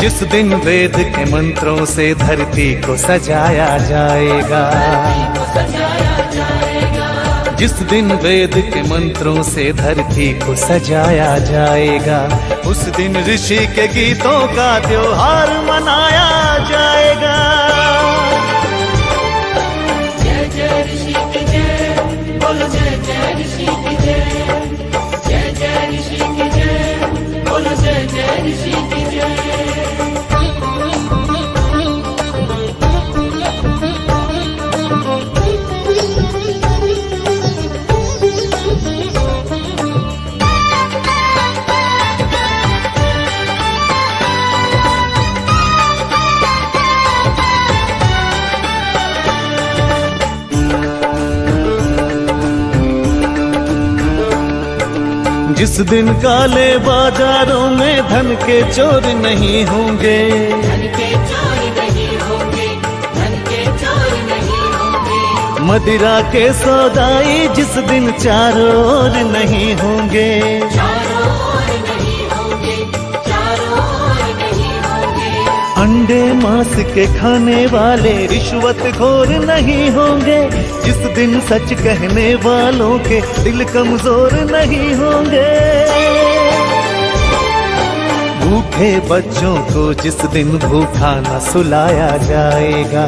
जिस दिन वेद के मंत्रों से धरती को सजाया जाएगा, जिस दिन वेद के मंत्रों से धरती को सजाया जाएगा, उस दिन ऋषि के गीतों का त्योहार मनाया जाएगा। जय जय ऋषि की जय, बोलो जय जय ऋषि की जय, जय जय ऋषि की जय, बोलो जय जय ऋषि की जय। जिस दिन काले बाजारों में धन के चोर नहीं होंगे, धन के चोर नहीं होंगे, धन के चोर नहीं होंगे। मदिरा के सौदाई जिस दिन चारों ओर नहीं होंगे, चारों ओर नहीं होंगे, चारों ओर नहीं होंगे। अंडे मांस के खाने वाले रिश्वत खोर नहीं होंगे, जिस दिन सच कहने वालों के दिल कमजोर नहीं होंगे। भूखे बच्चों को जिस दिन भूखा न सुलाया जाएगा,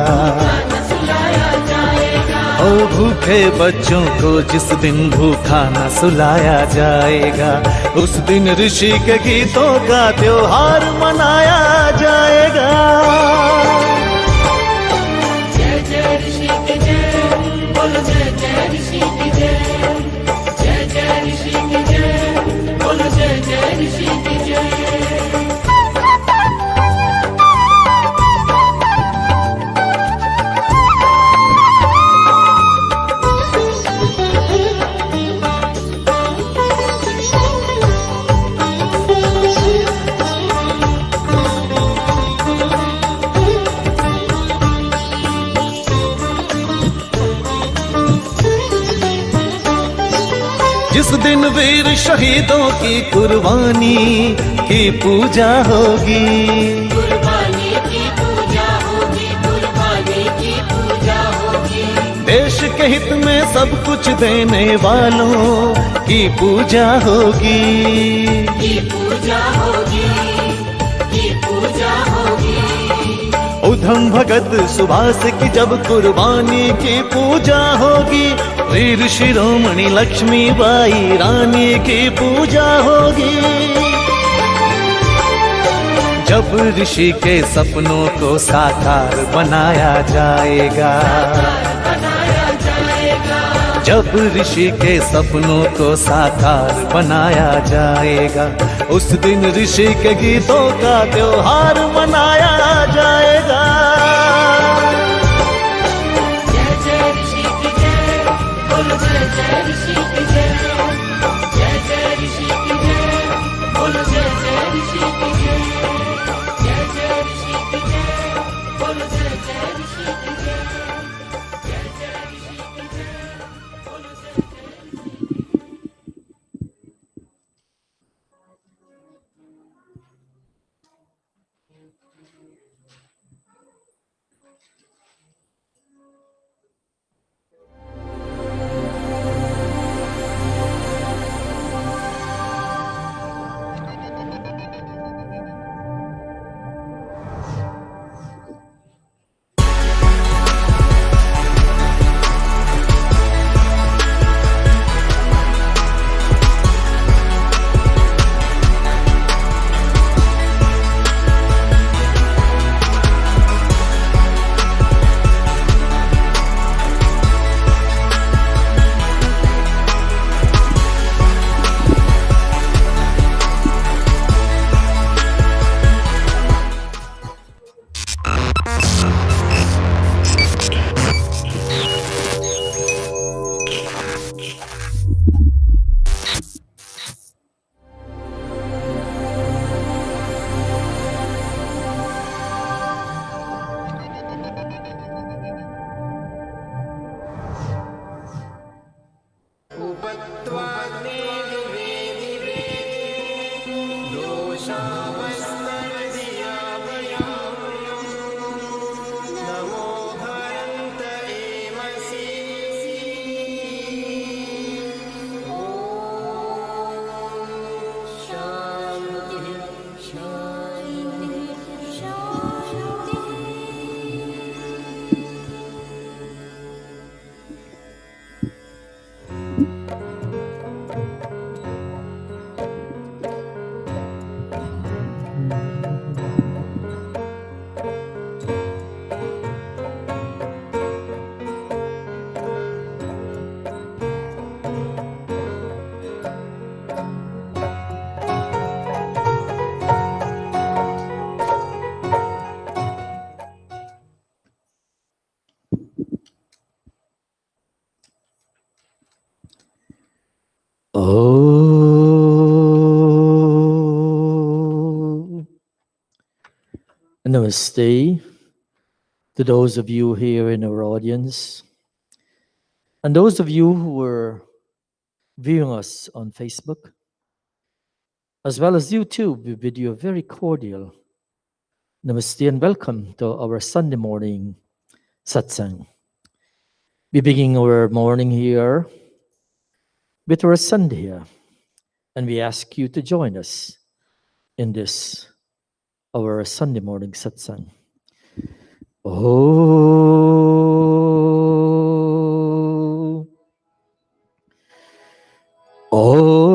ओ भूखे बच्चों को जिस दिन भूखा न सुलाया जाएगा, उस दिन ऋषि के गीतों का त्योहार मनाया जाएगा। जय जय ऋषि की जय, बोलो जय जय ऋषि की जय, जय जय ऋषि की जय, बोलो जय जय ऋषि की जय। जिस दिन वीर शहीदों की कुर्बानी की पूजा होगी, कुर्बानी की पूजा होगी, कुर्बानी की पूजा होगी। देश के हित में सब कुछ देने वालों की पूजा होगी, की पूजा होगी, की पूजा होगी। उधम भगत सुभाष की जब कुर्बानी की पूजा होगी, वीर शिरोमणि लक्ष्मीबाई रानी की पूजा होगी। जब ऋषि के सपनों को साकार बनाया जाएगा, जब ऋषि के सपनों को साकार बनाया जाएगा, उस दिन ऋषि के गीतों का त्योहार मनाया जाएगा। जय जय ऋषि की जय, बोलो जय जय ऋषि की जय, जय जय ऋषि की जय, बोलो जय जय ऋषि की जय, जय जय ऋषि की जय, बोलो जय जय ऋषि की जय, जय जय ऋषि की जय, बोलो जय जय ऋषि की जय। Namaste to those of you here in our audience and those of you who are viewing us on Facebook, as well as YouTube. We bid you a very cordial Namaste and welcome to our Sunday morning Satsang. We begin our morning here with our Sunday, and we ask you to join us in this, our Sunday morning Satsang. Oh, oh,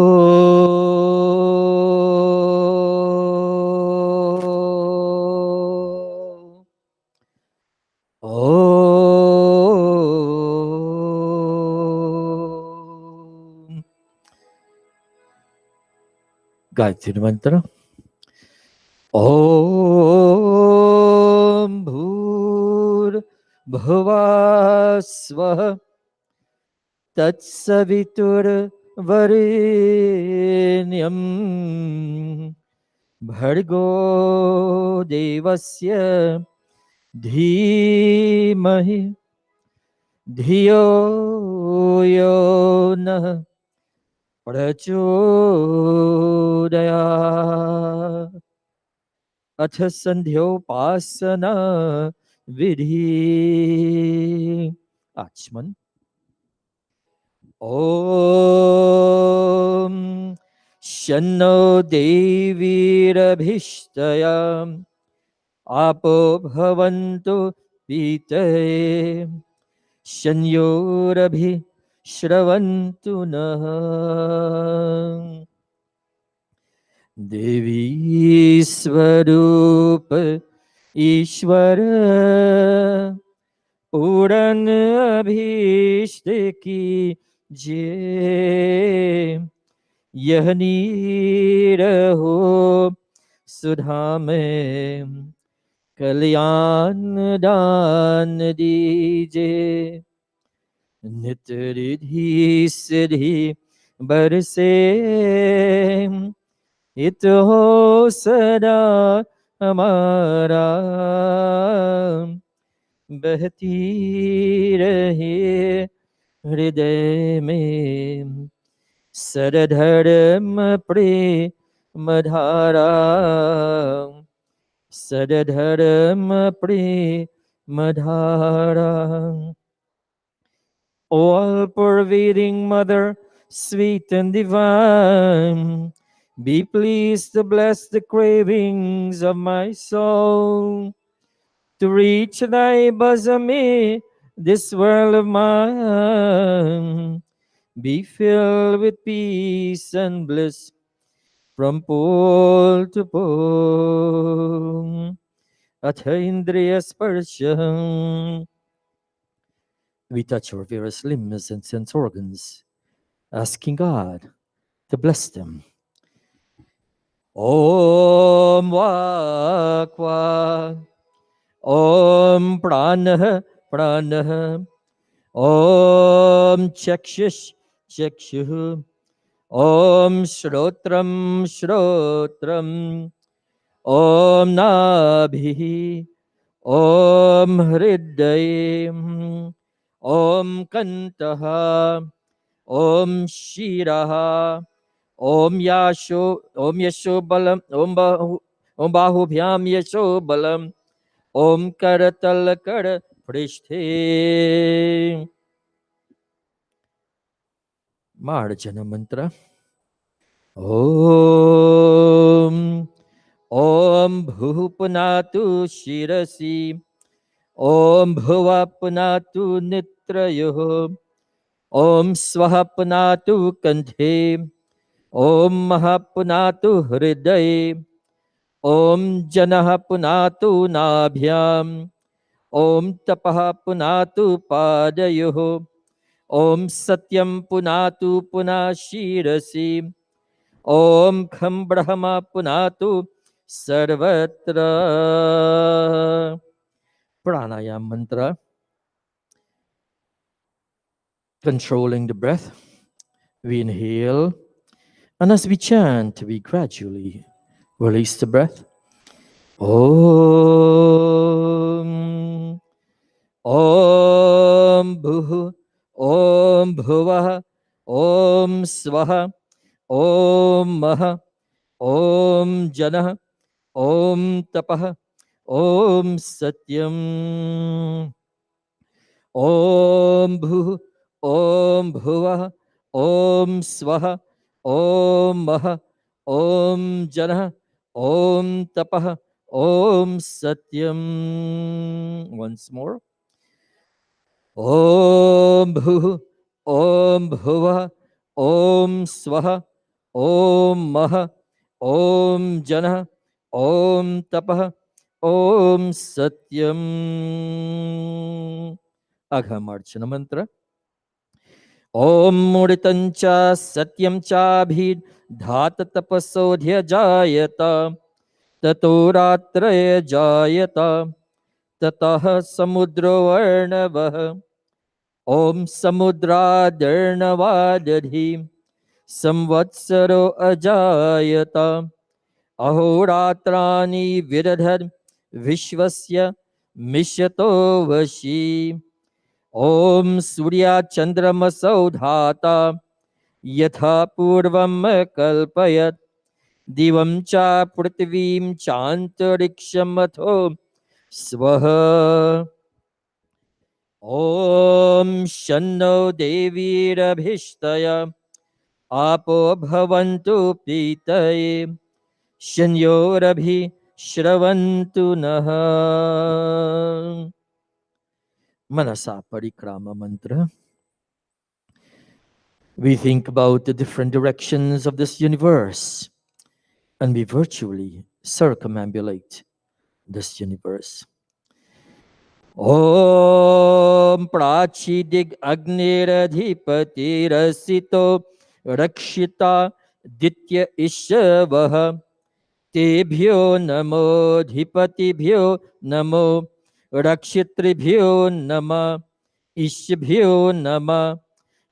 oh. Gayatri Mantra. Om Bhur Bhuva Swaha Tatsavitur Varenyam Bhargo Devasya Dhimahi Dhiyo Yona Prachodaya अथ संध्योपासना विधि आचमन ओम शन्नो देवीरभिष्टया आपो भवन्तु पीतये शन्योरभि श्रवन्तु नः देवी स्वरूप ईश्वर पूरन अभीष्ट की जे यह नीर हो सुधा में कल्याण दान दीजे नित रिधि सिद्धि बरसे हित हो सदा हमारा बहती रहे हृदय में सरधर्म प्रेम धारा सरधर्म प्रेम धारा all pervading mother sweet and divine, be pleased to bless the cravings of my soul, to reach thy bosom in this world of mine, be filled with peace and bliss from pole to pole. Atha indriya sparsham. We touch our various limbs and sense organs, asking God to bless them. Om Vakva, Om Pranah, Pranah, Om Chakshush, Chakshuh, Om Shrotram, Shrotram, Om Nabhi, Om Hridayam, Om Kantaha, Om Shiraha, Om Yasho Balam, Om Bahubhyam Yasho Balam, Om Karatal Kar Prishthe. Marjana Mantra. Om Om Bhupanatu Shirasi, Om Bhuvapanatu Nitrayo, Om Swahapanatu Kanthe, Om Mahapunatu Hridaye, Om Janah Punatu Nabhyam, Om Tapaha Punatu Padayo, Om Satyam Punatu Punashirasi, Om Kham Brahma Punatu Sarvatra. Pranayam Mantra. Controlling the breath, we inhale, and as we chant, we gradually release the breath. Om Om Bhuh Om Bhuvah Om Swaha Om Mah Om Janah Om Tapah Om Satyam Om Bhuh Om Bhuvah Om Swaha Om Mah Om Janah Om Tapah Om Satyam. Once more. Om Bhuh Om Bhuvah Om Swaha Om Mah Om Janah Om Tapah Om Satyam. Aghamarchana mantra. Om Muritancha Satyam Chabhid Dhat Tapasodhya Jayata Tato Ratraya Jayata Tatah Samudro Varnavah Om Samudradharnavadadhi Samvatsaro Ajayata Ahoratrani Viradhar Vishvasya Mishyato Vashi Om Surya Chandramasau Dhata Yatha Purvam Kalpayat Divam Cha Prithvim Chantarikshamato Swaha Om Shanno Devirabhishtaya Apo Bhavantu Pitaye Shanyorabhi Shravantu Naha. Manasa Parikrama Mantra. We think about the different directions of this universe and we virtually circumambulate this universe. Om Prachidig Agniradhipati Rasito Rakshita Ditya Ishavaha Tebhyo Namo Dhipatibhyo Namo Rakshitribhyo Nama Ishbhyo Nama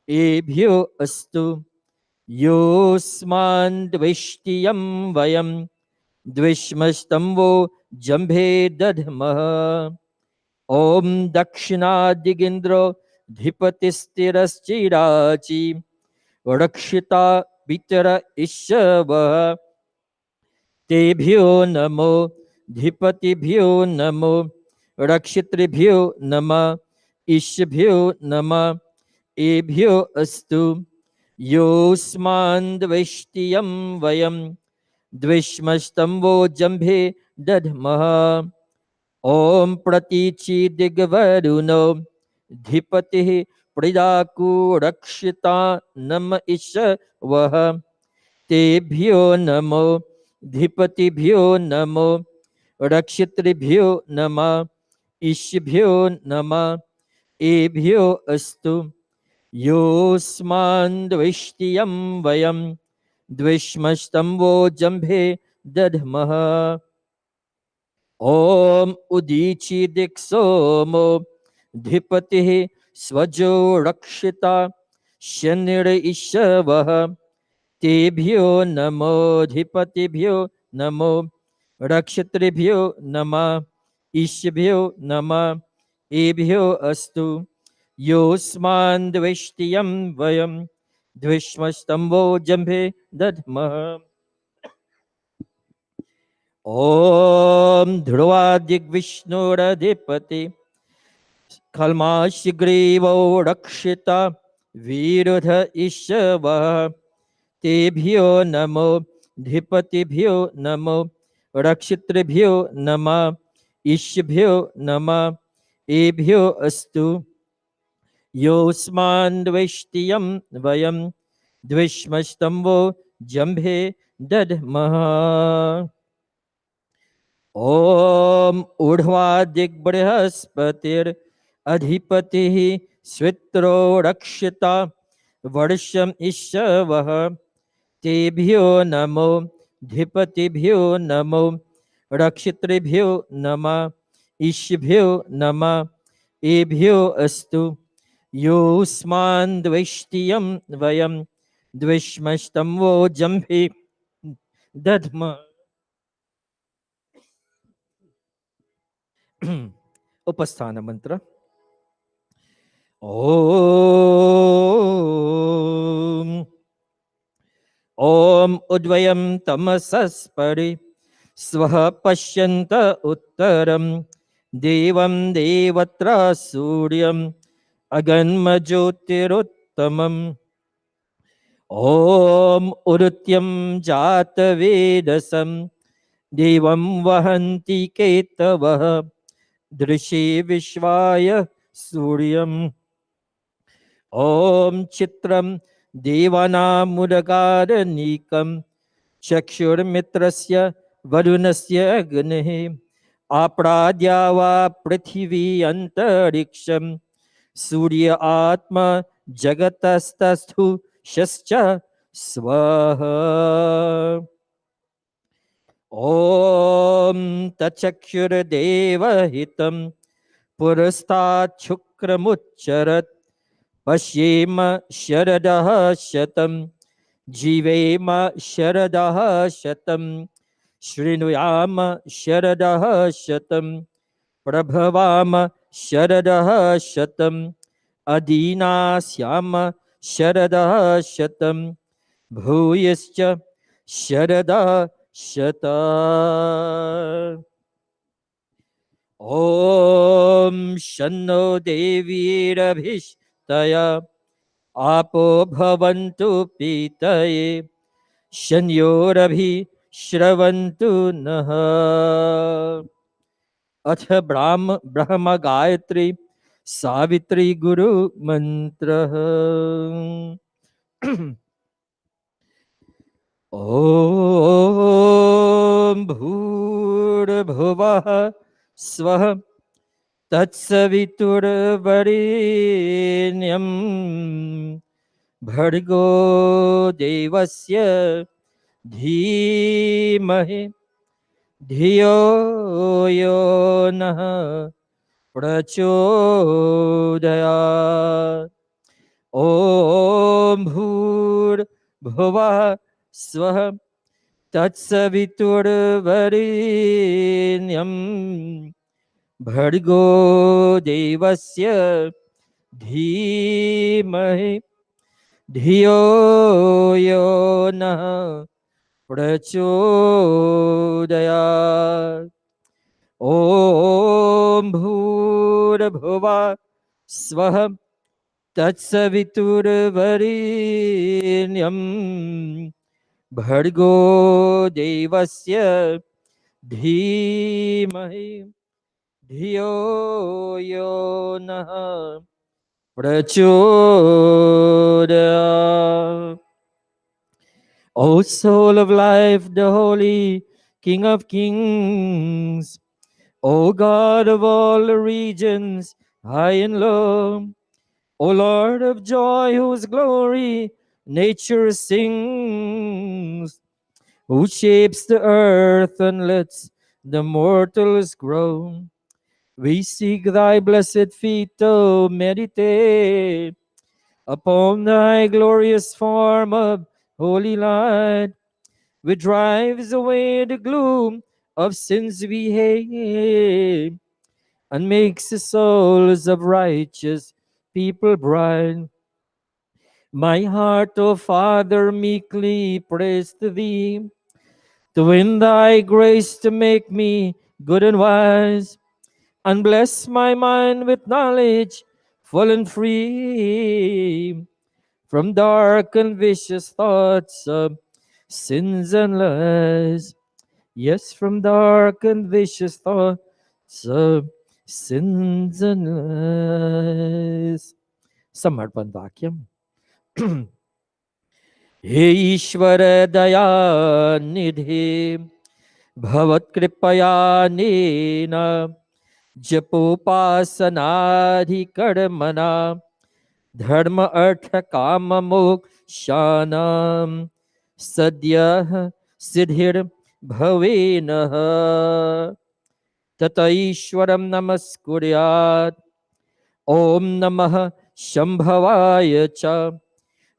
Ebhyo Astu Yosman Dvishtiyam Vayam Dvishmastamvo Jambhe Dadhmaha Om Dakshina Digindro Dhipatistiraschirachi Rakshita Vitara Ishava Tebhyo Namo Dhipatibhyo Namo Rakshitribhyo Nama Ishbhyo Nama Ebhyo Astu Yosman Dvishtiyam Vayam Dvishmastamvo Jambhe Dadhmaha Om Pratichi Digvaruno Dhipati Pridaku Rakshita Nam Ishvaha Tebhyo Namo Dhipatibhyo Namo Rakshitribhyo Nama Ishbhyo Nama Ebhyo Astu Yosman Dvishtiyam Vayam Dvishmastamvo Jambhe Dadhmaha Om Udichi Diksomo Dhipati Swajo Rakshita Shanir Ishavaha Tebhyo Namo Dhipatibhyo Namo Rakshitribhyo Nama Ishbhyo Nama Ebhyo Astu Yosman Dvishtiyam Vayam Dvishmastamvo Jambhe Dadhmaha Om Dhruva Digvishnudadipati Kalmashigrivo Rakshita Virudha Ishava Tebhyo Namo Dhipatibhyo Namo Rakshitribhyo Nama Ishbhyo Nama Ebhyo Astu Yosman Dvishtiyam Vayam Dvishmastamvo Jambhe Dadhmaha Om Urdhva Digbrihaspatir Adhipati Switro Rakshita Varsham Ishavaha Tebhyo Namo Dhipatibhyo Namo Rakshitribhyo Nama Ishbhyo Nama Ebhyo Astu Yosman Dvishtiyam Vayam Dvishmastamvo Jambhe Dadhma उपस्थान मंत्र। ओम ओम उद्वयं तमसस्परि स्वः पश्यन्त उत्तरं देवं देवत्र सूर्यम् अगन्मज्योतिरुत्तमम् ॐ उरुत्यं जातवेदसं देवं वहन्ति केतवः दृशे विश्वाय सूर्यम् ॐ चित्रं देवानामुदगारनीकं चक्षुर्मित्रस्य वरुणस्य अग्निः आप्राद्या वा पृथिवी अन्तरिक्षं सूर्य आत्मा जगतस्तस्थु शश्च स्वः ॐ तचक्षुर्देवहितं पुरस्तात् शुक्रमुच्चरत् पश्येम शरदः शतं जीवेम शरदः शतं शृणुयाम शरदः शतं प्रभवाम शरदः शतम् अदीनास्याम शरदः शतं भूयश्च शरदः शता ॐ शन्नो देवीरभिष्टया आपो भवन्तु पीतये शन्योरभिश्रवन्तु नः अथ ब्रह्म गायत्री सावित्री गुरु मंत्रः ॐ भूर्भुवः स्वः तत्सवितुर्वरेण्यं भर्गो देवस्य धीमहि धियो यो नः प्रचोदयात् ॐ भूर्भुवः स्वः तत्सवितुर्वरेण्यं भर्गो देवस्य धीमहि धियो यो नः प्रचोदयात् ॐ भूर्भुवः स्वः तत्सवितुर्वरेण्यं भर्गो देवस्य धीमहि धियो यो नः प्रचोदयात्. O soul of life, the holy King of kings, O God of all the regions, high and low, O Lord of joy, whose glory nature sings, who shapes the earth and lets the mortals grow. We seek thy blessed feet to meditate upon thy glorious form of holy light, which drives away the gloom of sins we hate, and makes the souls of righteous people bright. My heart, O Father, meekly prays to thee, to win thy grace to make me good and wise, and bless my mind with knowledge full and free from dark and vicious thoughts of sins and lies. Yes, from dark and vicious thoughts of sins and lies. Samarpan Vakyam. हे ईश्वर दया निधि भवत्कृपया नेन जपोपासनाधिकर्मणा धर्म अर्थ काम मोक्षाणां सद्यः सिद्धिर्भवेनः तत ईश्वरं नमस्कुर्यात्. ॐ नमः शम्भवाय च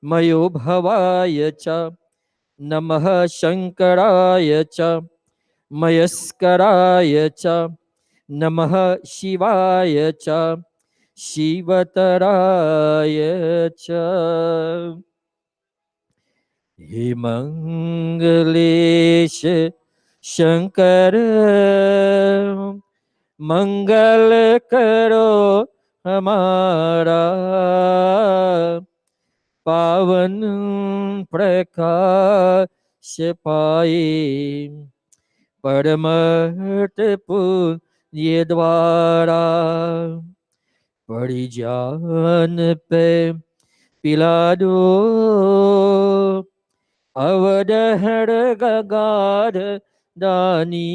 मयो भवाय च नमः शङ्कराय च मयस्कराय च नमः शिवाय च शिवतराय च हे मंगलेश शंकर मंगल करो हमारा पावन प्रकाश पाए परमत पुण्य द्वारा परिजान पे पिला दो अवदहर गगार दानी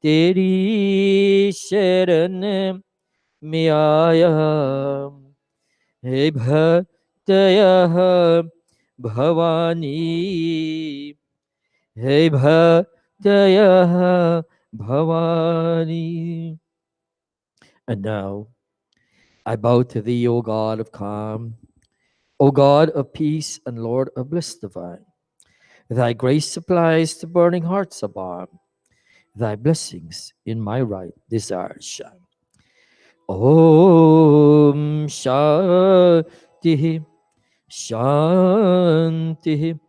तेरी शरण में आया हे भक्त यह भवानी हे भक्त यह Bhavani. And now I bow to thee, O God of calm, O God of peace and Lord of bliss divine. Thy grace supplies the burning hearts of balm. Thy blessings in my right desire shine. Om Shanti Shanti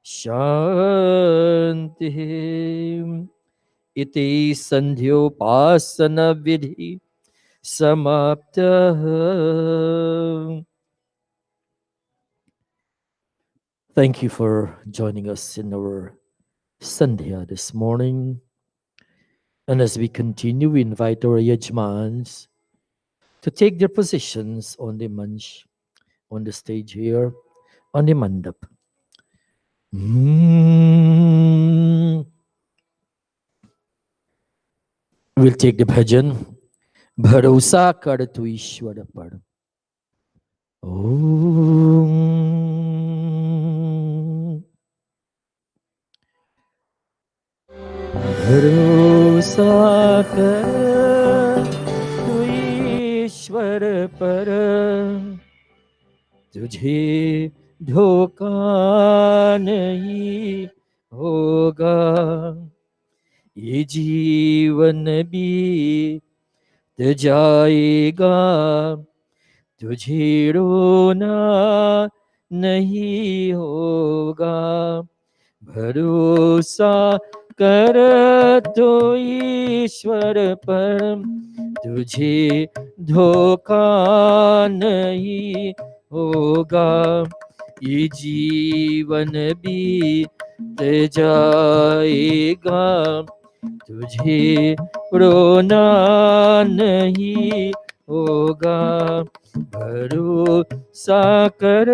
Shanti. Iti Sandhyopasana Vidhi Samapta. Thank you for joining us in our Sandhya this morning. And as we continue, we invite our Yajmans to take their positions on the manch, on the stage here, on the mandap. We'll take the bhajan. Bharosa kar tu Ishwara par. Om. Bharosa kar tu Ishwar par. तुझे धोखा नहीं होगा ये जीवन बीत जाएगा तुझे रोना नहीं होगा भरोसा कर तो ईश्वर पर तुझे धोखा नहीं होगा ये जीवन बीत जाएगा तुझे रोना नहीं होगा भरोसा कर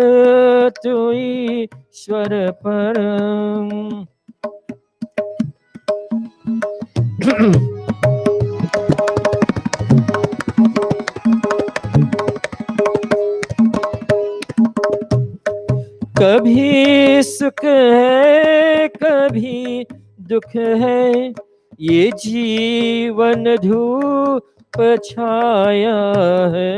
तू ईश्वर पर. कभी सुख है कभी दुख है ये जीवन धूप छाया है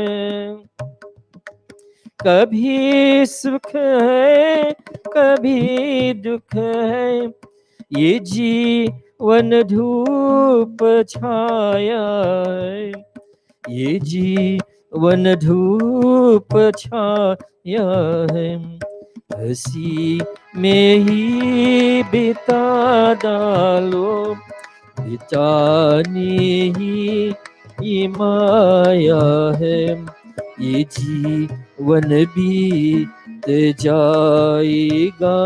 कभी सुख है कभी दुख है ये जीवन धूप छाया है ये जीवन धूप छाया है हंसी में ही बिता डालो बिताने ही ये माया है ये जीवन बीत जाएगा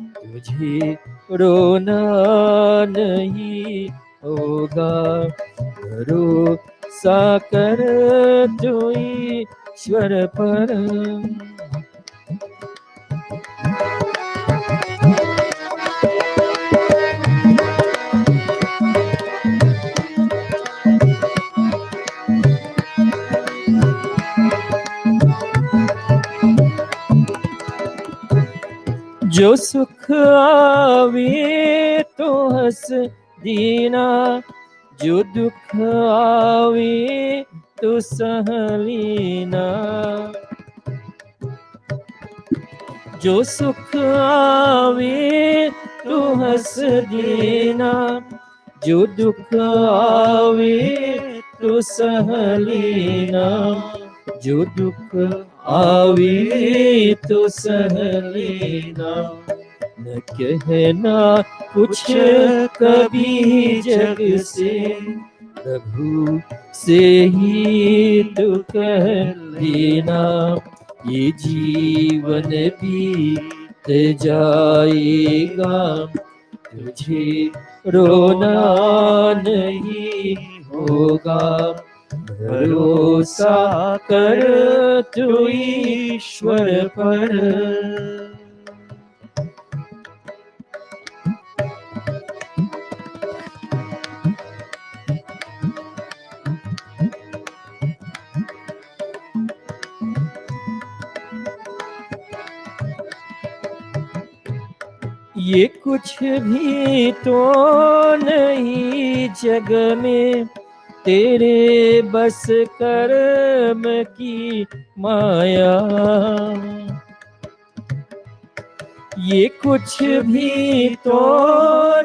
तुझे रोना नहीं होगा भरोसा कर तू ईश्वर पर. जो सुख आवे तो हंस देना जो दुख आवे तो सह लेना जो सुख आवे तो हंस देना जो दुख आवे तो सह लेना, जो दुख आवे तो सह लेना, न कहना कुछ कभी जग से, प्रभु से ही तो कह लेना। ये जीवन बीत जाएगा, तुझे रोना नहीं होगा, भरोसा कर तू ईश्वर पर। ये कुछ भी तो नहीं जग में, तेरे बस कर्म की माया। ये कुछ भी तो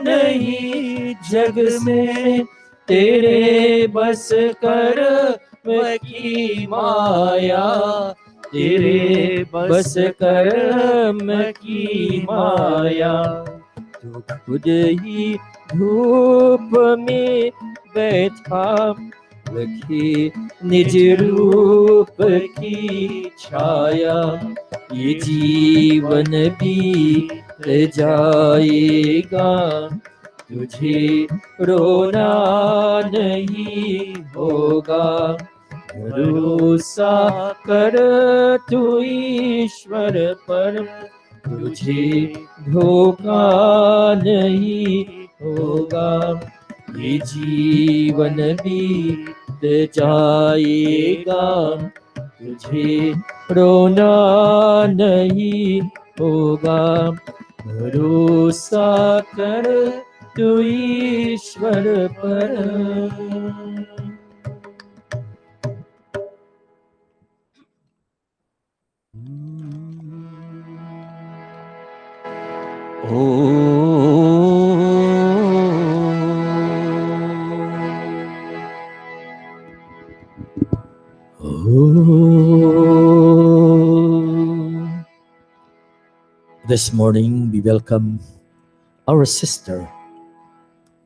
नहीं जग में, तेरे बस कर्म की माया, तेरे बस कर्म की माया। तू खुद ही धूप में बैठा, रखे निज रूप की छाया। ये जीवन बीत जाएगा, तुझे रोना नहीं होगा, भरोसा कर तू ईश्वर पर, तुझे धोखा नहीं होगा। ये जीवन बीत जाएगा, तुझे रोना नहीं होगा, भरोसा कर तू ईश्वर पर। This morning we welcome our sister,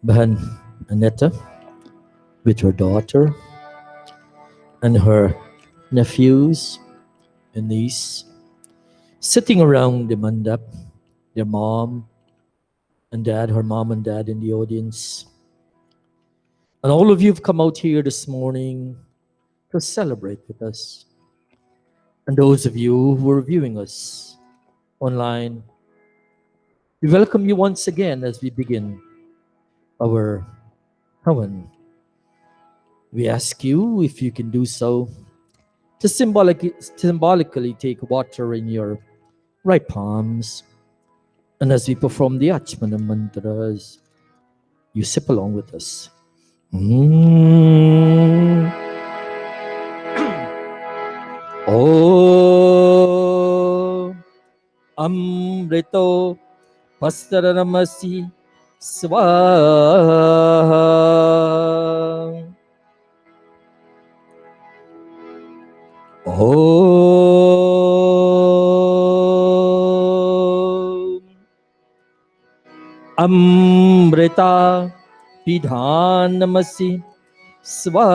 Bahan Aneta, with her daughter and her nephews and niece, sitting around the mandap, their mom and dad, her mom and dad in the audience. And all of you have come out here this morning to celebrate with us. And those of you who are viewing us online, we welcome you once again as we begin our Havan. We ask you, if you can do so, to symbolically take water in your right palms. And as we perform the Achmana mantras, you sip along with us. Om Amrito Pastaramasi Swaha. Om Amrita Pidhanamasi Swaha.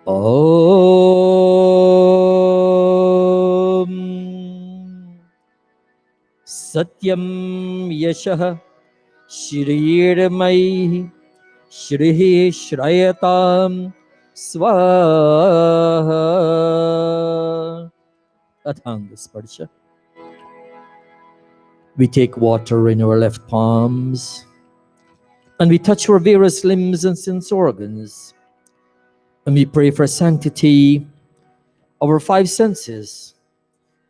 Om Satyam Yashah Shrirmai Shrihi Shrayatam Swaha. Adhanga Sparsha. We take water in our left palms and we touch our various limbs and sense organs. And we pray for sanctity of our five senses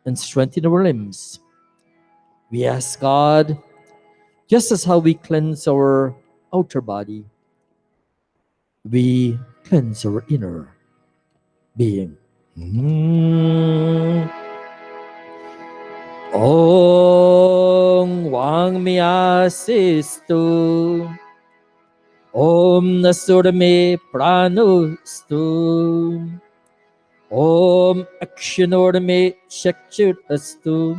and strengthen our limbs. We ask God, just as how we cleanse our outer body, we cleanse our inner being. Om Wangmyasestu. Om Nasurme Pranostu. Om Akshanorme Shakchut Astu.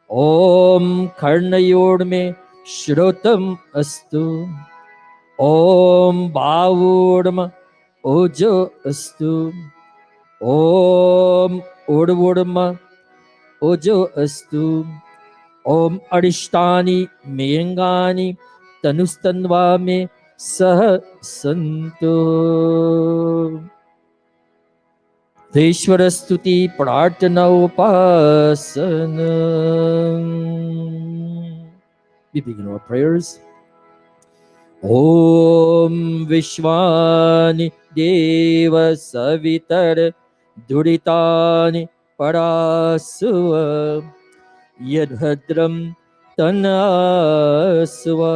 Om Karnayorme Shrotam Astu. Om Bhavurma Ojo Astu. Om Urvurma Ojo Astu. Om Arishtani Meyangani Tanustanva Me Sah Santu. Deshwara Stuti Prarthana Upasana. We begin our prayers. Om Vishwani Deva Savitar Duritani Parasuva Yadhadram Tanasva.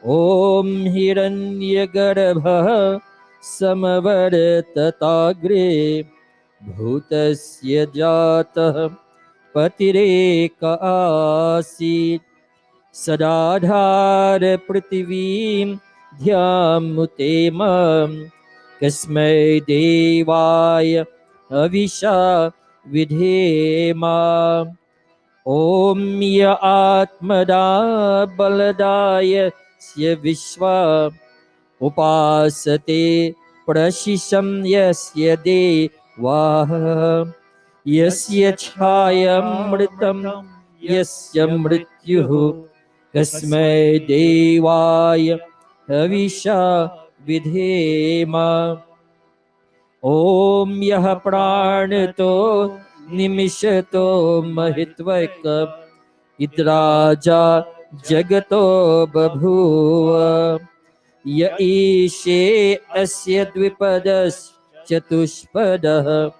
Om Hiranyagarbha Samavartatagre Bhutasya Jatah Patireka Asit Sadadhar Prithivim Dhyamutema Kasmai Devaya Avisha Vidhema. Om Ya Atmada Baladaya Sya Vishwa Upasate Prashisham Yasya Deva Yasya Chayamritam Yasya Mrityuh Kasmai Devaya Havisha Vidhema. Om Yah Pranato Nimishato Mahitvaka Idraja Jagato Babhuva Ya Ishe Asya Dvipadas Chatushpadah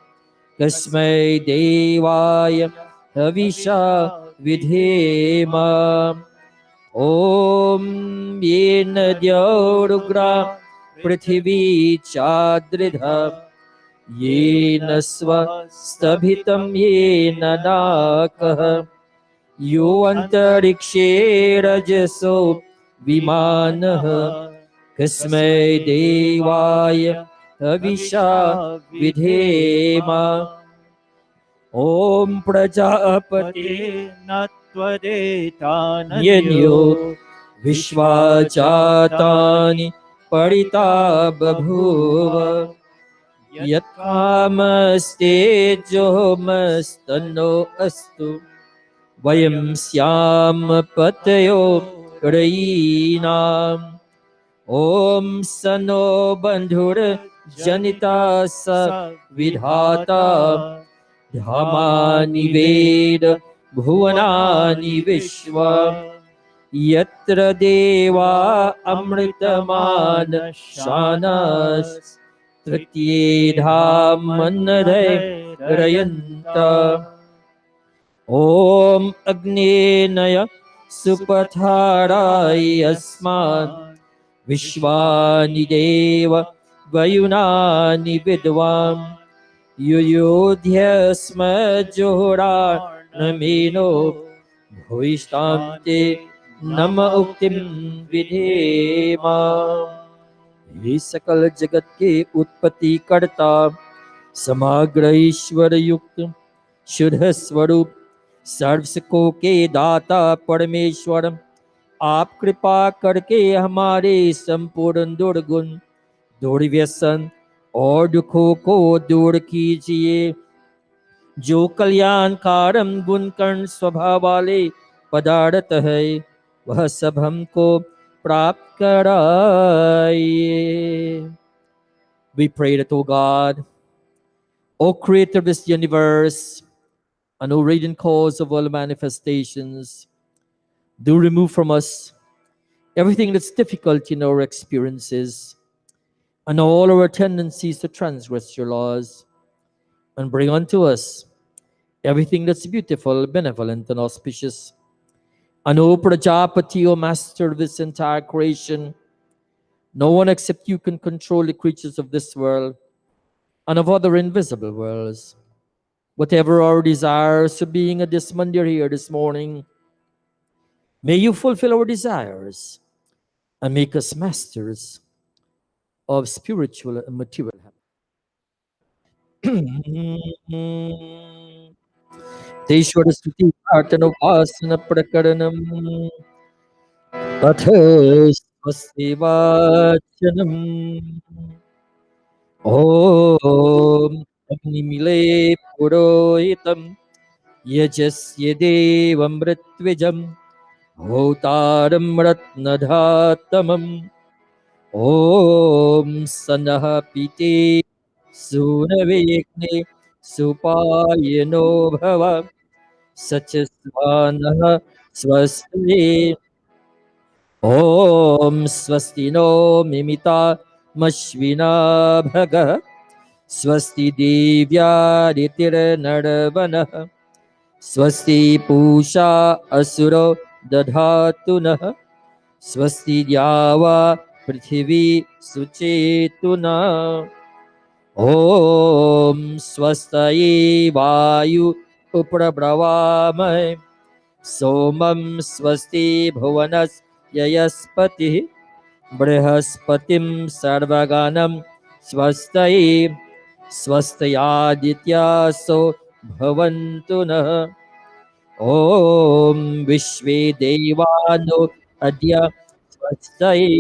Kasmai Devaya Havisha Vidhema. Om Yena Dyarugra Prithvi Chadridha Yena Swastabhitam Yena Nakah Yo Antarikshe Rajaso Vimanah Kasmai Devaya Havisha Vidhema. Om Prajapati Yanyo Vishvajatani Parita Babhuva Yatkamaste Johomastano Astu Vayam Syam Patayo Rayinam. Om Sano Bandhur Janita Sa Vidhata Dhamani Veda Bhuvanani Vishwa Yatra Deva Amritamana Shanas Tritye Dhamanare Rayanta. Om Agnenaya Supatharai Asman Vishwani Deva Vayunani Vidvam Yuyodhyasma Johara Namino Bhuishtante Nama Uktim Vidhema. ये सकल जगत के उत्पत्ति करता समग्र ईश्वर युक्त शुद्ध स्वरूप सर्वसुखों के दाता परमेश्वर, आप कृपा करके हमारे संपूर्ण दुर्गुण दुर्व्यसन और दुखों को दूर कीजिए। जो कल्याणकारम गुण कर्ण स्वभाव वाले पदार्थ है वह सब हमको प्राप्त कराइए। We pray that, O God, O Creator of this universe, and O radiant cause of all manifestations, do remove from us everything that's difficult in our experiences and all our tendencies to transgress your laws, and bring unto us everything that's beautiful, benevolent, and auspicious. And O Prajapati, O Master of this entire creation, no one except you can control the creatures of this world and of other invisible worlds. Whatever our desires of being at this mandir here this morning, may you fulfill our desires and make us masters of spiritual and material happiness. Teshwar स्तुति प्रार्थना उपासना प्रकरणम अथ स्वस्ति वाचनम ओम अग्निमिले पुरोहितम यजस्य देवं मृत्विजं होतारं रत्नधातमम् ओम सनः पीते सूनवेग्ने सुपायनो भव सचस्वानः स्वस्ति ॐ स्वस्ति no Mimita मश्विना भगः स्वस्ति देव्यादितिर्नरवनः स्वस्ति पूषा असुरो दधातु नः स्वस्ति द्यावा पृथिवी सुचेतुना ॐ स्वस्तये वायु उपप्रब्रवामहे सोमं स्वस्ति भुवनस्य यस्पतिः बृहस्पतिं सर्वगणं स्वस्तये स्वस्त्यादित्यासो भवन्तु नः ॐ विश्वे देवानो अद्य स्वस्तये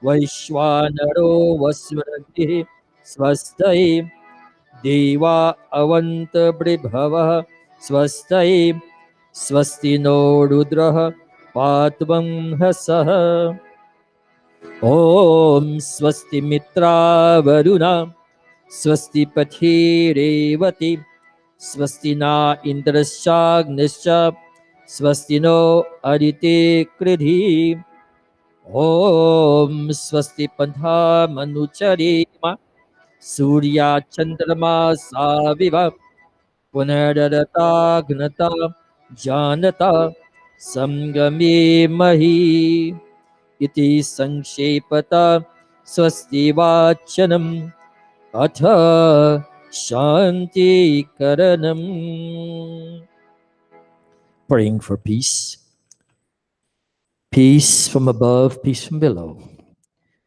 वैश्वानरो वस्वरतिः स्वस्तये देवा अवन्तबृभवः स्वस्तये स्वस्ति नो रुद्रः पात्वं हसः ॐ स्वस्ति मित्रावरुणा स्वस्ति पथिरेवति स्वस्ति ना इन्द्रश्चाग्निश्च स्वस्ति नो अदिते कृधि ॐ स्वस्ति पन्थामनुचरेम सूर्याचन्द्रमासाविव पुनररताग्नता जानता संगमे मही इति संक्षेपता स्वस्ति वाचनम् अथ शान्तिकरणम्. Praying for peace. Peace from above, peace from below,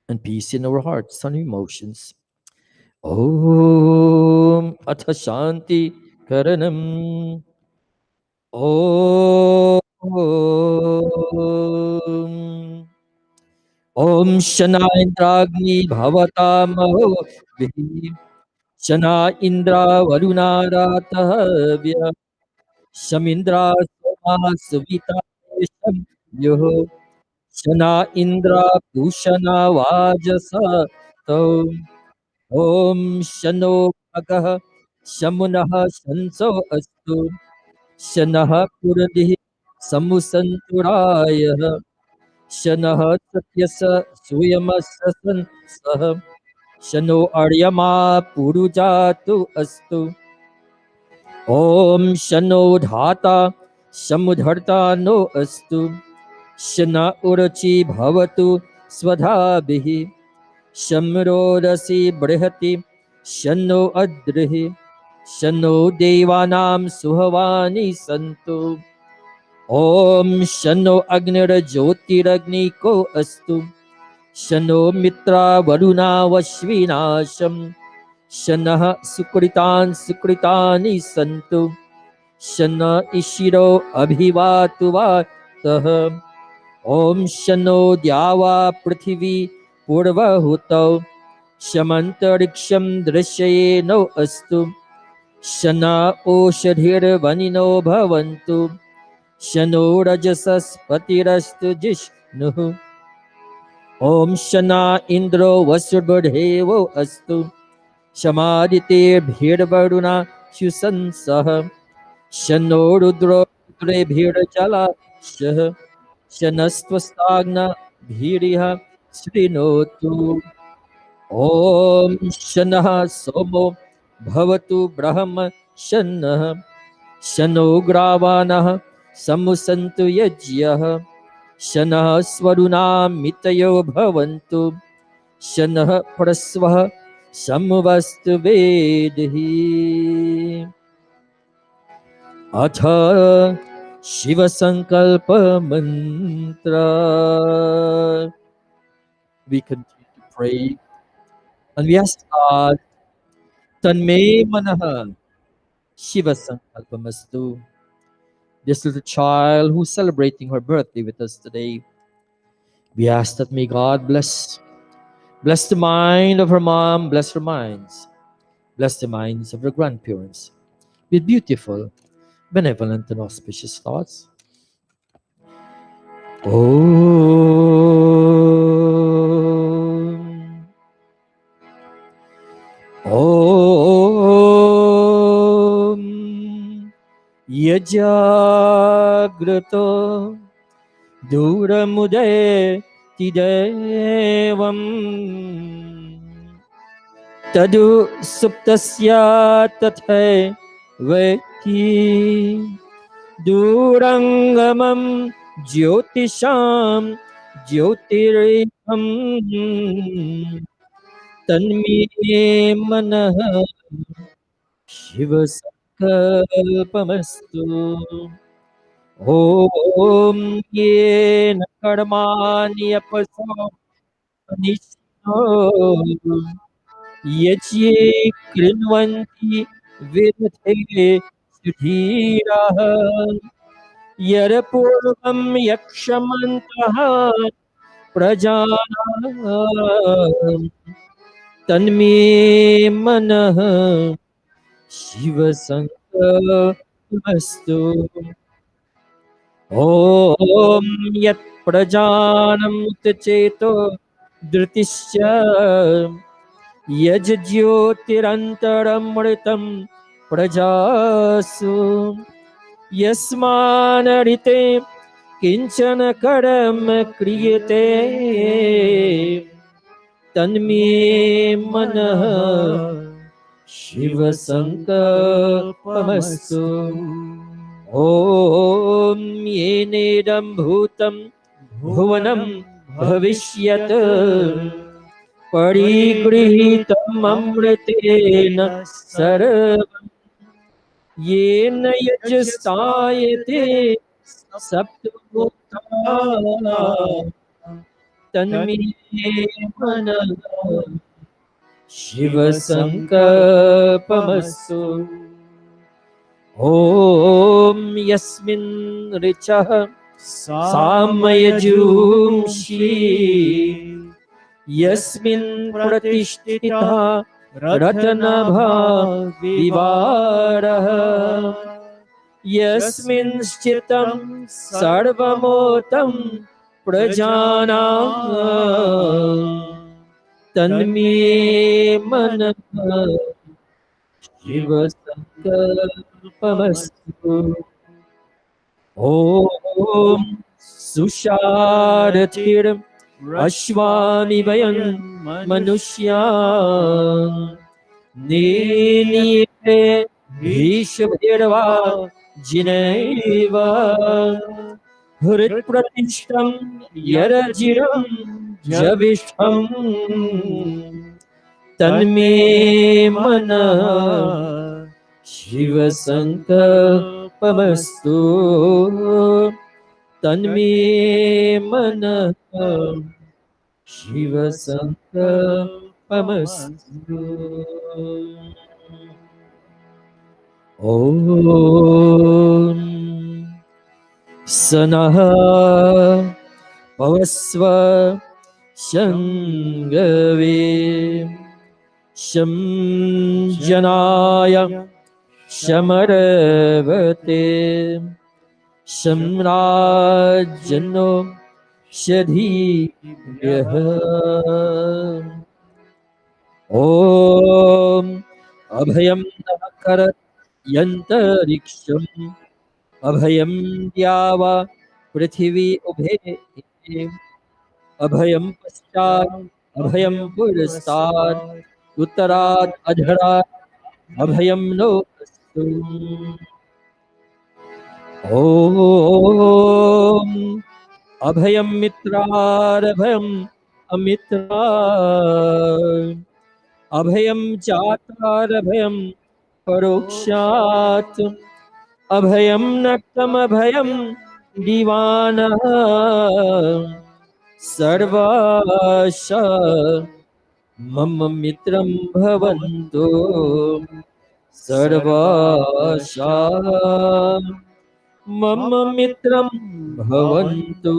and peace in our hearts and emotions. Om Atha Shanti Karanam. Om Shana Indragni Bhavatamoho Vihi Shana Indra Varuna Ratavya Shamindra Soma Suvita Sham Yoho Shana Indra Bhushana Vajasa Tom Om Shano Bhagah Shamunah Sanso Astu Shanah Puradihi Samusanturaya Shanah Satyasa Suyamasasan Sah Shano Aryama Purujatu Astu Om Shano Dhata Samudharta no Astu Shana Urachi Bhavatu Swadhabihi Shamrodasi Brihati Shano Adrihi Shano Devanam Suhavani Santu Om Shano Agnira Jyotiragni ko Astu Shano Mitra Varuna Vashvinasham Shanah Sukritani Santu Shana Ishiro Abhivatu Vatah Om Shano Dyava Prithivi Purvahutau Shamantariksham Drishye no Astu Shana Oshadhir Vanino Bhavantu Shano Rajasas Patirastu Jishnu Om Shana Indro Vasubadhevo Astu Shamadite Bhirvaruna Shusansah Shano Rudro Bhirjala Shah Shanastvastagna Bhiriha Srinotu Om Shanah Somo Bhavatu Brahma Shanah Shano Gravanah Samusantu Yajyah Shanah Swaruna Mitayo Bhavantu Shanah Prasvah Samvastu Vedhi. अथ शिव संकल्प mantra. We continue to pray and we ask God, Tanme Manaha Shiva Sankalpamastu. This little child who's celebrating her birthday with us today, we ask that may God bless the mind of her mom, bless her minds, bless the minds of her grandparents with beautiful, benevolent, and auspicious thoughts. Om. Om. Yajagrato Duramudaya Tidevam Tadu Suptasya Tathe Veki Durangamam Jyotisham Jyotirham Tanme Manah Shiva Sankalpamastu. Om Yena Karmani Apaso Nishno Yachi Krinvanti Vidhe Sudhiraha Yarapurvam Yakshamantaha Prajana Tanme Manah Shiva Sankalpamastu. Om Yat Prajanam Utcheto Dhritisya Yajjyotirantaramritam Prajasu Yasmanarite Kinchana Karam Kriyate Tanme Manah Shiva Sankalpamastu. Om Yenedam Bhutam Bhuvanam Bhavishyat Parigrihitam Amritena Sarvam Yena Yajastayate Saptamukta Tanme Manah Shiva Sankalpamastu. Om Yasmin Richah Samayajumshi Yasmin Pratishtita Ratanabha Vivaraha Yasmin Chitam Sarvamotam Prajana Tanme Manah Shiva Sankalpamastu. Om Susharathir Ashwami Vayan Manushyan Ninipe Vishabhirva Jineva Hrit Pratishtam Yarajiram Javishtam Tanme Manah Shiva Sankalpamastu. Tanme Manah Shiva Sankalpamastu. Om Sanaha Pavasva Shangave Sham Janaya Shamarvate Shamrajano Shadhiyaha Om Abhayam Nakarat Yantariksham Abhayam Dyava Prithivi Ubhe Abhayam Paschat Abhayam Purastat Uttarat Adharat Abhayam Nokastu. Om Abhayam Mitrar Abhayam Amitra Abhayam Chatar Abhayam Parokshat अभयं नक्तमभयं दिवानः सर्वाश मम मित्रं भवन्तु सर्वाशा मम मित्रं भवन्तु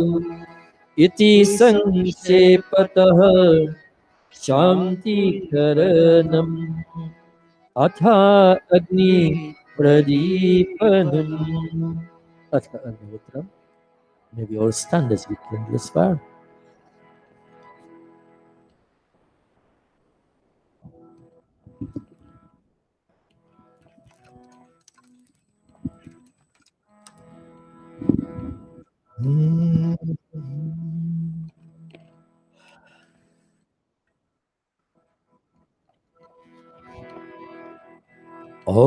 इति संक्षेपतः शान्तिकरणम् अथ अग्नि प्रदीपनम् अथ अग्निहोत्रम्. Maybe all stand as we kindle this fire. ॐ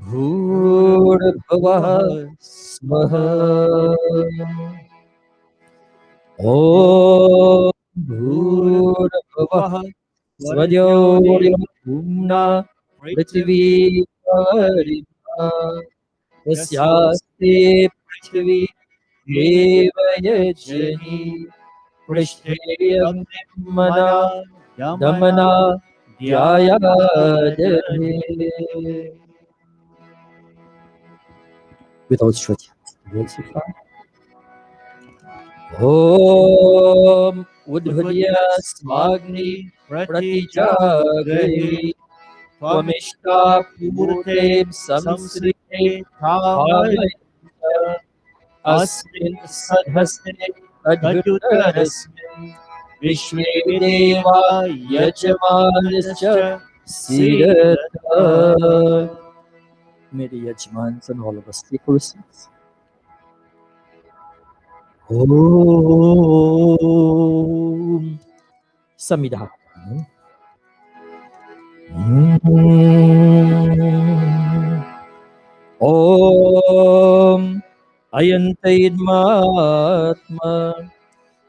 भूर्भुवः स्वः ॐ भूर्भुवः स्वजोर्यभूम्ना पृथिवी परिमा तस्यास्ते पृथिवी देवयजनी पृष्ठे अग्निर्मना दमना ध्यायादहे. With outstretched hands, Om Udbhudya Smagni Pratijagrhi Tvamishta Purte Samsrite Bhavayata Asmin Sadhasne Adhutarasmin Vishwe Deva Yajamanischa Siddha. May the Yajamans and all of us take our seats. Om Samidha. Om Ayantaidmatma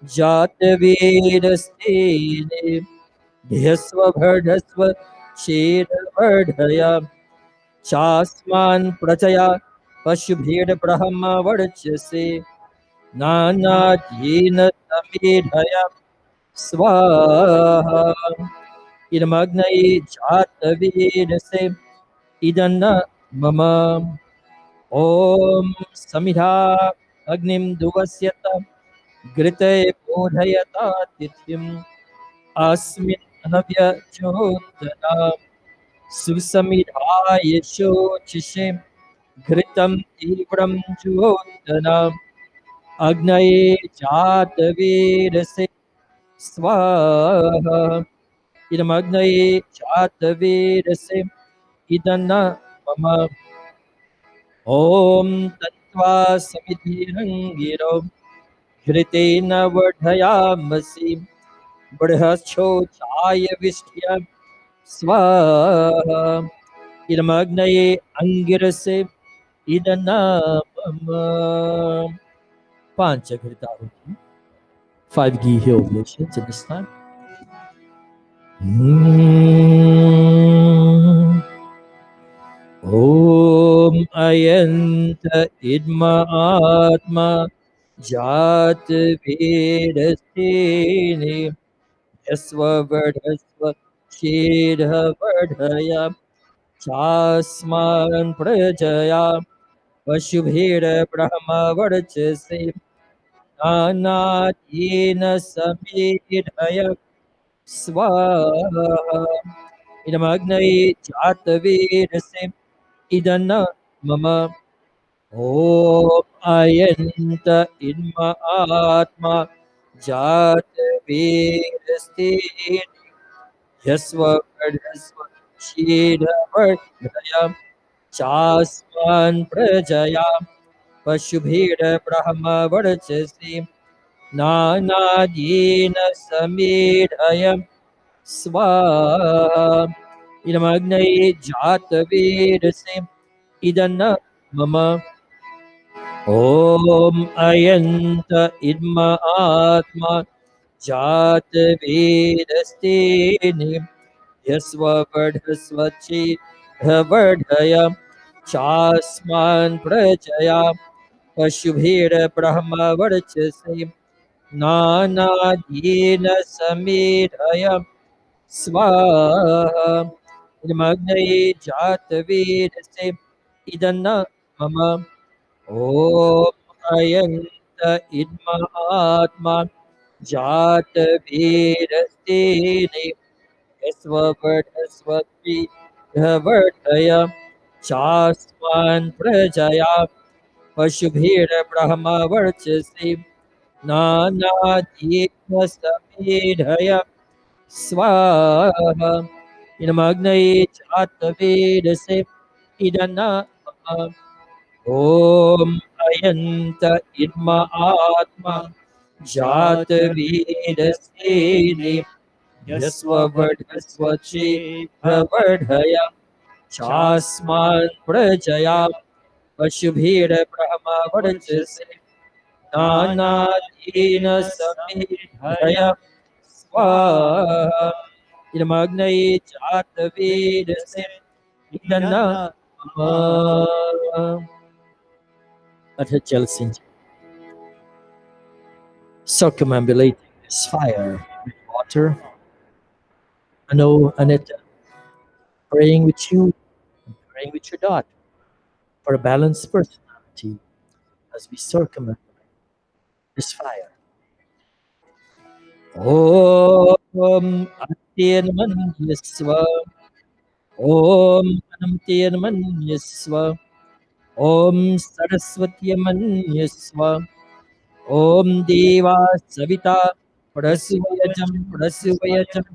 Jatavedastene Dhyasva Bhardhasva Shedavardhaya Chasman Prachaya Pashubhed Brahma Varchase Nana Jena Samedhaya Swaha Idamagnai Jatavedase Idana Mama Om Samidha Agnim Duvasyata Grite Bodhayata Tithim Asmin Anavya Chodana Susamidhaya Shochishim Gritam Ivram Chodana Agnaye Jatavedase Swaha Idamagnaye Jatavedase Idana Mama Om Tattva Samidhirangiro Hritena Vardhayamasi Bardhascho Chaya Vishtya Swaha Idamagnaye Angirase Idanamama. Panchakritahuti. 5 ghee oblations at this time. Om Ayanta Idma Atma Jat Vedastini Yasva Vardhasva Shedha Vardhaya Chasman Prajaya Vashubheda Brahma Varchase Anatena Samedhaya Swaha Idamagnai Jatavedase Idana Mama Om Ayanta Idma Atma Jatavedase Yasva Vardhasva Shedha Vardhaya Chasman Prajaya Pashubheda Brahma Varchase Nanadina Samedhaya Swaha Idamagnai Jatavedase Idana Mama Om Ayanta Idma Atma Jatavedastene Yasva Vardhasva वर्धय चास्मान् प्रजया पशुभिर्ब्रह्मवर्चसे नानादीन समेधय स्वाहा इदमग्ने जातवेदसे इदन्न मम ॐ अयन्त इद्मात्मा जातवेदस्तेने स्ववर्धस्वती वर्धय चास्मान् प्रजया पशुभिर्ब्रह्मवर्चसे नानादीन समेधय स्वाहा इदमग्नये चातवेदसे इदन्न ॐ अयन्त इद्म आत्मा जातवेदसेने यस्ववर्धस्वचे प्रवर्धय चास्मान् प्रजया पशुभिर्ब्रह्मवर्चसे नानादीन समेधय स्वाहा इदमग्नये जातवेदसे इदन्न अथ जल सिंचन circumambulating this fire with water. I know Anita praying with you and praying with your daughter for a balanced personality as we circumambulate this fire. Om Atyen Manyasva Om Anamtyen Manyasva Om Saraswati Manyasva Om Deva Savita Prasvayajam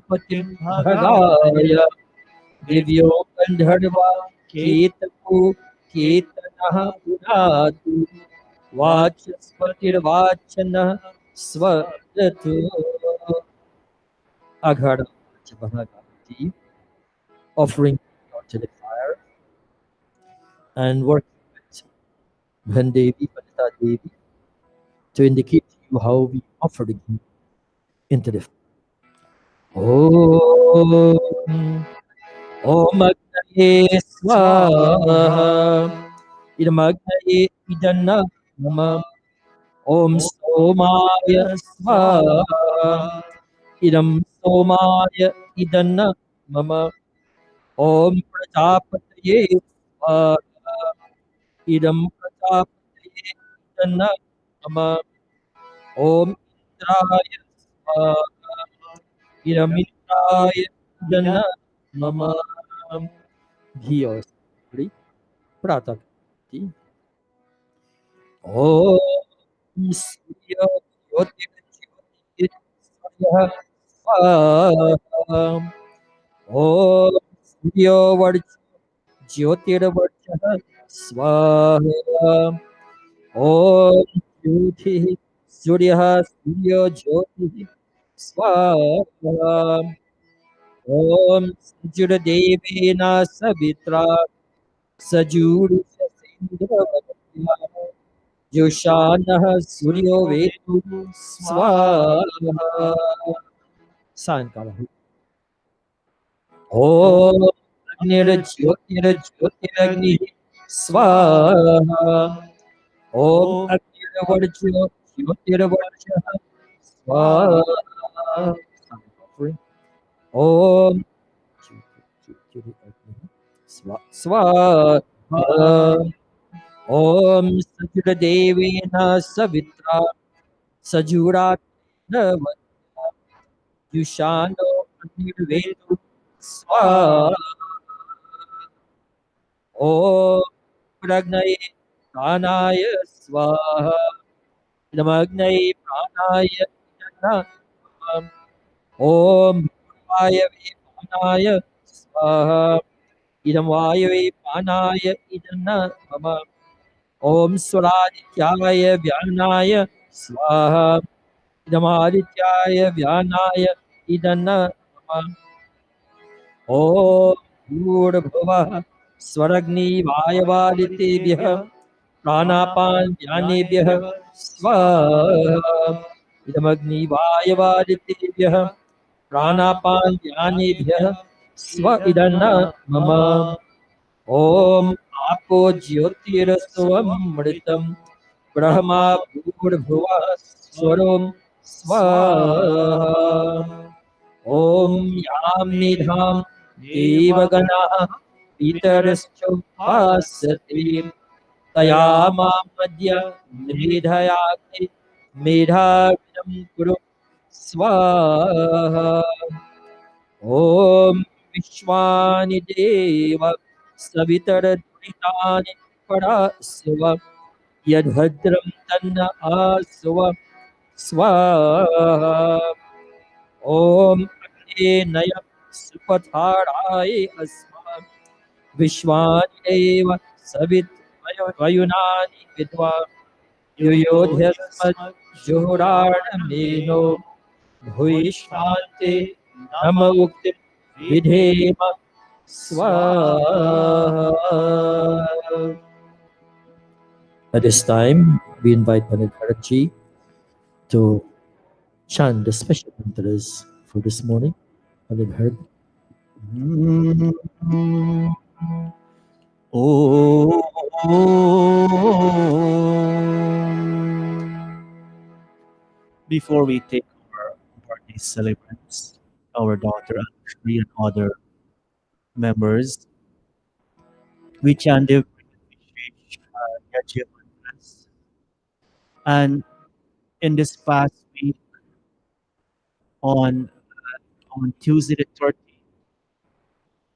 Patim Bhagaya Divyo Gandharva Ketapu Ketanaha Udhatu Vachaspatir Vachana Swadatu Aghada Bhagavati offering to the fire and working with Bhandevi, Panita Devi to indicate to you how we offer the ghee into the fire. Om Agnaye Swaha Idamagnaye Idanna Mama Om Somaya Swaha Idam Somaya Idanna Mama Om Prajapataye Swaha Idam Prajapataye Idanna Mama Om Indraya Swaha Idam Indraya Idanna Mama Ghee or Sri Pratapati Om Surya Jyotir Swaha Om Surya Varja Jyotirvarja Swaha Om Jyoti Surya Surya Jyoti Swaha Om Sajura Devena Savitra Sajuru Sasindravadya Joshanah Suryo Vetu Swaha Sankara Om Agnir Jyotiragni Swaha Om Agnir Varjo Jyotirvarja Swaha Om Swaha Om Sajura Devena Savitra Sajurat Navadya Yushano Nirvedu Swaha Om Pragnaye Pranaya Swaha Namagnaye Pranaya Idana Om Vayave Pranaya Swaha Idam Vayave Pranaya Idana Mama Om Swaradityaya Vyanaya Swaha Idam Adityaya Vyanaya Idana Mama Om Bhurabhuva Swaragni Vayavaditebhyah Pranapan Vyanebhyah Swaha Idamagni Vayavaditebhyah Pranapan Vyanebhyah Swa Idana Mama ॐ आपो ज्योतिरस्वमृतं ब्रह्मा भूर्भुवः स्वरों स्वाहा ॐ यां निधां देवगणाः पितरश्चोपासते तया मामद्य मेधयाति मेधाविनं कुरु स्वाहा ॐ विश्वानि देव सवितरदुरितानि परास्व यद्भद्रं तन्न आस्व स्वाहा ॐ अग्नेनय सुपथाराय अस्मा विश्वानि देव सवितुयुनानि विद्वा युयोध्यस्मज्जुहोराणमेनो भूयिष्ठान्ते नम उक्तिं विधेम स्वाहा. At this time, we invite Pandit Bharatji to chant the special mantras for this morning. Pandit Bharat. Before we take our birthday celebrants, our daughter Ashley and other members, we chant the Yajya mantras. And in this past week, on on Tuesday the 13th,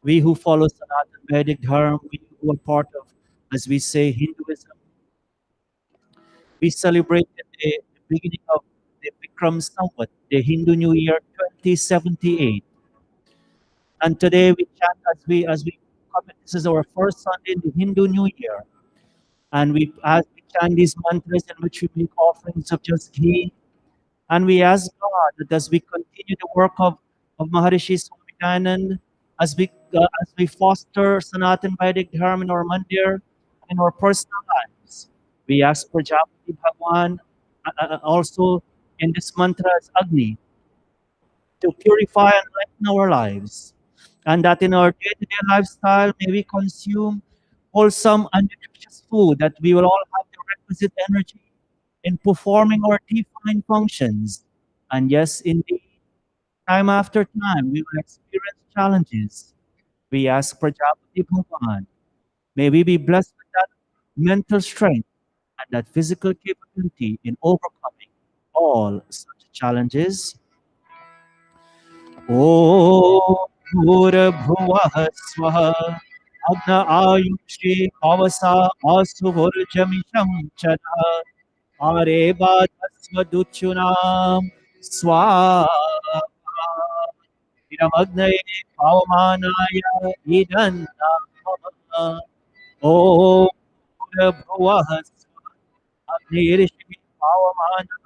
we who follow Sanatana Vedic Dharma, we who are part of, as we say, Hinduism, we celebrated the beginning of the Vikram Samvat, the Hindu New Year 2078. And today we chant as we come. This is our first Sunday in the Hindu New Year, and we as we chant these mantras in which we make offerings of just ghee, and we ask God that as we continue the work of Maharishi Swami as we foster Sanatan Vedic Dharma in our mandir, in our personal lives, we ask Prajapati Bhagwan also in this mantra as Agni to purify and lighten our lives, and that in our day-to-day lifestyle may we consume wholesome and nutritious food, that we will all have the requisite energy in performing our divine functions. And yes, indeed, time after time, we will experience challenges. We ask Prajapati Bhavan, may we be blessed with that mental strength and that physical capability in overcoming all such challenges. ॐ भूर्भुवः स्वः अग्न आयुष्ये अवसा आसुभुर्जमिषं च आरे बाधस्वदुच्छुनां स्वाहा इदमग्नये पावमानाय इदन्नामः ॐ भूर्भुवः स्वः अग्निर्षि पावमानः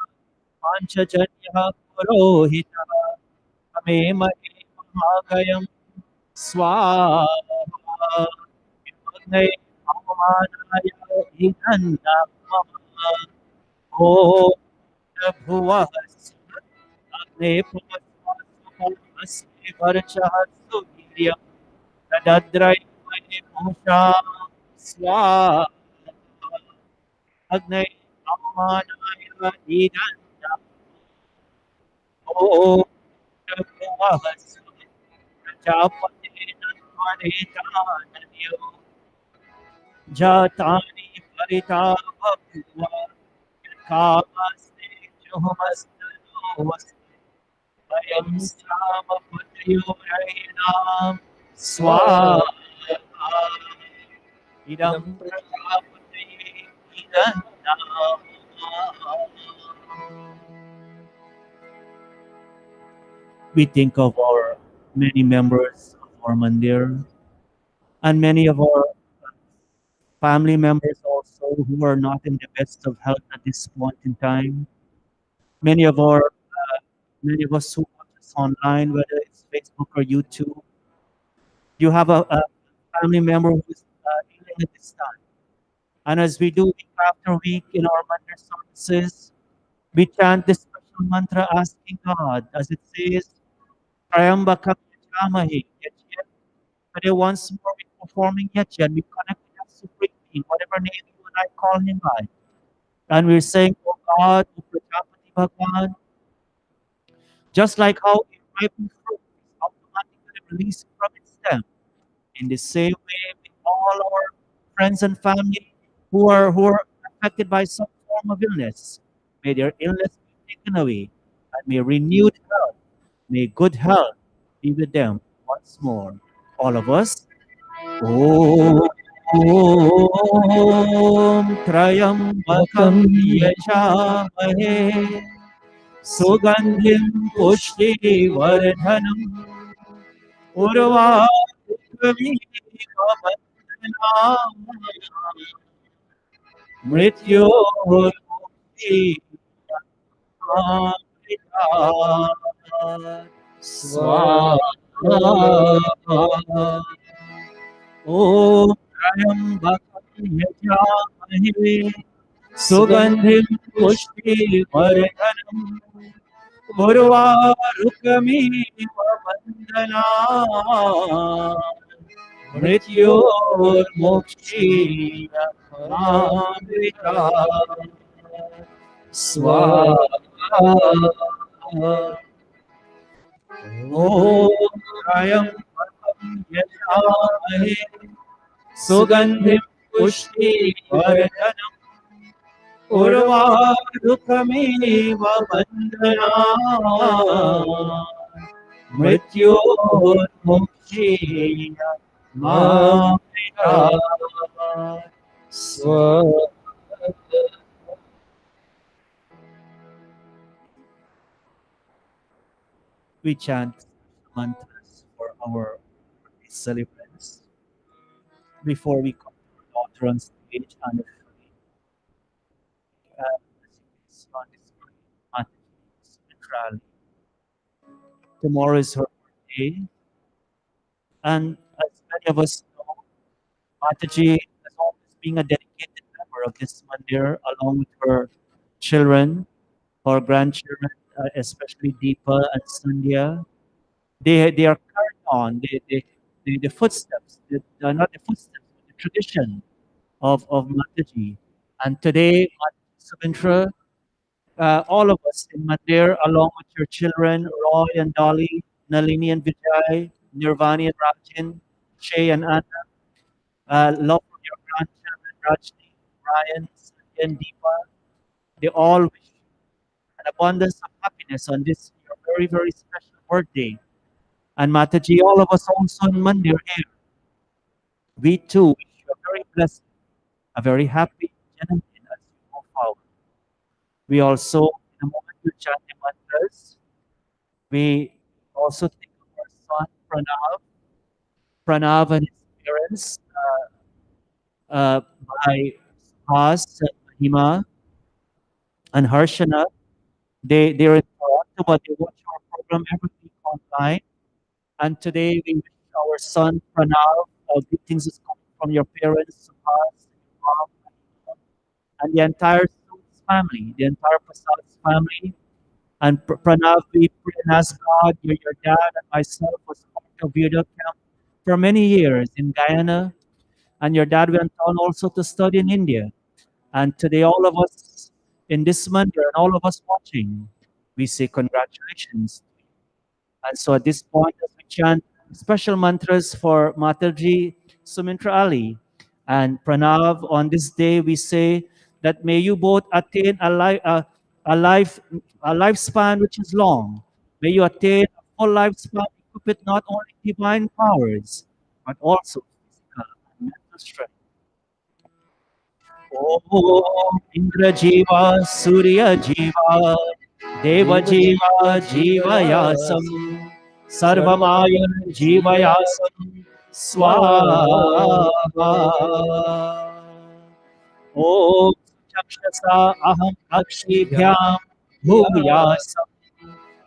पाञ्चजन्यः पुरोहितः मे महे महागयं स्वाहा अग्नये पावमानाय इदन्नामः ॐ भुवः अग्ने पुनस्ते वर्षः सुवीर्यं तदद्रयमहे पुषा स्वाहा अग्नये पावमानाय इदन्नामः ॐ भुवः प्रजापतेन त्वरेतानन्यो जातानि परिता बभूव कामस्ते जुहमस्तनोऽस्ति वयं श्यामपुत्र्योरयिणां स्वाहा इदं प्रजापतये इदन्नामः. We think of our many members of our mandir and many of our family members also who are not in the best of health at this point in time. Many of us who watch us online, whether it's Facebook or YouTube, you have a family member who is ailing at this time. And as we do week after week in our mantra services, we chant this special mantra asking God, as it says, Trayambakam Yajamahe, Today, once more, we're performing Yetcha, and we connect with that Supreme Being, whatever name you and I call him by. And we're saying, oh God, oh Prajapati Bhagwan, just like how a ripened fruit is automatically released from its stem, in the same way, with all our friends and family who are affected by some form of illness, may their illness be taken away, and may renewed health, may good health be with them once more. All of us. Om Trayambakam Welcome. Yajamahe Sugandhim Pushtivardhanam Urvarukavivavandanam Mrityormukti Swaha Om Trayambakam Yajamahe Sugandhim Pushtivardhanam Urvarukamiva Vandana Mrityormukshya Amrita Swaha Om Trayambakam Yajamahe Sugandhim Pushtivardhanam Urvarukamiva Vandana Mrityormukshya Mamrita Swaha. We chant mantras for our celebrants before we come to our daughter on stage and as you can see on the screen, Mataji's rally. Tomorrow is her birthday, and as many of us know, Mataji has always been a dedicated member of this mandir, along with her children, her grandchildren, especially Deepa and Sandhya. They are carrying on the footsteps, not the footsteps, but the tradition of Mataji. And today, Mataji Subintra, all of us in Mandir, along with your children, Roy and Dolly, Nalini and Vijay, Nirvani and Rajin, Shay and Anna, love from your grandchildren, Rajni, Ryan, Satya, and Deepa, they all wish an abundance of happiness on this your very, very special birthday. And Mataji, all of us also in Mandir here, we too wish you a very blessed, a very happy Janam Din as you go forward. We also, in a moment, will chant the mantras. We also think of our son Pranav and his parents, by Has, Mahima, and Harshana. They're in Toronto, but they watch our program every week online. And today we wish our son Pranav, greetings is coming from your parents, Suhas, your mom, and the entire Suits family, the entire Prasad's family. And Pranav, we pray and ask God, your dad and myself was part of Vida camp for many years in Guyana, and your dad went on also to study in India. And today, all of us in this mandir and all of us watching, we say congratulations. And so at this point, as we chant special mantras for Mataji Sumintra Ali and Pranav, on this day we say that may you both attain a life a lifespan which is long. May you attain a full lifespan equipped with not only divine powers, but also physical and mental strength. Om Indra Jiva Surya Jiva Deva Jiva Jivayasam Sarvamaya Jivayasam Swaha Om Chakshasa Aham Akshibhyam Bhuyasam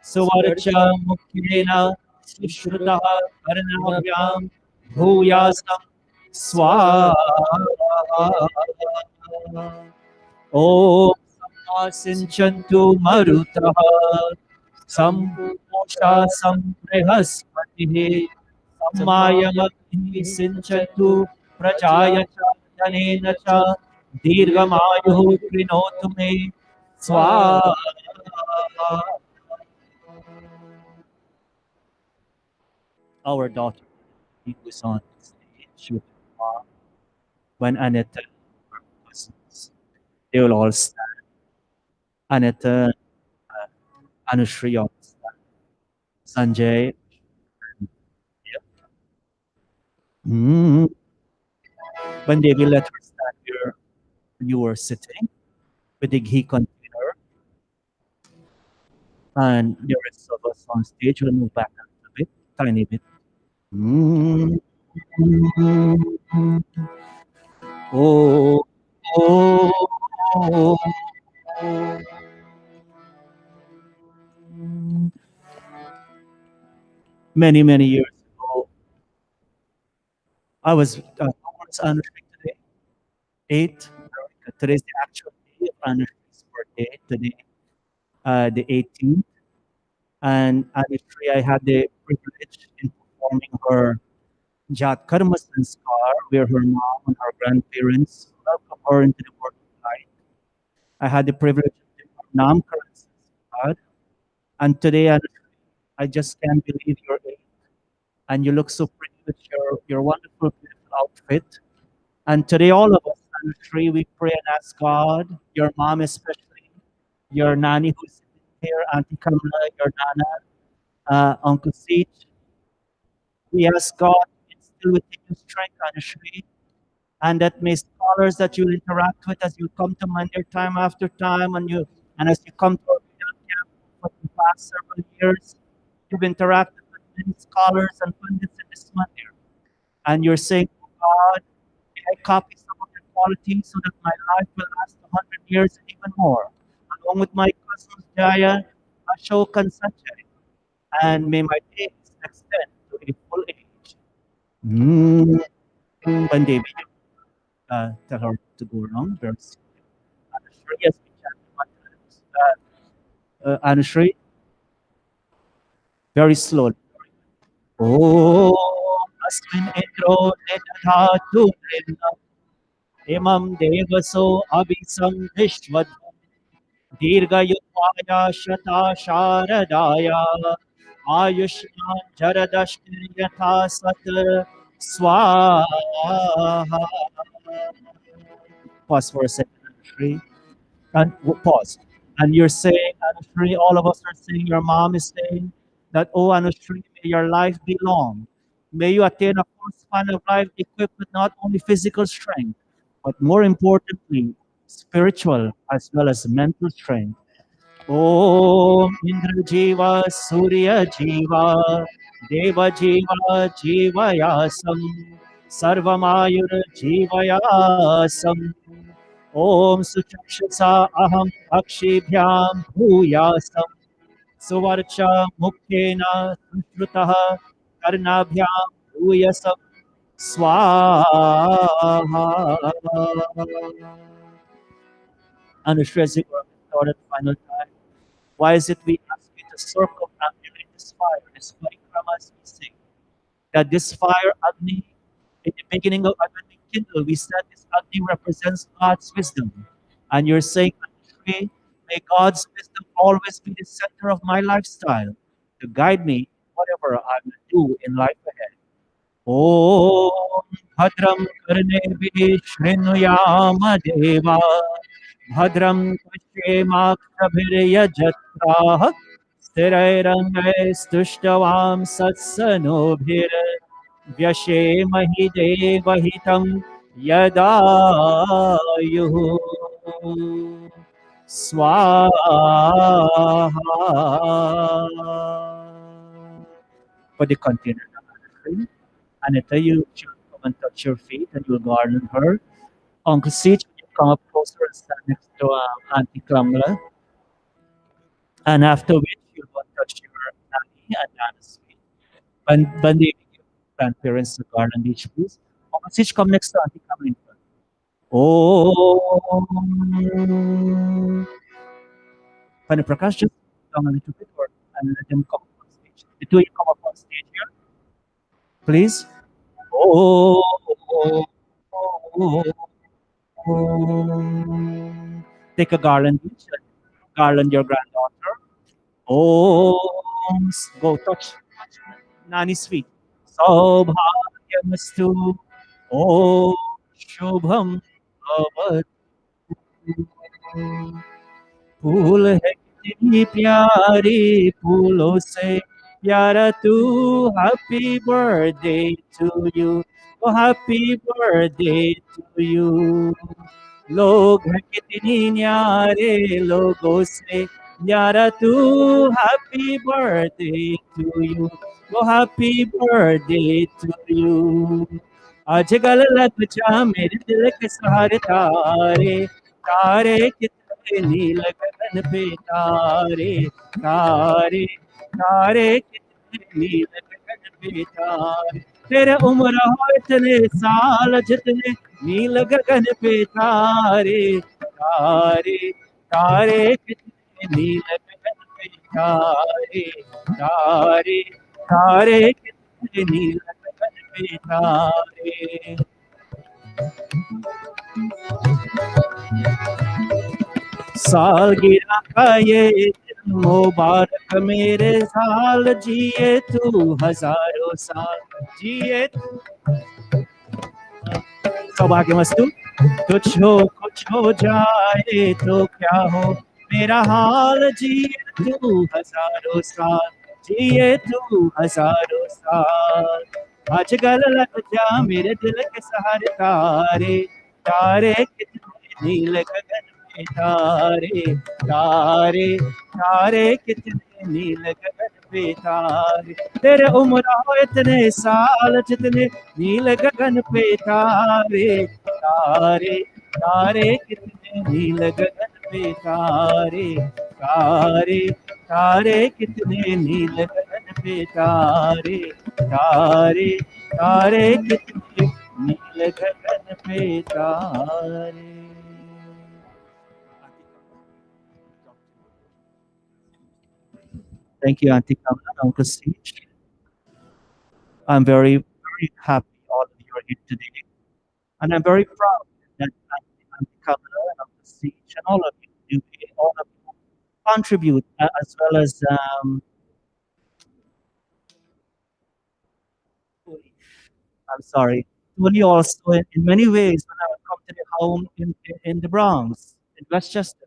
Suvarcha Mukhena Sushruta Karnabhyam Bhuyasam Swaha Om Sinchantu Marutaha Sampusha Sambrihaspatihi सम्मायमग्निः सिञ्चतु प्रजाय च धनेन च दीर्घमायुः कृणोतु मे स्वाहा. Our daughter was on stage with her mom when Anita and her cousins. They will all stand. Anita, Anushri all stand. Sanjay. Yep. Mm. When they will let her stand where you were sitting with the ghee container, and the rest of us on stage will move back a little bit, tiny bit. Mm. Oh, oh, oh, oh. Many, many years ago, I was, what's Anushri today? 8. Today's the actual day of Anushri's birthday, today, the 18th. And Anushri, I had the privilege in performing her Jat Karma Sanskar, where her mom and her grandparents welcomed her into the world of light. I had the privilege of doing her Namkaran Sanskar. And today, Anushri, I just can't believe you're 8. And you look so pretty with your wonderful, beautiful outfit. And today, all of us, Anushri, we pray and ask God, your mom especially, your nanny who's sitting here, Auntie Kamala, your nana, Uncle Seech, we ask God to instill within you strength, Anushri, and that may scholars that you interact with as you come to Mandir time after time, and as you come to our Vedant camp for the past several years, you've interacted with many scholars and pundits in this Mandir, and you're saying, oh God, may I copy some of their qualities so that my life will last 100 years and even more, along with my cousins Jaya, Ashok, and Sanjay, and may my days extend to a full age. Mm. One day we tell her to go around very slowly. Anushri, yes, we chanted one times. Anushri, very slowly. Om Asmin Indro Nidhatu Imam Devaso Abhisam Vishwadham Dirghayutvaya Shata Sharadaya Ayushman Jaradashtir Yatha Sat Swaha. Pause for a second, Anushri. And pause. And you're saying, Anushri, all of us are saying, your mom is saying that, oh, Anushri, may your life be long. May you attain a full span of life equipped with not only physical strength, but more importantly, spiritual as well as mental strength. Om Indra Jiva Surya Jiva Deva Jiva Jivayasam Sarvamayur Jivayasam Om Suchakshasa Aham Akshibhyam Bhuyasam Suvarcha Muktena Sushrutaha Karnabhyam Bhuyasam Swaha. Anushri, as you started final time, why is it we ask you to circle and relate this fire, this parikrama as we sing? That this fire, Agni, in the beginning of when we kindle, we said this Agni represents God's wisdom. And you're saying, Agni, may God's wisdom always be the center of my lifestyle to guide me in whatever I will do in life ahead. Om Bhadram Karnevi Shrinuyama Deva Bhadram Pashyemakshabhiryajatraha Sthirairangaistुष्टवां सत्सनोभिर व्यशेमहि देवहितं यदायुः स्वाहा. For the container, Anita, you should come and touch your feet and you'll garland her. Uncle Sage, you come up closer and stand next to Auntie Kamala. And after which you'll go and touch your nanny and Nana's feet. When they give grandparents the garland each, please. Uncle Sage, come next to Auntie Kamala in front. Om. Pani Prakash, just come a little bit or and let them come up on stage. The two of you come up on stage here. Please. Oh, oh, oh, oh. Take a garland each. Garland your granddaughter. Oh, go touch Nani's feet. Saubhagyamastu. Oh, Shubham Bhavat. फूल है कितनी प्यारी फूलों से प्यारा तू happy birthday to you ओ happy birthday to you लोग हैं कितनी न्यारे लोगों से न्यारा तू हैप्पी बर्थडे टू यू ओ हैप्पी बर्थडे टू यू आज कल लग जा मेरे दिल के सहारे तारे तारे कितने नील गगन पे तारे तारे तारे कितने नील गगन पे तारे तेरे उम्र हो इतने साल जितने नील गगन पे तारे तारे तारे कितने नील गगन पे तारे तारे तारे कितने नील गगन पे तारे सालगिरह का ये दिन मुबारक मेरे साल जिए तू हजारों साल जिए तू सौभाग्यमस्तु कुछ हो जाए तो क्या हो मेरा हाल जिए तू हजारों साल जिए तू हजारों साल आज गल लग जा मेरे दिल के सहारे तारे तारे कितने नील गगन में तारे तारे तारे कितने नील गगन पे तारे तेरे उम्र हो इतने साल जितने नील गगन पे तारे तारे तारे कितने नील गगन पे तारे तारे तारे कितने नील गगन पे तारे तारे तारे कितने नील गगन पे तारे Thank you, Auntie Kamala, Uncle Steve. I'm very happy all of you are here today. And I'm very proud that Auntie Kamala and Uncle Steve and all of you contribute as well as, I'm sorry, Tony also in many ways when I would come to the home in the Bronx, in Westchester,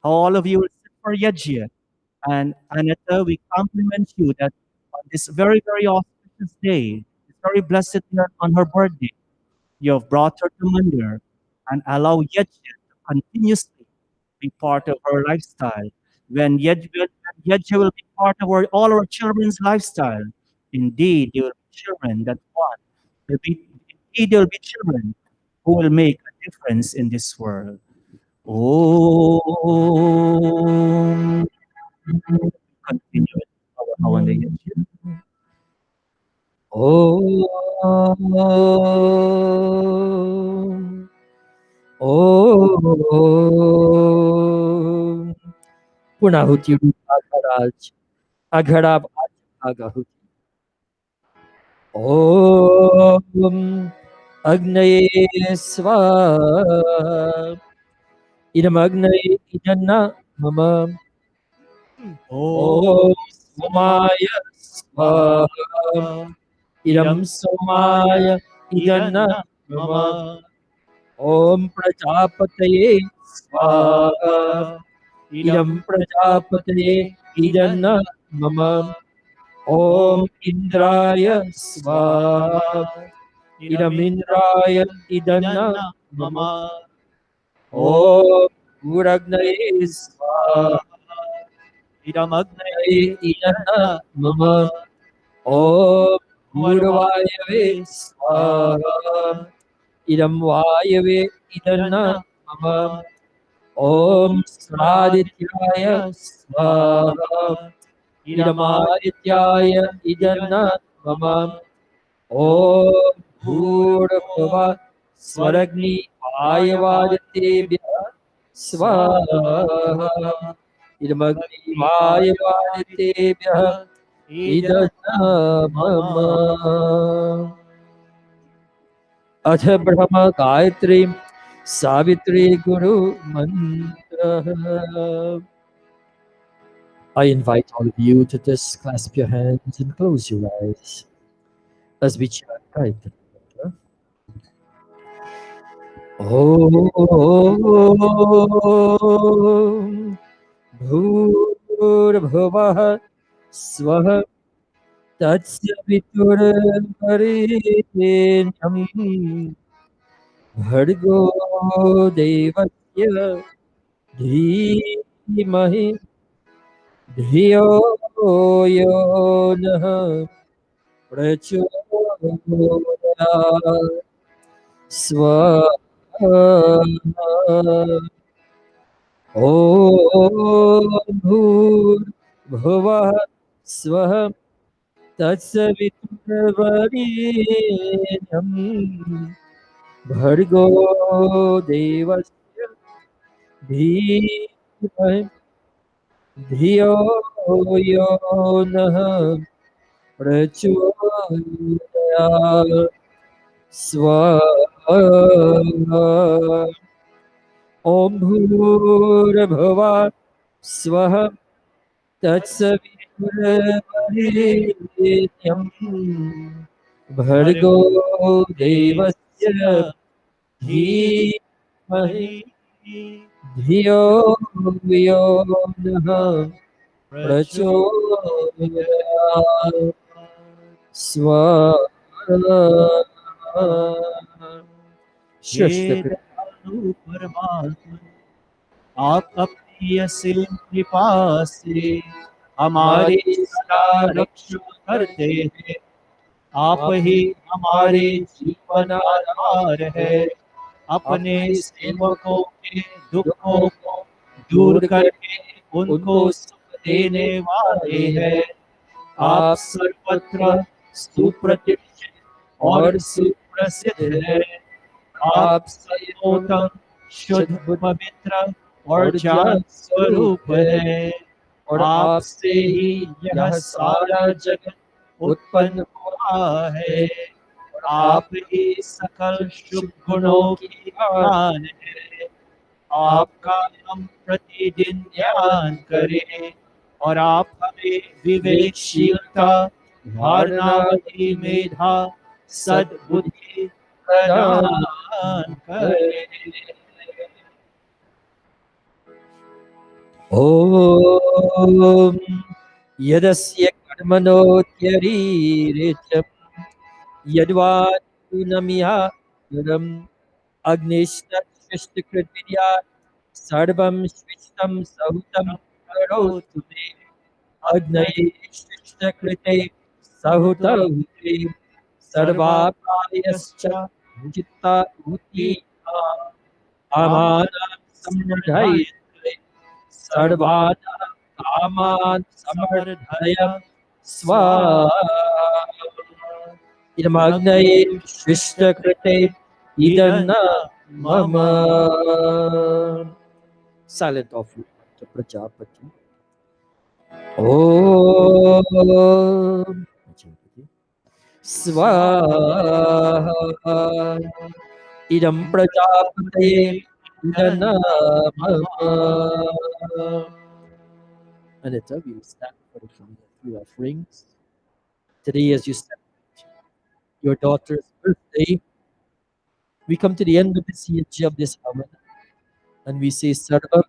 how all of you will sit for Yajia. And Aneta, we compliment you that on this very auspicious day, this very blessed day on her birthday, you have brought her to Mandir and allow Yajna to continuously be part of her lifestyle. When Yajna will be part of all our children's lifestyle, indeed, they will be children that want. Indeed, they will be children who will make a difference in this world. Om. Continue with our Hawan Yajna. Om Punahuti Agharaj Agharab Agahuti Om Agnaye Swa Idam Agnaye Idanna Mama Om Somaya Swaha Idam Somaya Idanna Mama Om Prajapataye Swaha Idam Prajapataye Idanna Mama Om Indraya Swaha Idam Indraya Idanna Mama Om Uragnaye Swaha Idam Agnaye Idanna Mama Om Urvayave Swaha Idam Vayave Idanna Mama Om Sradityaya Swaha Idam Adityaya Idanna Mama Om Bhurabhava Swaragni Ayavaditebhya Swaha Idam Agni Ayavaditebhya इदन्ना मम अथ ब्रह्म गायत्री सावित्री गुरु मंत्र. I invite all of you to just clasp your hands and close your eyes as we chant Gayatri Mantra. Om Bhurbhuvah Swah Tatsaviturvarenyam Bhargo Devasya Dhimahi धियो यो नः प्रचोदयात् स्वाहा. ॐ भूर्भुवः स्वः तत्सवितुर्वरेण्यं भर्गो देवस्य धीमहि धियो यो नः प्रचोदयात् स्वाहा. ॐ भूर्भुवः स्वः तत्सवितुर्वरेण्यं भर्गो देवस्य धीमहि धियो यो नः प्रचोदयात् स्वाहा. हे दयालु परमात्मा, आप अपनी असीम कृपा से हमारी सदा रक्षा करते हैं। आप ही हमारे जीवन आधार है। अपने सेवकों के दुखों को दूर करके उनको सुख देने वाले हैं। आप सर्वत्र सुप्रतिष्ठित और सुप्रसिद्ध हैं। आप सर्वोत्तम, शुद्ध, पवित्र और ज्ञान स्वरूप है। और आपसे ही यह सारा जगत उत्पन्न हुआ है। और आप ही सकल शुभ गुणों की खान है। आपका हम प्रतिदिन ध्यान करें और आप हमें विवेकशीलता, धारणावती मेधा, सद्बुद्धि प्रदान करें। ॐ यदस्य कर्मणोऽत्यरीरितं यद्वानमिहा परम् अग्निष्टकृद्विद्या सर्वं स्विष्टं सहुतं करोतु मे अग्नये कृते सहुतहुते सर्वापायश्च चित्ता ऊती आमानां समृद्धये सर्वान् कामान् समर्थय स्वाहा. इदमग्नये शिष्टकृते इदन्न मम. Silent offering to Prajapati. Om Swaha. Idam Prajapate Idana Mama. Anita, we will stand for the three offerings. Today, as you celebrate your daughter's birthday, we come to the end of this year of this Havan, and we say Sarvam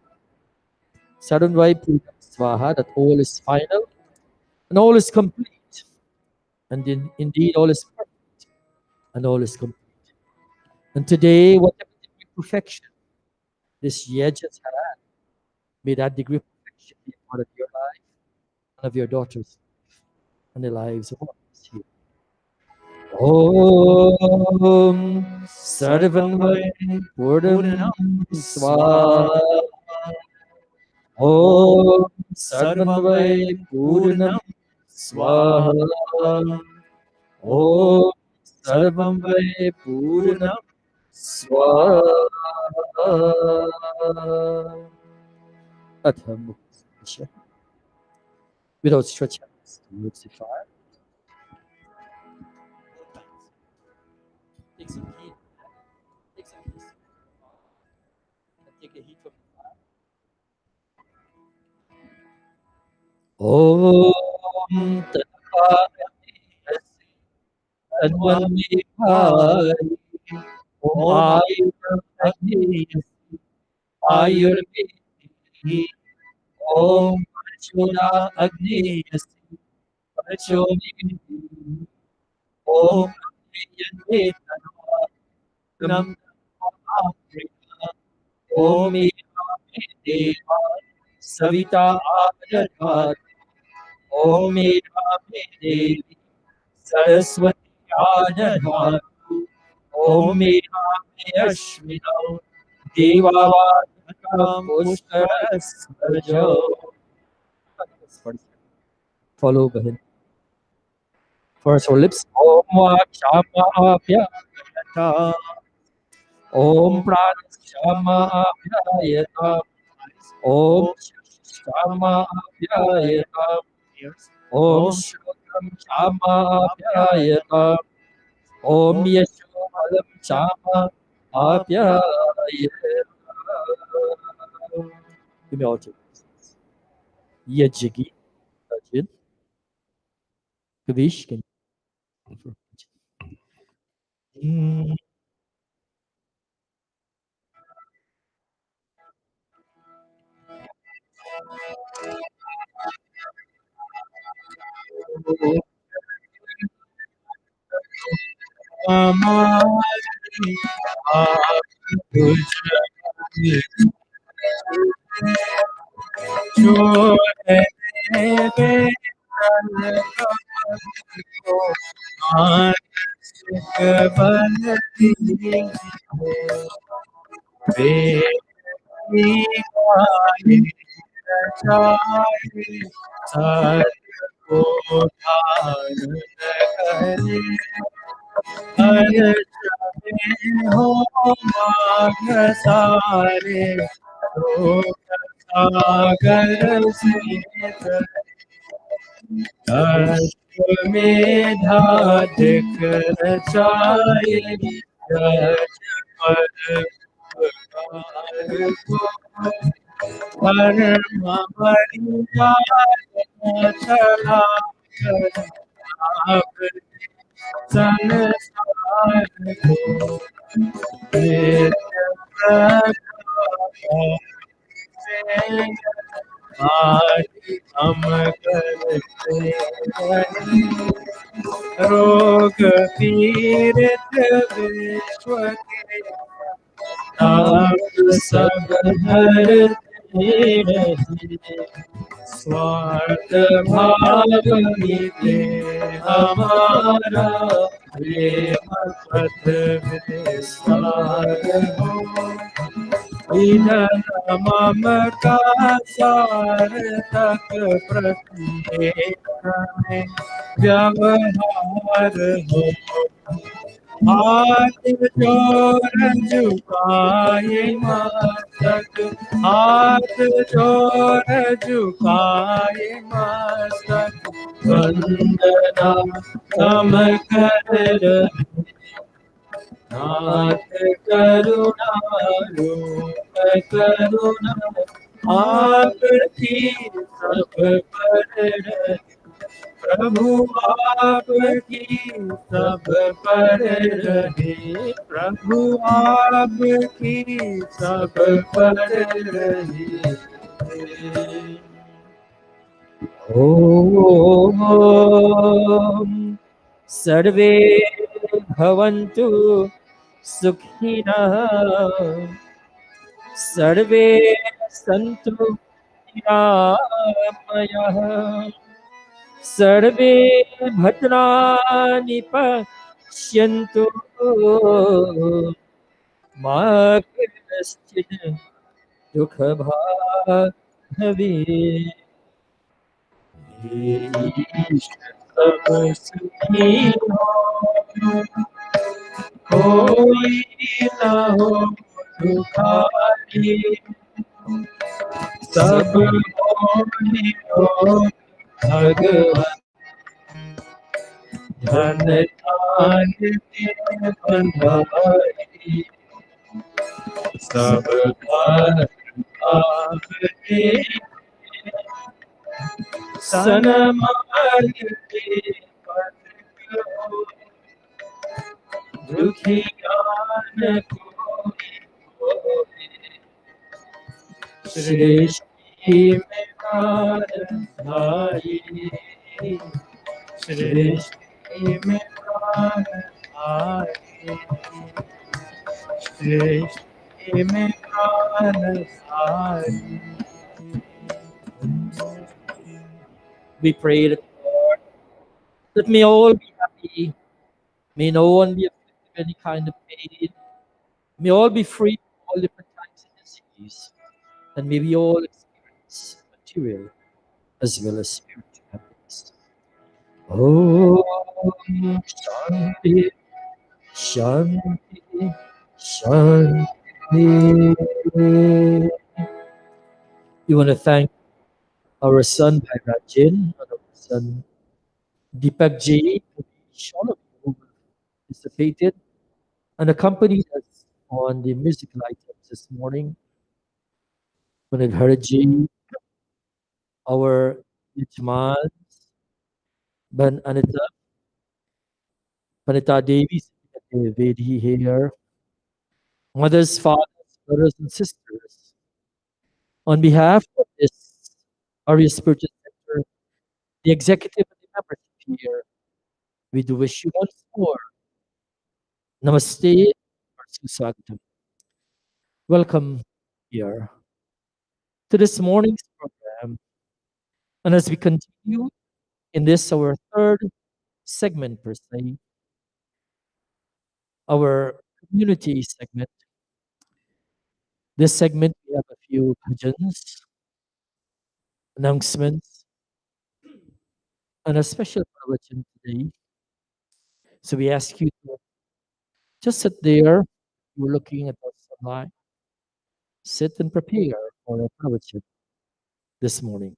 Sarvai Pujam Swaha, that all is final and all is complete. And indeed all is perfect and all is complete. And today, whatever degree of perfection this year just had, may that degree of perfection be a part of your life and of your daughters and the lives of all of us here. Om Sarvanvai Purnam Swaha. Om Sarvanvai Purnam Swaha. Om Sarvanvai Purnam Swaha. Atham. Without stretching towards the fire. Take some heat. Take some heat. And take the heat from the fire. Om Tattvasi Tanvanmihai Om Ayurvedi Ayurvedi Om Parchoda Agni Parchomini Om Yante Tanvam Afrika Om Deva Savita Adat Om Devi Saraswati Adat Om Ashmina Devavadakam Pushkarasvajo. Follow Bahin. First our lips. Om Vakshama Om Pranashamabhyayata Om Shamabhyayata Om Shukram Shamabhyayata Om Yashomalam Shamabhyayata. Give me all two. Yajigi. Ajit. Kavish. Can you? Ashwamedhadik rachaye रोग पीड़ित विश्व के आप सब हरते रहिए स्वार्थ भाव मिटे हमारा प्रेम पथ विस्तार हो इधर ममता सार्थक प्रत्येक में व्यवहार हो हाथ जोड़ झुकाए मस्तक हाथ जोड़ झुकाए मस्तक वंदना कम कर नाथ करुणा रूप करुणा आपकी सब पर प्रभु आपकी सब पर रहे प्रभु आपकी सब पर रहे ओम सर्वे भवन्तु सुखिनः सर्वे सन्तु निरामयाः सर्वे भद्राणि पश्यन्तु मा कश्चित् दुःखभाग् भवेत् सब सुखी हो कोई न हो दुखारी सब हो भगवान धन धान के बंधारी सब धन आपके सनमाल के पथ हो दुखियान कोई होए सृष्टि में प्राण भाई सृष्टि में प्राण भाई सृष्टि में प्राण भाई We pray that, Lord, that may all be happy, may no one be afflicted with any kind of pain, may all be free from all different types of disease, and may we all experience material as well as spiritual happiness. Om Shanti, Shanti, Shanti. We want to thank our son Bhairajin and our son Deepak Ji, all of you who participated and accompanied us on the musical items this morning. Manil Haraji, our Yajman, Ban Anita, Panita Devi, Vedi here, mothers, fathers, brothers, and sisters. On behalf of this Arya Spiritual Center, the executive and the membership here, we do wish you once more Namaste or Susagatam. Welcome here to this morning's program. And as we continue in this, our third segment per se, our community segment. This segment, we have a few bhajans, announcements, and a special pravachan today. So we ask you to just sit there. You're looking at us online. Sit and prepare for our pravachan this morning.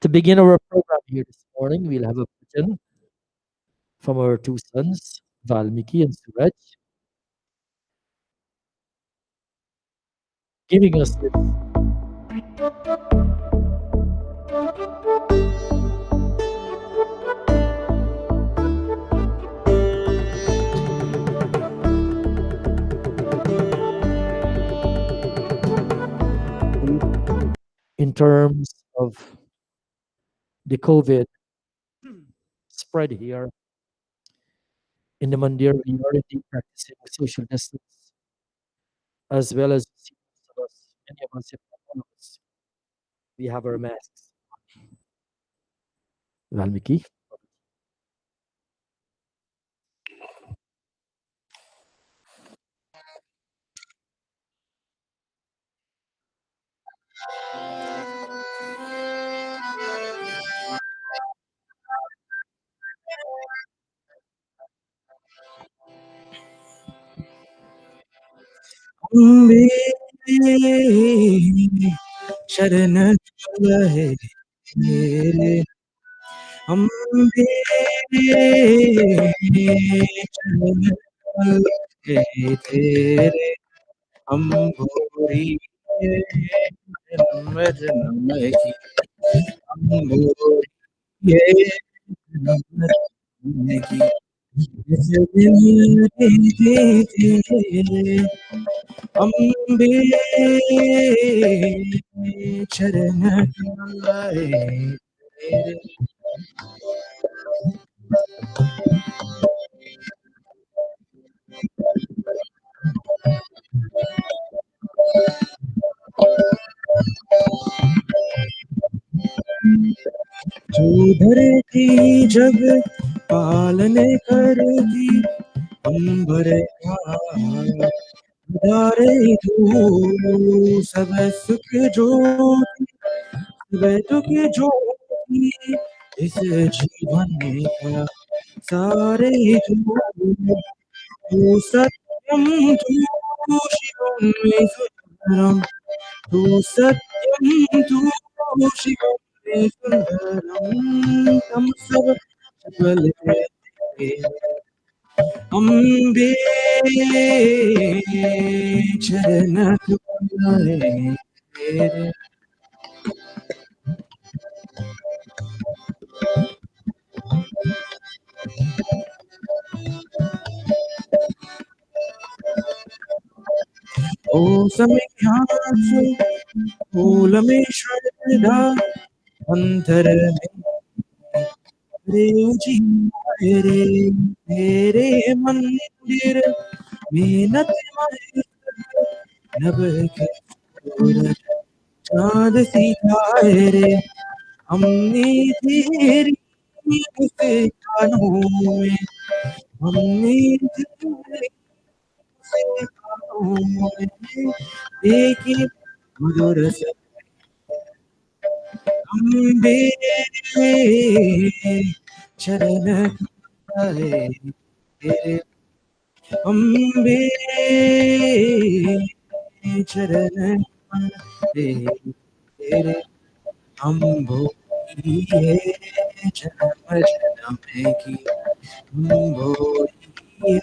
To begin our program here this morning, we'll have a bhajan from our two sons, Valmiki and Suraj, giving us this in terms of the COVID spread here in the Mandir. We are indeed practicing social distance as well as you see most of us, many of us, if not all of us, we have our masks. Valmiki. Ambe शरण है तेरे अम्बे शरण है तेरे अम्बोरी जन्म जन्म की अम्बोरी जन्म जन्म की इस दिन तेरे अम्बे चरण कमलाए तेरे तू धरती जग पालने करती अंबर उदारे तू सब सुख ज्योति सब दुख ज्योति इस जीवन का सारे तू तू सत्यम तू शिवम सुंदरम तू सत्यम तू शिवम सुंदरम तम सब बल अम्बे चरण कमल तेरे ओ समीक्षा फूल में श्रद्धा अंतर में रे उजियारे रे तेरे मंदिर में नतमस्तक नभ के सूरज चाँद सितारे रे हमने तेरी उस कानों में हमने तेरी उस कानों में देखी मधुर से अम्बे चरण कमल तेरे अम्बे चरण कमल तेरे अम्बोरी है जन्म जन्म की अम्बोरी है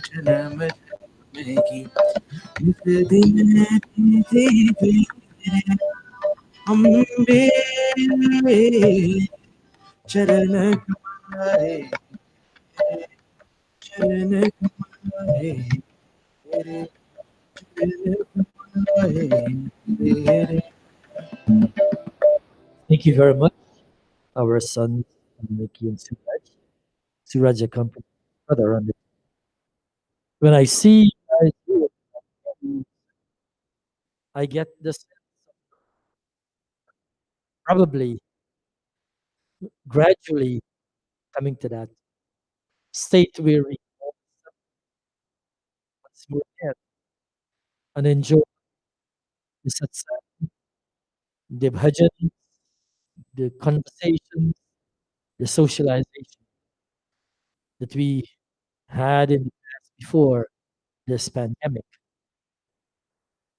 जन्म जन्म की इस दिन तेरे अम्बे चरण कमल चरण कमल तेरे चरण कमल तेरे Thank you very much, our sons, Mickey and Suraj. Suraj accompanied his brother on the. When I see you guys do it, I get this probably gradually coming to that state where we once more again and enjoy the satsang, the bhajan, the conversations, the socialization that we had in the past before this pandemic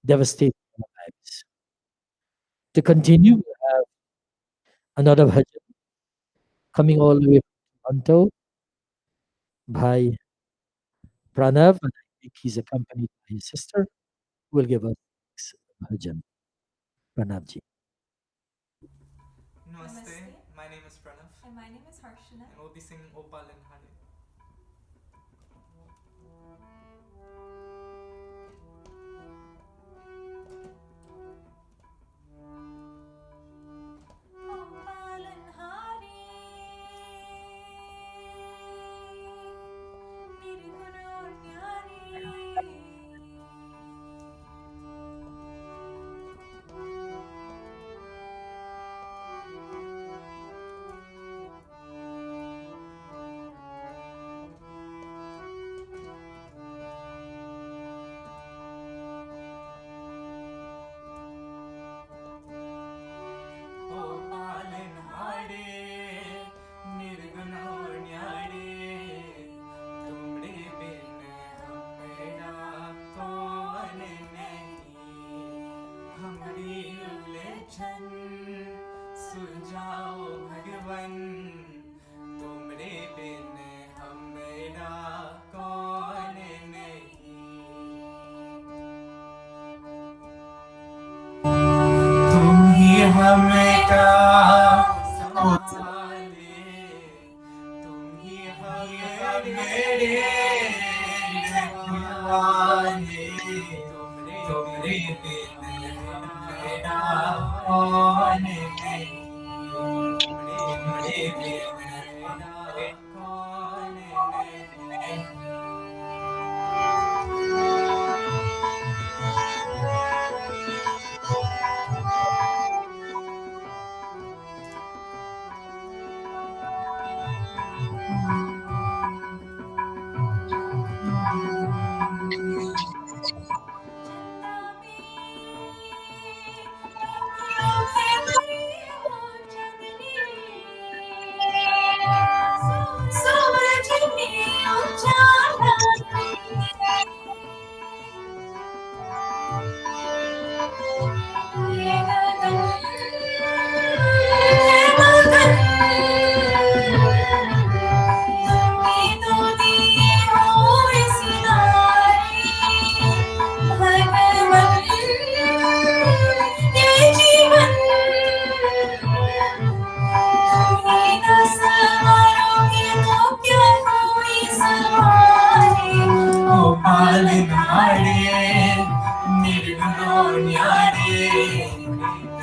devastated our lives. To continue, we have another bhajan coming all the way from Toronto by Pranav, and I think he's accompanied by his sister, who will give us this bhajan. Pranavji. Namaste, my name is Pranav. And my name is Harshana. And we'll be singing Opal and Hare. पालनहारी निर्गुण और न्यारी Opal and Hare, निर्गुण और न्यारे, तुमरे बिन हमेरा कौन नहीं, हमारी उलझन सुलझाओ भगवन, तुमरे बिन हमेरा कौन नहीं। तुम ही हमें का संभाले, तुम ही हमें मेरे रखवाले, तुमरे बिन हमेरा कौन नहीं, तुमरे बिन हमेरा कौन नहीं। चंदा में तुम ही उतरी हो चांदनी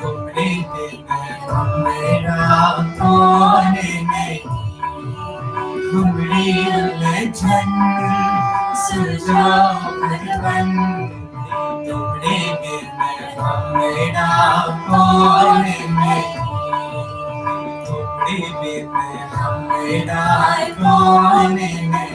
तुमरे बिन हमारा कौन नहीं हमरी उलझन सुलझाओ भगवन तुमरे बिन हमारा कौन नहीं तुमरे बिन हमारा कौन नहीं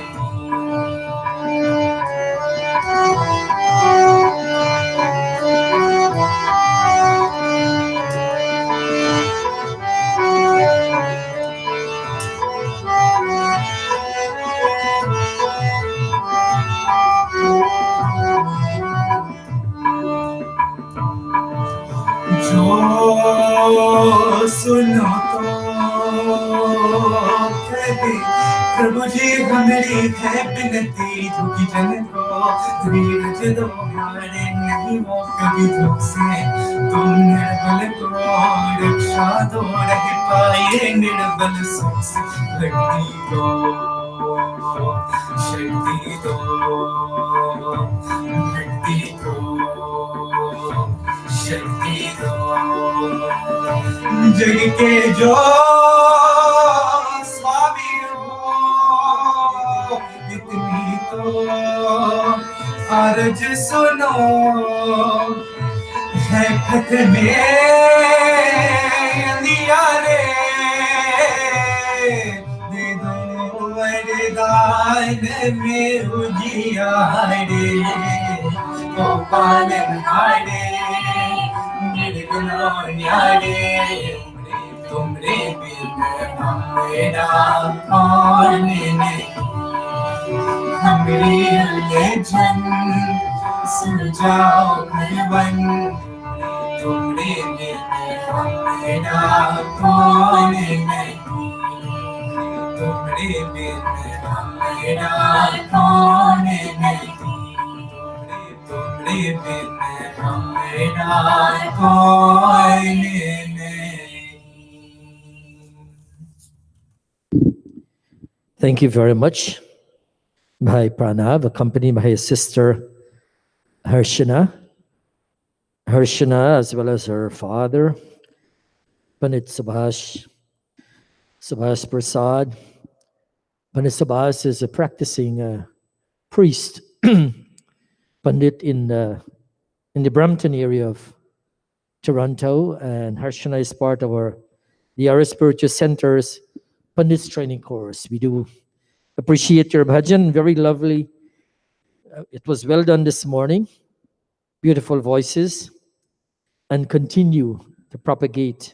जो सुनो तो कहते प्रभु जी हमारी है बिनती दुखी जन को धीरज दो हमारे नहीं वो कभी दुख से तुम निर्बल को रक्षा दो रह पाए निर्बल सुख से शक्ति दो भक्ति दो शक्ति दो जग के जो स्वामी हो इतनी तो अर्ज सुनो है खत में अंधियारे दे दो वरदान में उजियारे ओ पालन हारे निर्गुण न्यारे तुमरे बिन हमारा कौन नहीं हमरी उलझन सुलझाओ भगवन तुमरे बिन हमारा कौन नहीं तुमरे बिन हमारा कौन नहीं तुमरे बिन हमारा कौन नहीं Thank you very much, Bhai Pranav, accompanied by his sister Harshana. Harshana, as well as her father, Pandit Subhash Prasad. Pandit Subhash is a practicing priest, Pandit in the Brampton area of Toronto, and Harshana is part of the Arya Spiritual Center's Pandit's training course. We do appreciate your bhajan, very lovely. It was well done this morning. Beautiful voices, and continue to propagate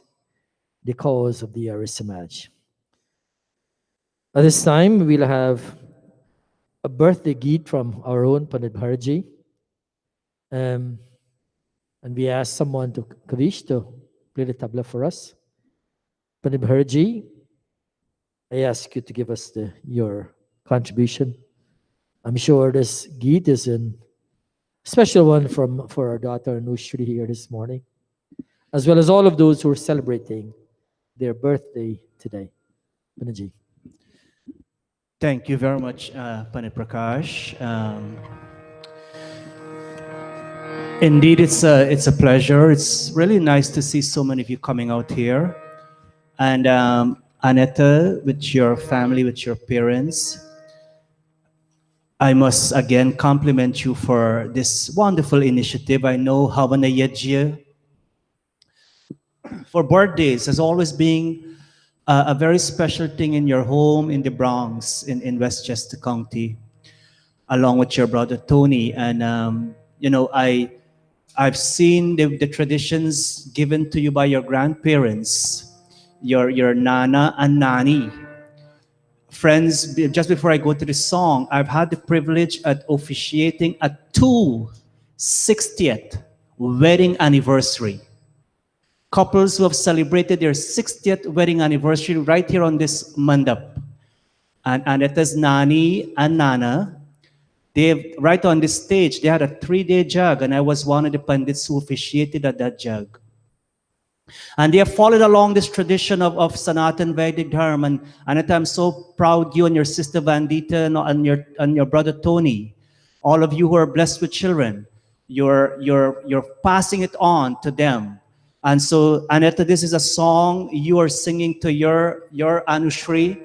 the cause of the Arya Samaj. At this time, we'll have a birthday geet from our own Pandit Bharji. And we ask someone to Kavish to play the tabla for us. Pandit Bharji, I ask you to give us your contribution. I'm sure this geet is a special one for our daughter Anushri here this morning, as well as all of those who are celebrating their birthday today. Panditji. Thank you very much, Pandit Prakash. Indeed, it's a pleasure. It's really nice to see so many of you coming out here. And Aneta, with your family, with your parents, I must again compliment you for this wonderful initiative. I know Havana Yajya for birthdays has always been a very special thing in your home in the Bronx, in Westchester County, along with your brother Tony. And you know, I've seen the traditions given to you by your grandparents, your Nana and Nani. Friends, just before I go to the song, I've had the privilege at officiating a 260th wedding anniversary. Couples who have celebrated their 60th wedding anniversary right here on this mandap. And it is Nani and Nana. They've, right on this stage, they had a 3-day jag, and I was one of the pandits who officiated at that jag. And they have followed along this tradition of Sanatan Vedic Dharma. And I'm so proud you and your sister Vandita and your brother Tony, all of you who are blessed with children, you're passing it on to them. And so, Aneta, this is a song you are singing to your Anushri.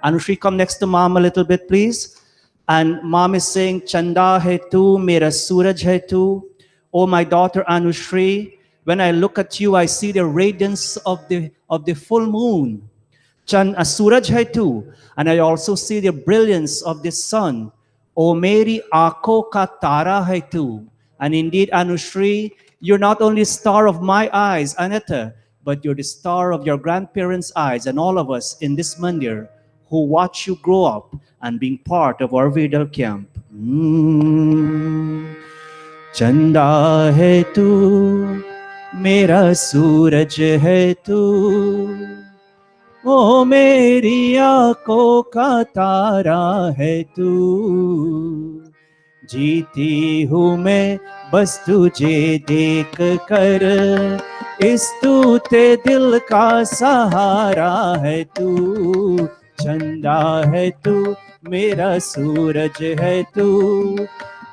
Anushri, come next to mom a little bit, please. And mom is saying, Chanda hai tu, mera suraj hai tu. Oh, my daughter Anushri, when I look at you, I see the radiance of the full moon. Suraj hai tu, and I also see the brilliance of the sun. O meri aankhon ka tara hai tu. And indeed, Anushri, you're not only star of my eyes, Aneta, but you're the star of your grandparents' eyes and all of us in this mandir who watch you grow up and being part of our Vedal camp. Chanda hai tu, mera suraj hai tu. ओ मेरी आंखों का तारा है तू जीती हूँ मैं बस तुझे देख कर इस तूते दिल का सहारा है तू चंदा है तू मेरा सूरज है तू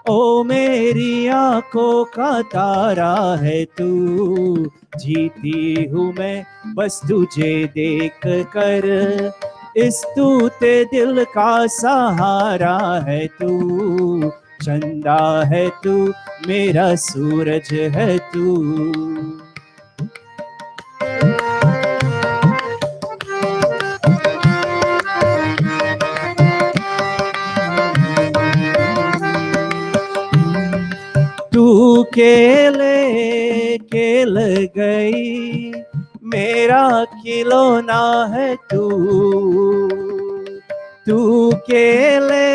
ओ मेरी आंखों का तारा है तू जीती हूँ मैं बस तुझे देख कर इस तूते दिल का सहारा है तू चंदा है तू मेरा सूरज है तू तू केले केल गई मेरा खिलौना है तू तू केले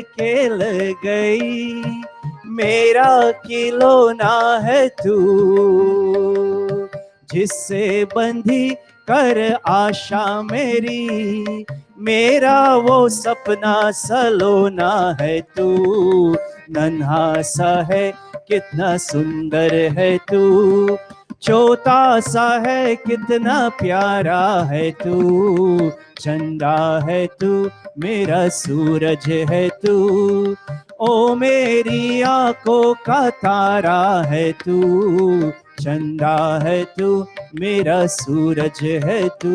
खेल गई मेरा खिलौना है तू जिससे बंधी कर आशा मेरी मेरा वो सपना सलोना है तू नन्हा सा है कितना सुंदर है तू छोटा सा है कितना प्यारा है तू चंदा है तू मेरा सूरज है तू ओ मेरी आंखों का तारा है तू चंदा है तू मेरा सूरज है तू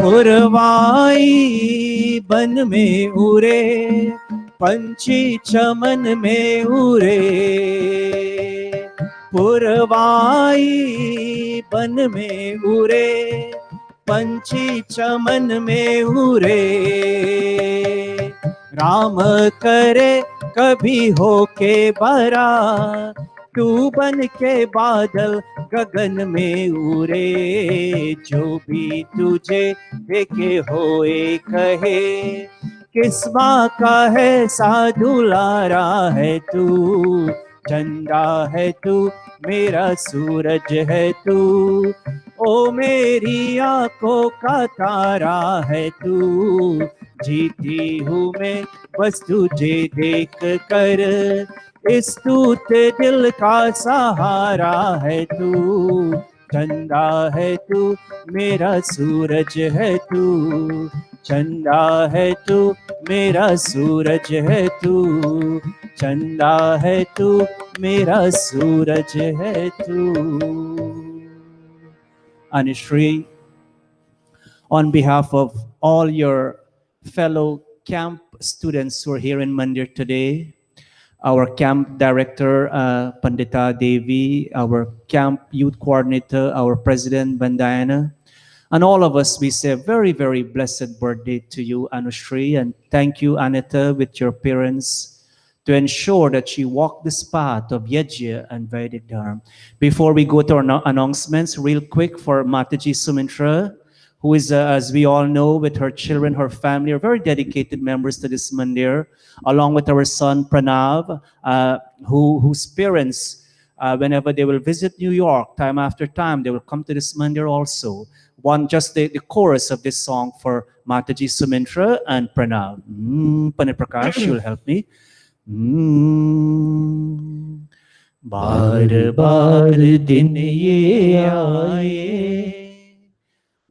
पुरवाई बन में उरे पंछी चमन में उरे पुरवाई बन में उरे पंछी चमन में उरे राम करे कभी हो के बरा तू बन के बादल गगन में उड़े जो भी तुझे देखे होए कहे किस माँ का है साधुलारा है तू चंदा है तू मेरा सूरज है तू ओ मेरी आंखों का तारा है तू जीती हूँ मैं बस तुझे देख कर इस तूते दिल का सहारा है तू चंदा है तू मेरा सूरज है तू चंदा है तू मेरा सूरज है तू चंदा है तू मेरा सूरज है तू Anishri, on behalf of all your fellow camp students who are here in Mandir today, our camp director, Pandita Devi, our camp youth coordinator, our president, Bandayana, and all of us, we say a very, very blessed birthday to you, Anushri, and thank you, Anita, with your parents, to ensure that she walked this path of Yajya and Vedic Dharma. Before we go to our announcements, real quick for Mataji Sumintra, who is, as we all know, with her children, her family, are very dedicated members to this mandir, along with our son Pranav, whose parents, whenever they will visit New York, time after time, they will come to this mandir also. Just the chorus of this song for Mataji Sumintra and Pranav. Pane Prakash, you'll help me. बार बार दिन ये आए,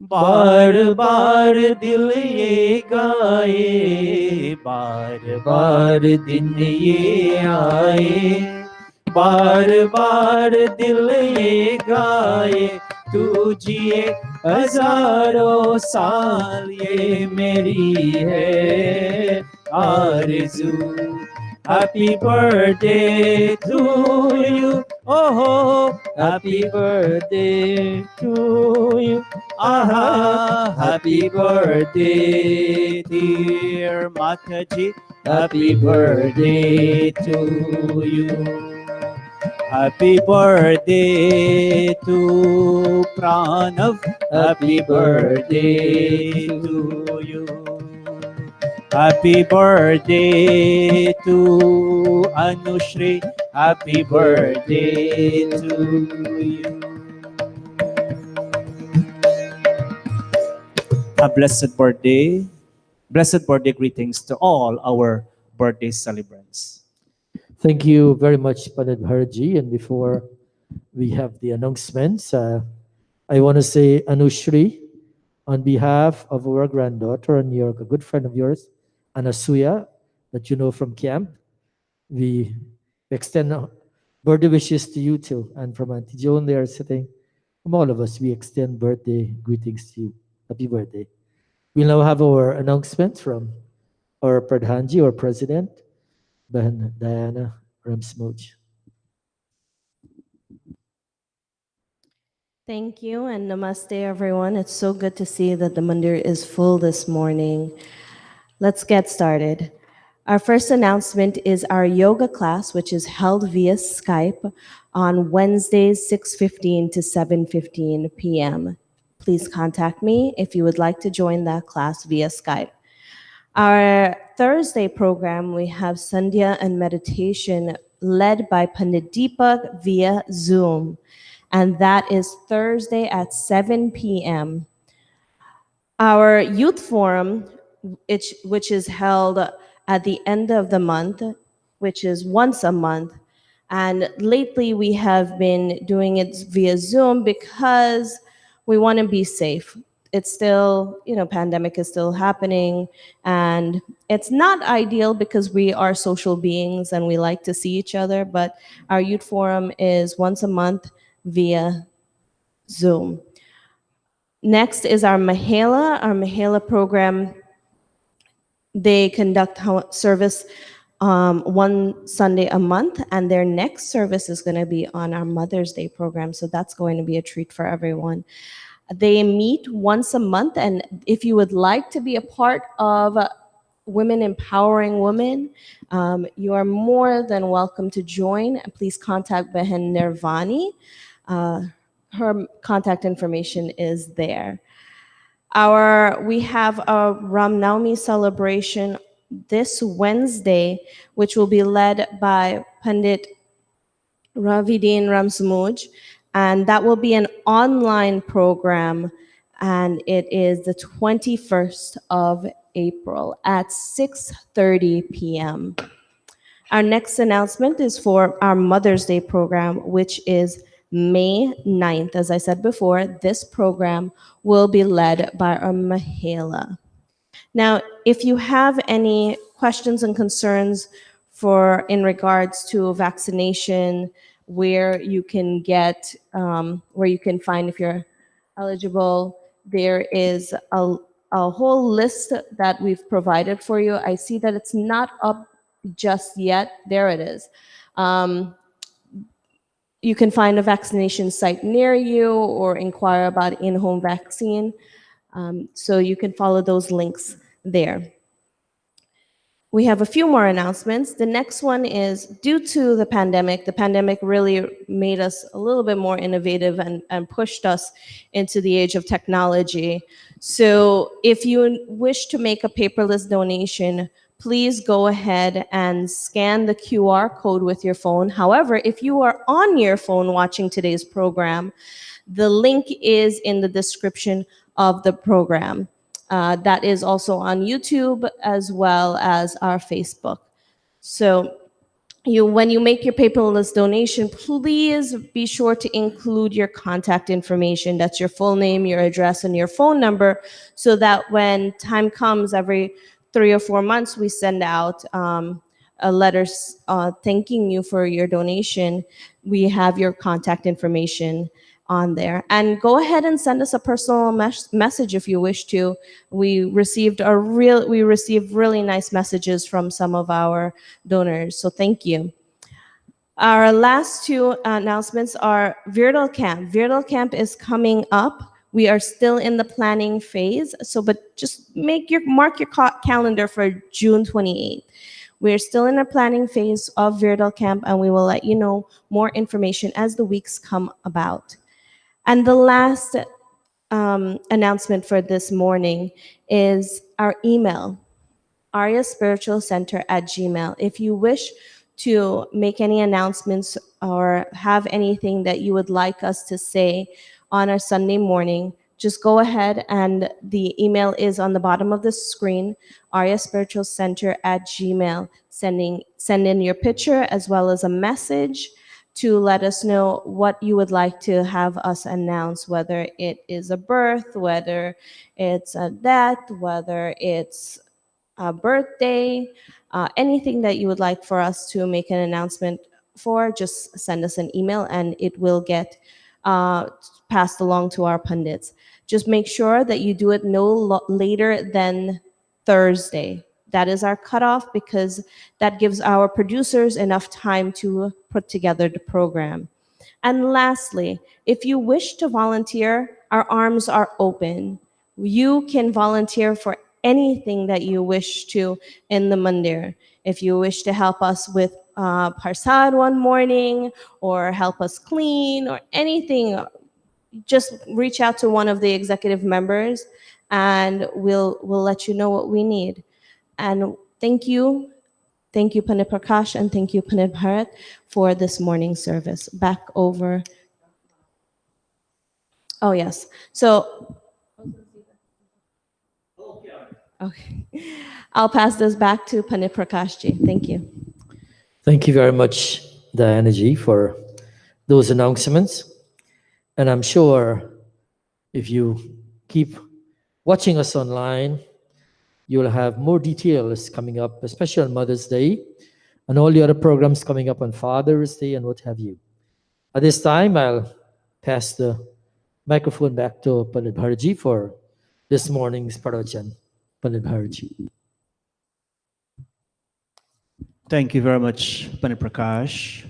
बार बार दिल ये गाए, बार बार दिन ये आए, बार बार दिल ये गाए, तू जिए हजारों साल ये मेरी है आरज़ू। Happy birthday to you. Oh, happy birthday to you. Aha, happy birthday, dear Mataji. Happy birthday to you. Happy birthday to Pranav. Happy birthday to you. Happy birthday to Anushri. Happy birthday to you. A blessed birthday. Blessed birthday greetings to all our birthday celebrants. Thank you very much, Panad Bharji. And before we have the announcements, I want to say, Anushri, on behalf of our granddaughter and a good friend of yours, Anasuya, that you know from camp, we extend birthday wishes to you too. And from Auntie Joan there sitting, from all of us, we extend birthday greetings to you. Happy birthday. We'll now have our announcements from our Pradhanji, or President, Bahan Diana Ramsmoj. Thank you and namaste, everyone. It's so good to see that the mandir is full this morning. Let's get started. Our first announcement is our yoga class, which is held via Skype on Wednesdays, 6:15 to 7:15 p.m. Please contact me if you would like to join that class via Skype. Our Thursday program, we have Sandhya and meditation led by Pandit Deepak via Zoom, and that is Thursday at 7 p.m. Our youth forum, which is held at the end of the month, which is once a month. And lately we have been doing it via Zoom because we want to be safe. It's still, pandemic is still happening, and it's not ideal because we are social beings and we like to see each other, but our youth forum is once a month via Zoom. Next is our Mahela. Our Mahela program, they conduct service one Sunday a month, and their next service is going to be on our Mother's Day program, so that's going to be a treat for everyone. They meet once a month, and if you would like to be a part of Women Empowering Women, you are more than welcome to join. Please contact Behen Nirvani. Her contact information is there. We have a Ram Navami celebration this Wednesday, which will be led by Pandit Ravidin Ramsmuj, and that will be an online program, and it is the 21st of April at 6:30 p.m. Our next announcement is for our Mother's Day program, which is May 9th. As I said before, this program will be led by our Mahela. Now, if you have any questions and concerns in regards to vaccination, where you can find if you're eligible, there is a whole list that we've provided for you. I see that it's not up just yet. There it is. You can find a vaccination site near you or inquire about in-home vaccine. So you can follow those links there. We have a few more announcements. The next one is due to the pandemic really made us a little bit more innovative and pushed us into the age of technology. So if you wish to make a paperless donation, please go ahead and scan the QR code with your phone. However, if you are on your phone watching today's program, the link is in the description of the program. That is also on YouTube as well as our Facebook. So when you make your paperless donation, please be sure to include your contact information. That's your full name, your address, and your phone number, so that when time comes every 3 or 4 months, we send out a letter thanking you for your donation. We have your contact information on there. And go ahead and send us a personal message if you wish to. We received really nice messages from some of our donors, so thank you. Our last two announcements are Virtual Camp. Virtual Camp is coming up. We are still in the planning phase, but just mark your calendar for June 28th. We're still in the planning phase of Virtual Camp, and we will let you know more information as the weeks come about. And the last announcement for this morning is our email, aryaspiritualcenter@gmail. If you wish to make any announcements or have anything that you would like us to say on our Sunday morning, just go ahead, and the email is on the bottom of the screen, aryaspiritualcenter@gmail. Send in your picture as well as a message to let us know what you would like to have us announce, whether it is a birth, whether it's a death, whether it's a birthday, anything that you would like for us to make an announcement for, just send us an email and it will get passed along to our pundits. Just make sure that you do it no later than Thursday. That is our cutoff, because that gives our producers enough time to put together the program. And lastly, if you wish to volunteer, our arms are open. You can volunteer for anything that you wish to in the mandir. If you wish to help us with parsad one morning, or help us clean, or anything, just reach out to one of the executive members and we'll let you know what we need. And thank you, Panit Prakash, and thank you, Panit Bharat, for this morning's service. Back over. Oh, yes. So, okay. I'll pass this back to Panit Prakash ji. Thank you. Thank you very much, Diana ji, for those announcements. And I'm sure if you keep watching us online, you'll have more details coming up, especially on Mother's Day, and all the other programs coming up on Father's Day and what have you. At this time, I'll pass the microphone back to Pandit Bharji for this morning's pravachan. Pandit Bharji. Thank you very much, Panit Prakash.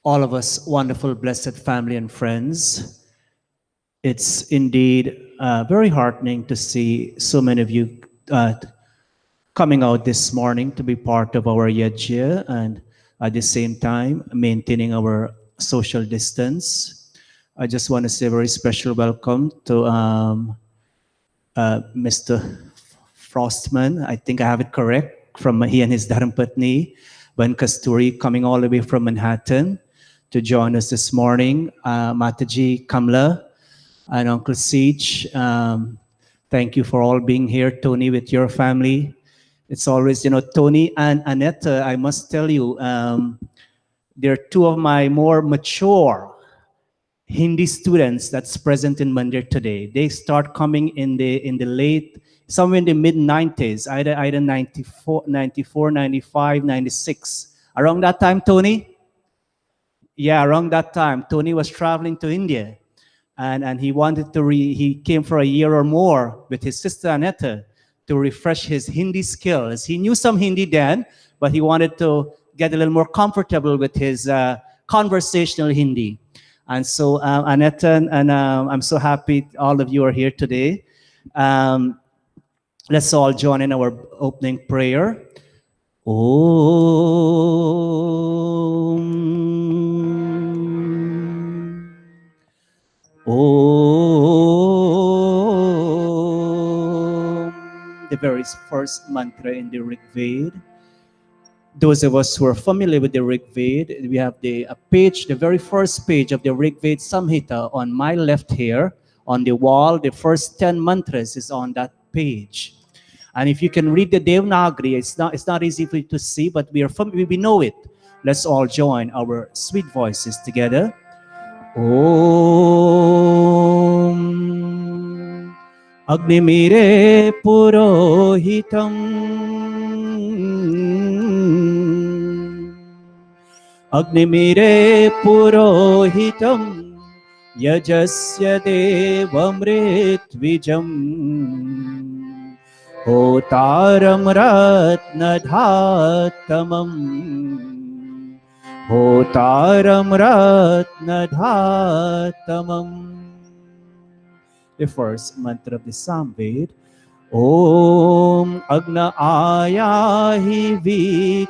All of us wonderful, blessed family and friends. It's indeed very heartening to see so many of you coming out this morning to be part of our yajna, and at the same time maintaining our social distance. I just want to say a very special welcome to Mr. Frostman. I think I have it correct, from he and his Dharmpatni, Ben Kasturi, coming all the way from Manhattan to join us this morning. Mataji Kamla and Uncle Siege, thank you for all being here. Tony, with your family. It's always, Tony and Annette, I must tell you, they're two of my more mature Hindi students that's present in Mandir today. They start coming in the late, somewhere in the mid 90s, either 94, 95, 96. Around that time, Tony? Yeah, around that time, Tony was traveling to India, and he wanted to, he came for a year or more with his sister Annette to refresh his Hindi skills. He knew some Hindi then, but he wanted to get a little more comfortable with his conversational Hindi. And so, Annette, and I'm so happy all of you are here today. Let's all join in our opening prayer. Om. Om. The very first mantra in the Rig Veda. Those of us who are familiar with the Rig Veda, we have the page, the very first page of the Rig Veda Samhita on my left here on the wall. The first 10 mantras is on that page. And if you can read the Devanagari, it's not easy for you to see, but we know it. Let's all join our sweet voices together. Om Agnimire Purohitam Agnimire Purohitam Yajasya Devamritvijam Hotaram Ratnadhatamam Hotaram Ratnadhatamam. The first mantra of the Samved. Om Agna Ayahi Vitaye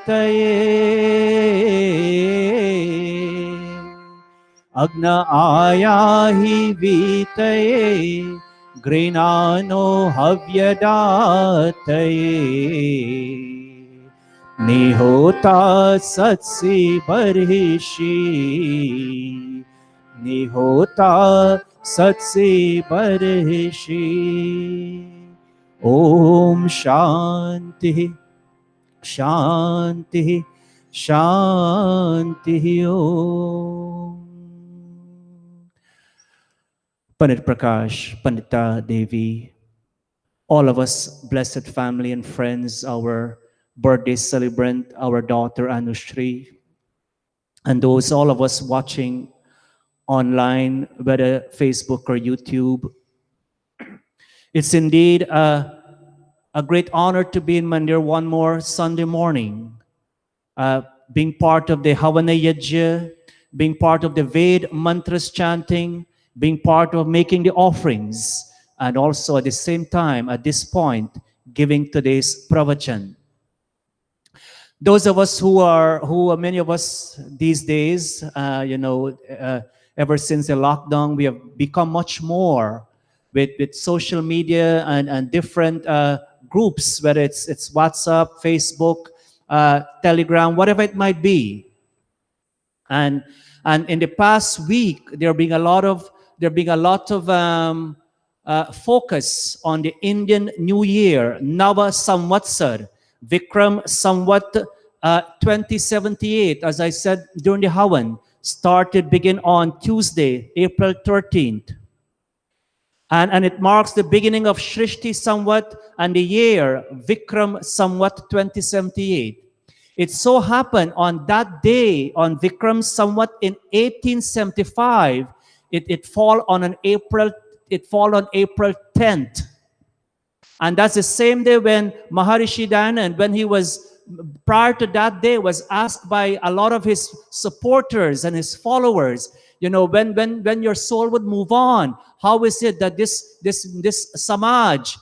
Agna Ayahi Vitaye Grinano Havyadataye Nihota Satsi Barhishi Nihota Satsi Barhishi Om Shanti Shanti Shanti Om. Pandit Prakash, Pandita Devi, all of us, blessed family and friends, our birthday celebrant, our daughter Anushri, and those all of us watching online, whether Facebook or YouTube. It's indeed a great honor to be in Mandir one more Sunday morning, being part of the Havana Yajna, being part of the Ved mantras chanting, being part of making the offerings, and also at the same time, at this point, giving today's pravachan. Those of us who are many of us these days, ever since the lockdown, we have become much more with social media and different groups, whether it's WhatsApp, Facebook, Telegram, whatever it might be. And in the past week, there being a lot of focus on the Indian New Year, Nava Samvatsar, Vikram Samvat 2078, as I said during the Havan, begin on Tuesday, April 13th. And it marks the beginning of Shrishti Samvat and the year Vikram Samvat 2078. It so happened on that day, on Vikram Samvat in 1875, it fall on April 10th. And that's the same day when Maharishi Dayanand, when he was, prior to that day, was asked by a lot of his supporters and his followers, when your soul would move on, how is it that this samaj,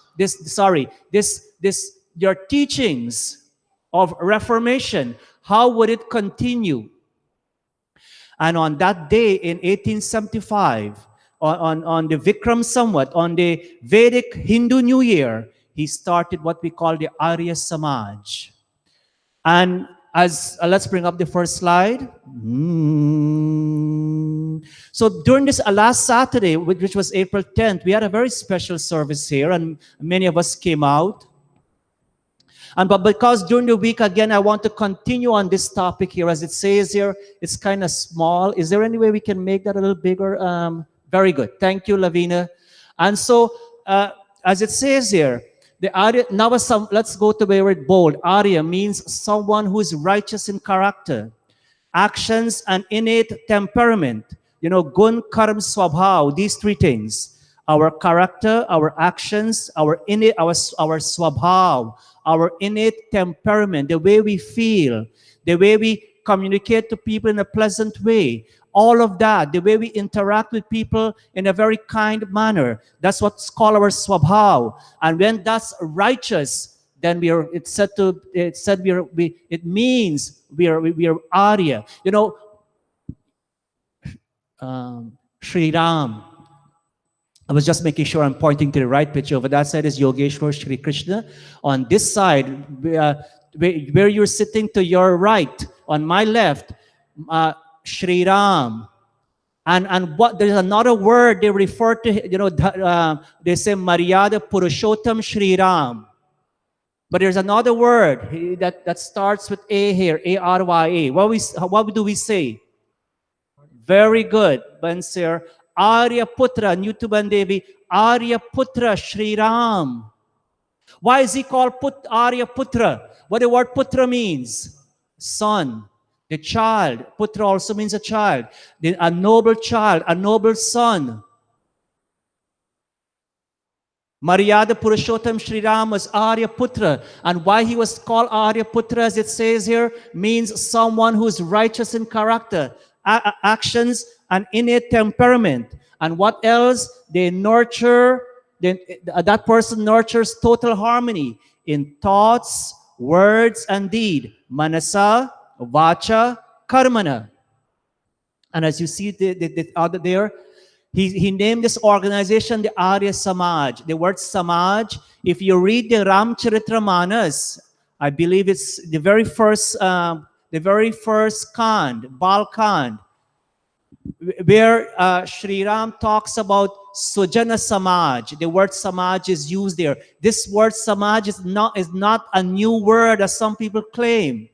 your teachings of Reformation, how would it continue? And on that day in 1875, on the Vikram Samvat, on the Vedic Hindu New Year, he started what we call the Arya Samaj. And as let's bring up the first slide. So during this last Saturday, which was April 10th, we had a very special service here, and many of us came out. But because during the week, again, I want to continue on this topic here. As it says here, it's kind of small. Is there any way we can make that a little bigger? Very good. Thank you, Lavina. And so, as it says here, the Arya, now let's go to the word bold. Arya means someone who is righteous in character, actions, and innate temperament. Gun, karm, swabhav, these three things. Our character, our actions, our innate, our swabhav, our innate temperament, the way we feel, the way we communicate to people in a pleasant way, all of that, the way we interact with people in a very kind manner, that's what's called our swabhav. And when that's righteous, then it means we are Arya. Sri Ram. I was just making sure I'm pointing to the right picture. Over that side is Yogeshwar Shri Krishna. On this side, where you're sitting to your right, on my left, Sri Ram. And what there's another word they refer to, they say Maryada Purushottam Sri Ram. But there's another word that starts with A here, A-R-Y-A. What do we say? Very good, Bansir. Arya Putra, Nutuban Devi, Arya Putra Shri Ram. Why is he called Arya Putra? What the word Putra means? Son, the child. Putra also means a child. A noble child, a noble son. Maryada Purushottam Sri Ram was Arya Putra. And why he was called Arya Putra, as it says here, means someone who's righteous in character, actions, and innate temperament. And what else? They nurture, that person nurtures total harmony in thoughts, words, and deed. Manasa, Vacha, Karmana. And as you see the other there, he named this organization the Arya Samaj. The word Samaj, if you read the Ramcharitramanas, I believe it's the very first Kand, Bal Kand, where Sri Ram talks about Sujana Samaj. The word Samaj is used there. This word Samaj is not a new word as some people claim.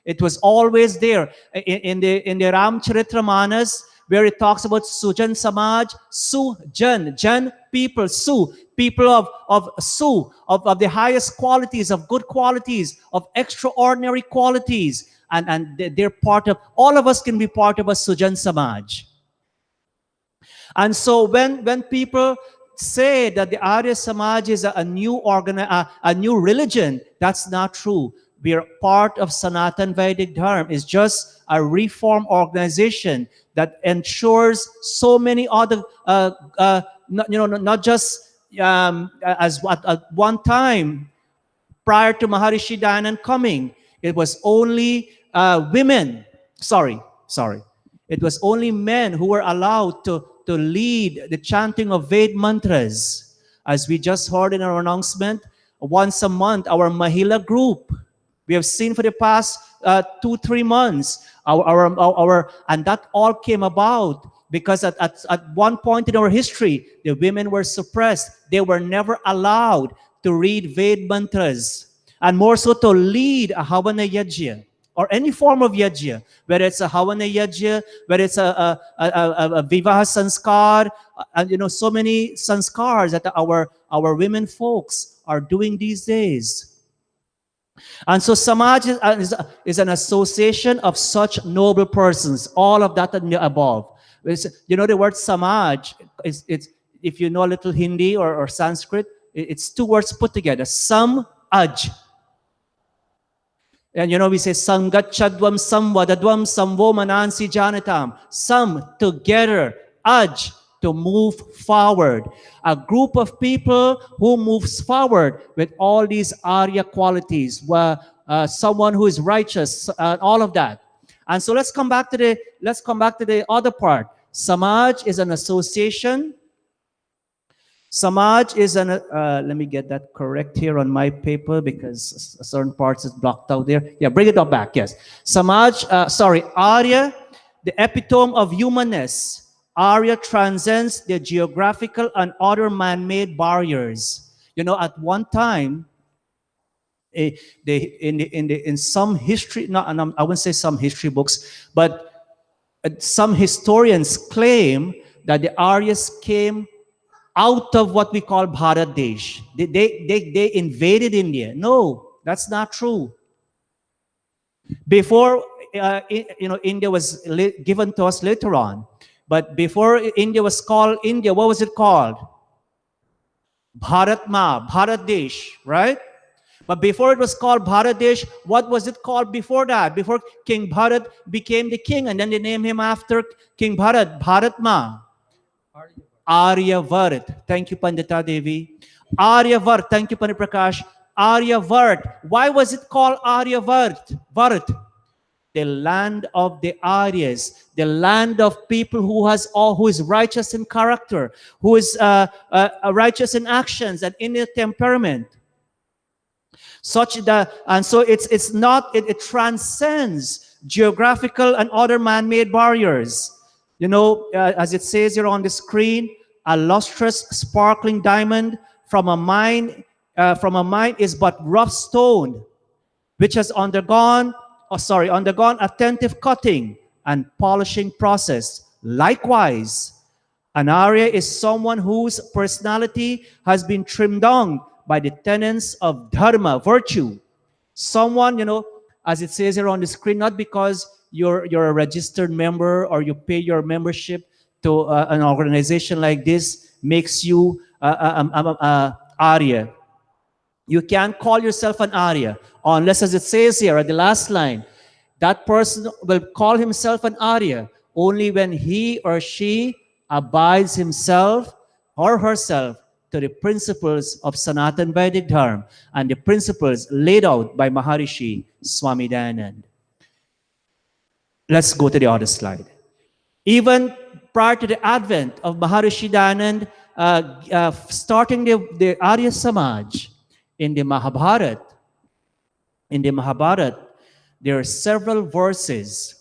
It was always there in the Ramcharitramanas, where it talks about Sujan Samaj, Sujan, Jan people, people of the highest qualities, of good qualities, of extraordinary qualities, and they're part of. All of us can be part of a Sujan Samaj. And so when people say that the Arya Samaj is a new religion, that's not true. We are part of Sanatan Vedic Dharma. It's just a reform organization that ensures so many other, not just as at one time prior to Maharishi Dayanand coming, it was only women. Sorry. It was only men who were allowed to lead the chanting of Ved mantras. As we just heard in our announcement, once a month, our Mahila group, we have seen for the past 2-3 months, and that all came about because at one point in our history, the women were suppressed. They were never allowed to read Ved mantras, and more so to lead a Havana Yajna or any form of Yajna, whether it's a Havana Yajna, whether it's a Vivaha Sanskar, and so many sanskars that our women folks are doing these days. And so Samaj is an association of such noble persons, all of that and above. The word Samaj, it's if you know a little Hindi or Sanskrit, it's two words put together, Sam-aj. And we say Sangachadvam Samvadadvam Samvo Manansi Janatam. Some together, aj, to move forward. A group of people who moves forward with all these Arya qualities, someone who is righteous, all of that. And so let's come back to the other part. Samaj is an association. Samaj is let me get that correct here on my paper because certain parts is blocked out there. Yeah, bring it up back, yes. Arya, the epitome of humanness. Arya transcends the geographical and other man-made barriers. At one time, in some history, I wouldn't say some history books, but some historians claim that the Aryas came out of what we call Bharat Desh. They invaded India. No, that's not true. Before, India was given to us later on. But before India was called India, what was it called? Bharat Desh, right? But before it was called Bharat Desh, what was it called before that? Before King Bharat became the king, and then they named him after King Bharat, Aryavart. Thank you, Pandita Devi. Aryavart. Thank you, Pandit Prakash. Aryavart. Why was it called Aryavart? The land of the Aryas, the land of people who is righteous in character, who is righteous in actions and in their temperament. And so it transcends geographical and other man-made barriers. As it says here on the screen, a lustrous, sparkling diamond from a mine from a mind is but rough stone, which has undergone attentive cutting and polishing process. Likewise, an Arya is someone whose personality has been trimmed down by the tenets of dharma, virtue. Someone, as it says here on the screen, not because you're a registered member or you pay your membership to an organization like this makes you Arya. You can't call yourself an Arya unless, as it says here at the last line, that person will call himself an Arya only when he or she abides himself or herself to the principles of Sanatan Vedic Dharma and the principles laid out by Maharishi Swami Dayanand. Let's go to the other slide. Even prior to the advent of Maharishi Dayanand, starting the Arya Samaj in the Mahabharata, there are several verses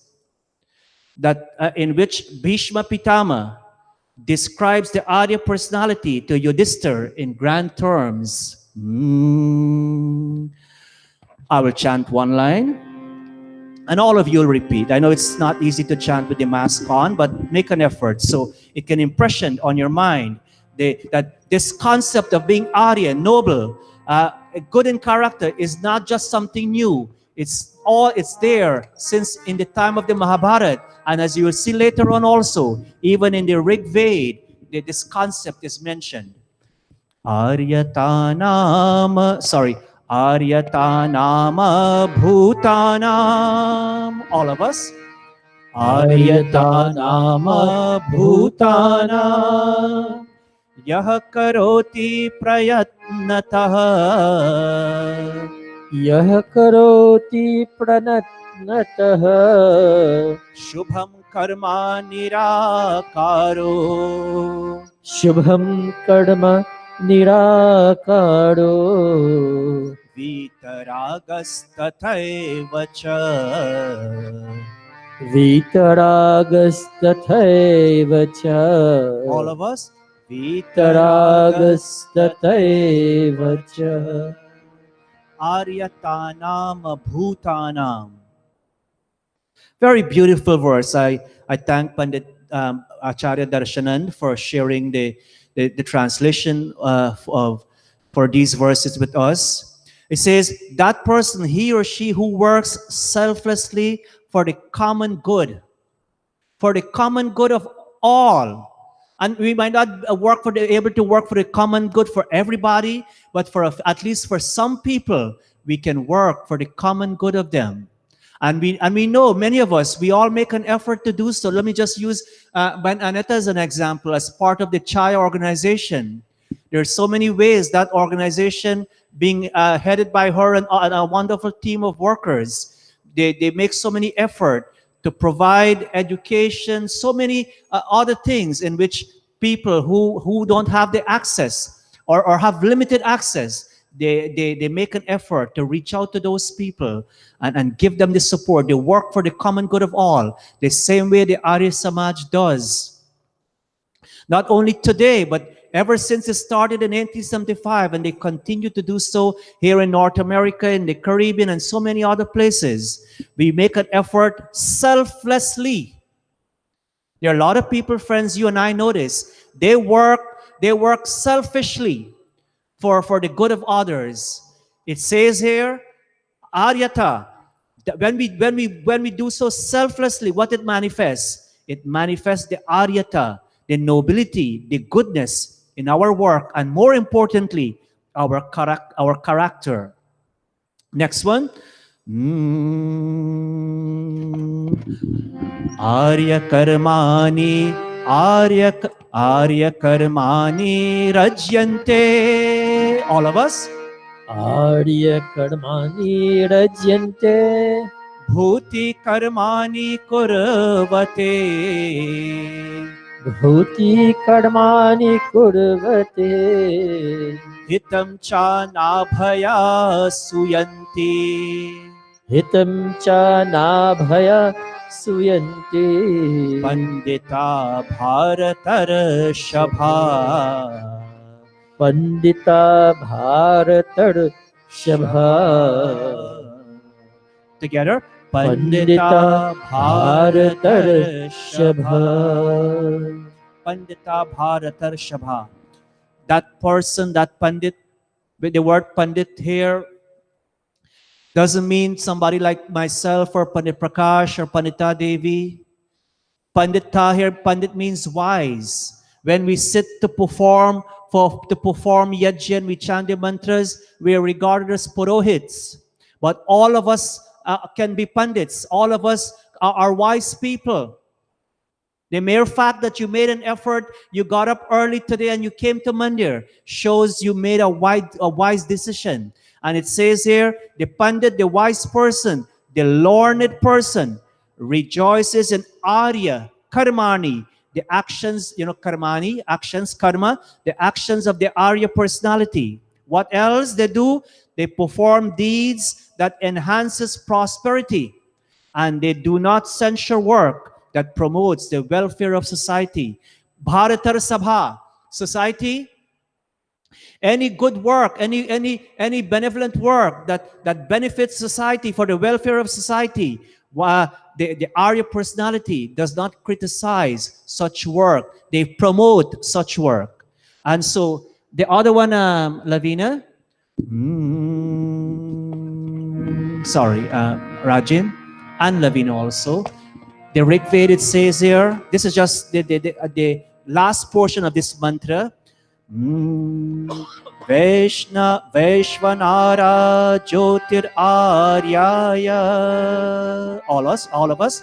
that in which Bhishma Pitama describes the Arya personality to Yudhishthira in grand terms. I will chant one line, and all of you will repeat. I know it's not easy to chant with the mask on, but make an effort so it can impression on your mind that this concept of being Arya, noble, good in character, is not just something new. It's there since in the time of the Mahabharata, and as you will see later on also, even in the Rig Veda, this concept is mentioned. Aryatanam bhutanam. All of us. Aryatanam bhutanam yah karoti prayatnatah यः करोति प्रणतः shubham karma nirakaro शुभं कर्म निराकारो vitaragastataiva cha. वीतरागस्तथैव च All of us. वीतरागस्तथैव च Aryatanam bhutanam. Very beautiful verse. I thank Pandit Acharya Darshanand for sharing the translation for these verses with us. It says, that person, he or she who works selflessly for the common good of all. And we might not able to work for the common good for everybody, but at least for some people, we can work for the common good of them. And we know, many of us, we all make an effort to do so. Let me just use Ban Aneta as an example, as part of the Chaya organization. There are so many ways that organization, being headed by her and a wonderful team of workers, they make so many effort to provide education, so many other things in which people who don't have the access or have limited access, they make an effort to reach out to those people and give them the support. They work for the common good of all, the same way the Arya Samaj does. Not only today, but ever since it started in 1875, and they continue to do so here in North America, in the Caribbean, and so many other places. We make an effort selflessly. There are a lot of people, friends, you and I notice, they work selfishly for the good of others. It says here, Aryata, when we do so selflessly, what it manifests? It manifests the Aryata, the nobility, the goodness in our work, and more importantly, our character. Next one. Arya karmani rajyante. All of us. Arya karmani rajyante Bhuti karmani kurvate. bhuti karmani kurvate Hitam cha nabhaya suyanti. hitam cha nabhaya suyanti Pandita bharatar shabha. Pandita Bharatar Shabha. Together. Pandita Bharatar Shabha. Pandita Bharatar Shabha. That person, that Pandit, with the word Pandit here, doesn't mean somebody like myself or Pandit Prakash or Pandita Devi. Pandita here, Pandit means wise. When we sit to perform yajna, we chant the mantras, we are regarded as purohits. But all of us can be pandits. All of us are wise people. The mere fact that you made an effort, you got up early today and you came to Mandir shows you made a wise decision. And it says here, the Pandit, the wise person, the learned person, rejoices in Arya, Karmani, the actions, Karmani, actions, karma, the actions of the Arya personality. What else they do? They perform deeds that enhances prosperity. And they do not censure work that promotes the welfare of society. Bharatar Sabha, society, any good work, any benevolent work that benefits society for the welfare of society, the Arya personality does not criticize such work. They promote such work. And so the other one, Lavina, sorry, Rajin, and Lavina also. The Rig Veda, it says here, this is just the last portion of this mantra. Vaishvanara Jyotir Aryaya. All of us.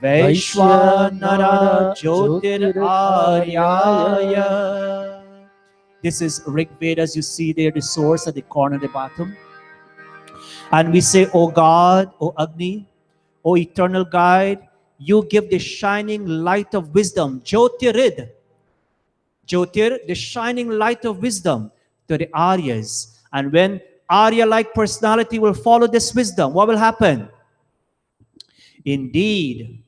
Vaishvanara Jyotir Aryaya. This is Rig Veda, as you see there, the source at the corner at the bottom. And we say, O God, O Agni, O eternal guide, you give the shining light of wisdom, Jyotirid. Jyotir, the shining light of wisdom to the Aryas. And when Arya-like personality will follow this wisdom, what will happen? Indeed,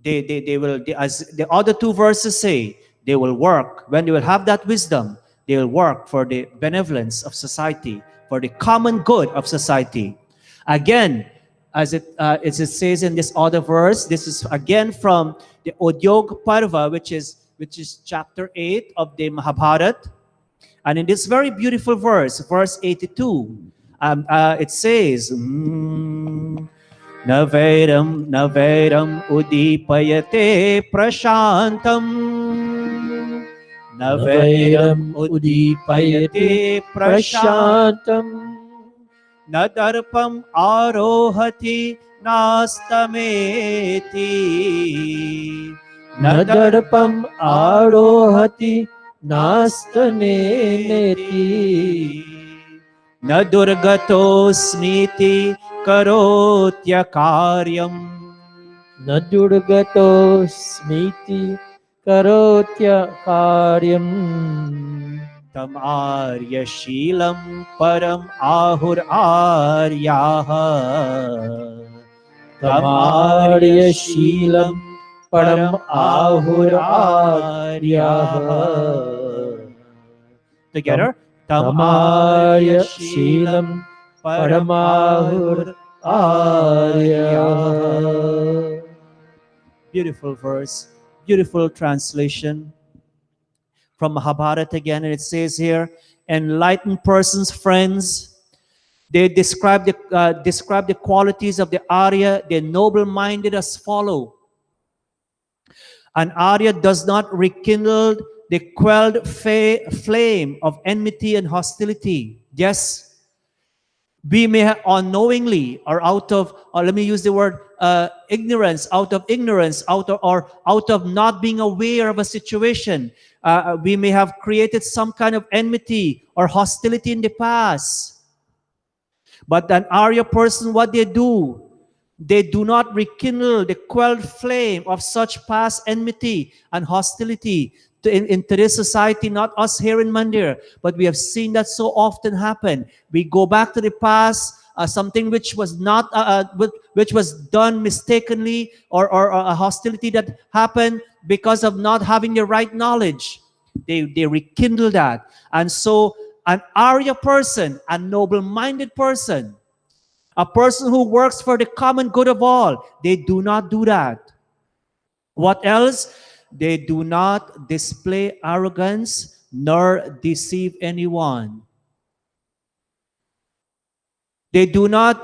they will, as the other two verses say, they will work. When they will have that wisdom, they will work for the benevolence of society, for the common good of society. Again, as it says in this other verse, this is again from the Udyog Parva, which is chapter 8 of the Mahabharata. And in this very beautiful verse 82, it says, Navedam udipayate prashantam. Navedam udipayate prashantam. Nadarpam arohati nastameti. Nadarpam arohati nastaneti. Nadurgato smiti karotya karyam. Nadurgato smiti karotya karyam. Tam arya shilam param ahur aryaha. Tam arya shilam param ahur aryaha. Together. Tam arya shilam param ahur aryaha. Beautiful verse, beautiful translation from Mahabharata again, and it says here, enlightened persons, friends, they describe the qualities of the Arya. They're noble-minded as follow. An Arya does not rekindle the quelled flame of enmity and hostility. Yes, we may have unknowingly or out of, or let me use the word ignorance, out of not being aware of a situation, we may have created some kind of enmity or hostility in the past. But an Arya person, what they do not rekindle the quelled flame of such past enmity and hostility into this society, not us here in Mandir, but we have seen that so often happen. We go back to the past, something which was not, which was done mistakenly, or a hostility that happened because of not having the right knowledge. They rekindle that. And so an Arya person, a noble-minded person, a person who works for the common good of all, they do not do that. What else? They do not display arrogance nor deceive anyone. They do not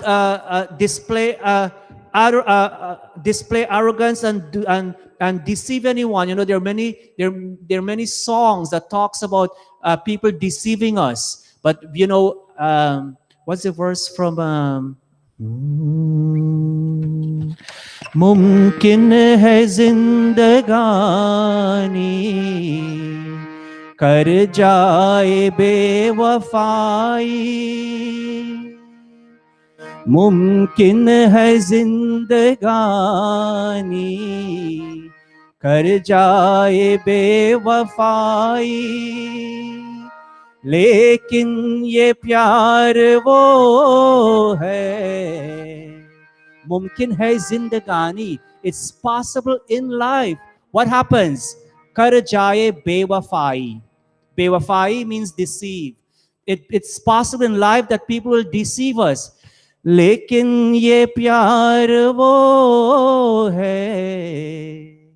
display arrogance and deceive anyone. You know, there are many songs that talks about people deceiving us. But you know, what's the verse from? मुमकिन है जिंदगानी कर जाए बेवफाई मुमकिन है जिंदगानी कर जाए बेवफाई लेकिन ये प्यार वो है मुमकिन है जिंदगानी. It's possible in life. What happens? कर जाए बेवफाई. Bewafai means deceive. It's possible in life that people will deceive us. लेकिन ये प्यार वो है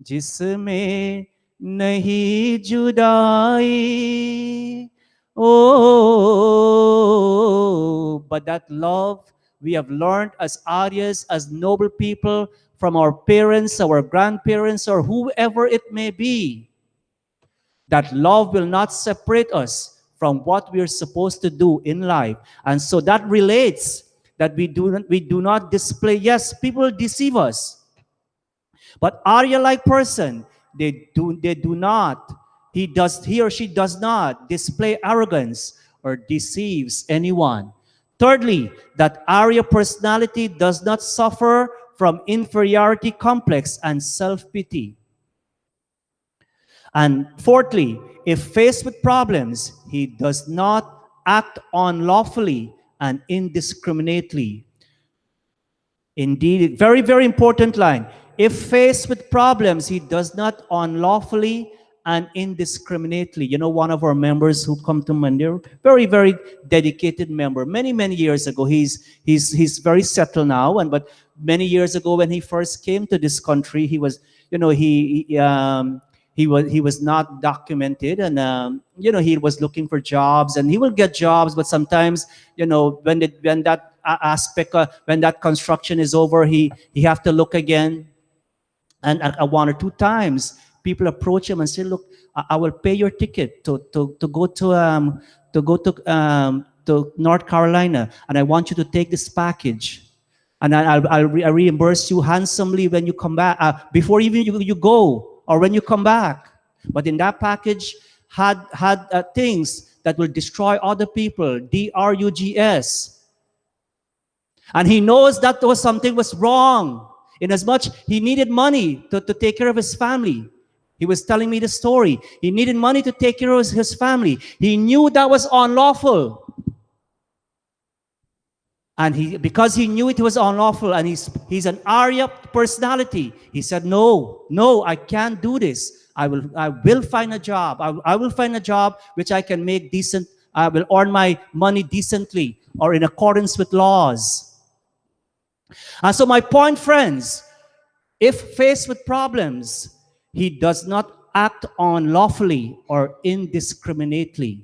जिसमें नहीं जुदाई. Oh, but that love we have learned as Aryas, as noble people, from our parents, our grandparents, or whoever it may be, that love will not separate us from what we are supposed to do in life. And so that relates that we do not display. Yes, people deceive us, but Arya-like person, he or she does not display arrogance or deceives anyone. Thirdly, that Arya personality does not suffer from inferiority complex and self-pity. And fourthly, if faced with problems, he does not act unlawfully and indiscriminately. Indeed, very, very important line. If faced with problems, he does not unlawfully and indiscriminately. You know, one of our members who come to Mandir, very, very dedicated member. Many, many years ago, he's very settled now. But many years ago, when he first came to this country, he was, you know, he was not documented, and you know, he was looking for jobs, and he will get jobs, but sometimes, you know, when that aspect, when that construction is over, he have to look again. And one or two times, people approach him and say, "Look, I will pay your ticket to go to North Carolina, and I want you to take this package, and I'll reimburse you handsomely when you come back, before even you go, or when you come back." But in that package had things that will destroy other people, drugs. And he knows that something was wrong. Inasmuch he needed money to take care of his family. He was telling me the story. He needed money to take care of his family. He knew that was unlawful. And because he knew it was unlawful, and he's an Arya personality, he said, no, I can't do this. I will find a job. I will find a job which I can make decent. I will earn my money decently or in accordance with laws. And so my point, friends, if faced with problems, he does not act unlawfully or indiscriminately.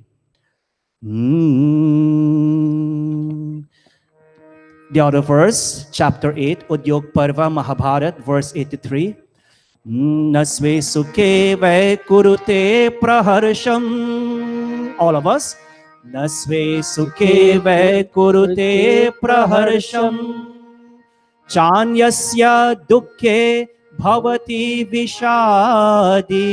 The other verse, chapter 8, Udyog Parva Mahabharat, verse 83. Nasve sukhe vai kurute praharsham. All of us. Nasve sukhe vai kurute praharsham. Chanyasya dukkhe bhavati vishadi.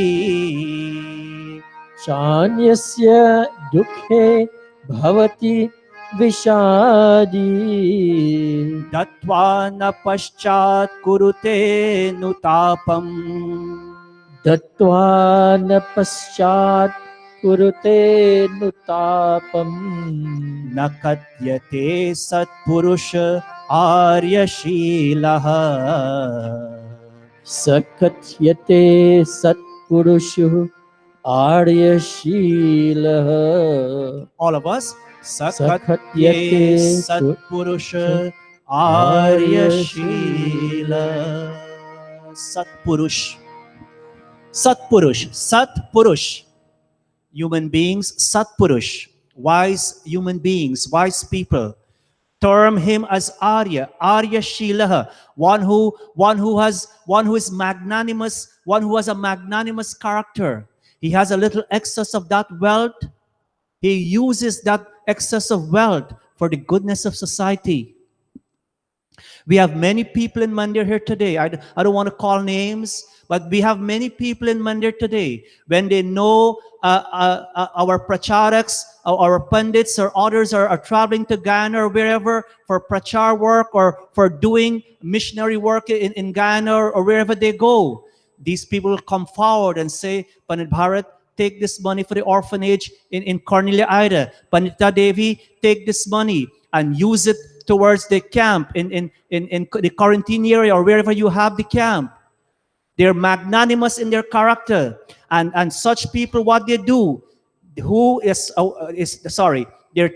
Chanyasya dukhe bhavati vishadi. Datva na paschat kurute nutapam. Datva na paschat kurute nutapam. Nakatyate satpurusha Arya Shilaha. Sakatyate satpurushu Arya Shila All of us. Sakatye Sakatyate Satpurusha Arya Shila. Satpurush. Satpurush. Satpurush. Human beings. Satpurush. Wise human beings. Wise people. Term him as Arya, Arya Shilaha, one who is magnanimous, one who has a magnanimous character. He has a little excess of that wealth. He uses that excess of wealth for the goodness of society. We have many people in Mandir here today. I don't want to call names, but we have many people in Mandir today. When they know our pracharaks, our pandits, or others are traveling to Ghana or wherever for prachar work or for doing missionary work in Ghana or wherever they go, these people will come forward and say, Pandit Bharat, take this money for the orphanage in Cornelia Ida. Pandita Devi, take this money and use it towards the camp in the quarantine area or wherever you have the camp. They're magnanimous in their character. And such people, what they do, they're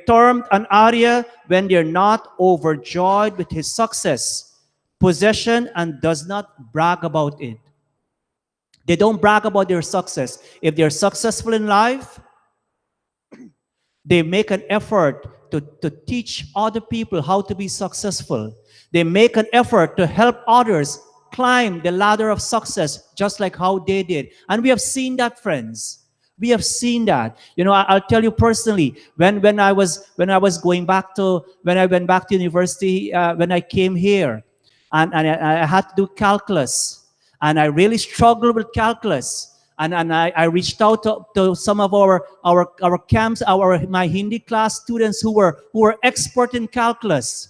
termed an Arya when they're not overjoyed with his success, possession, and does not brag about it. They don't brag about their success. If they're successful in life, they make an effort to teach other people how to be successful. They make an effort to help others climb the ladder of success, just like how they did. And we have seen that, friends. We have seen that. You know, I'll tell you personally. When I went back to university, when I came here, and I had to do calculus, and I really struggled with calculus. And I reached out to some of our camps, my Hindi class students who were expert in calculus.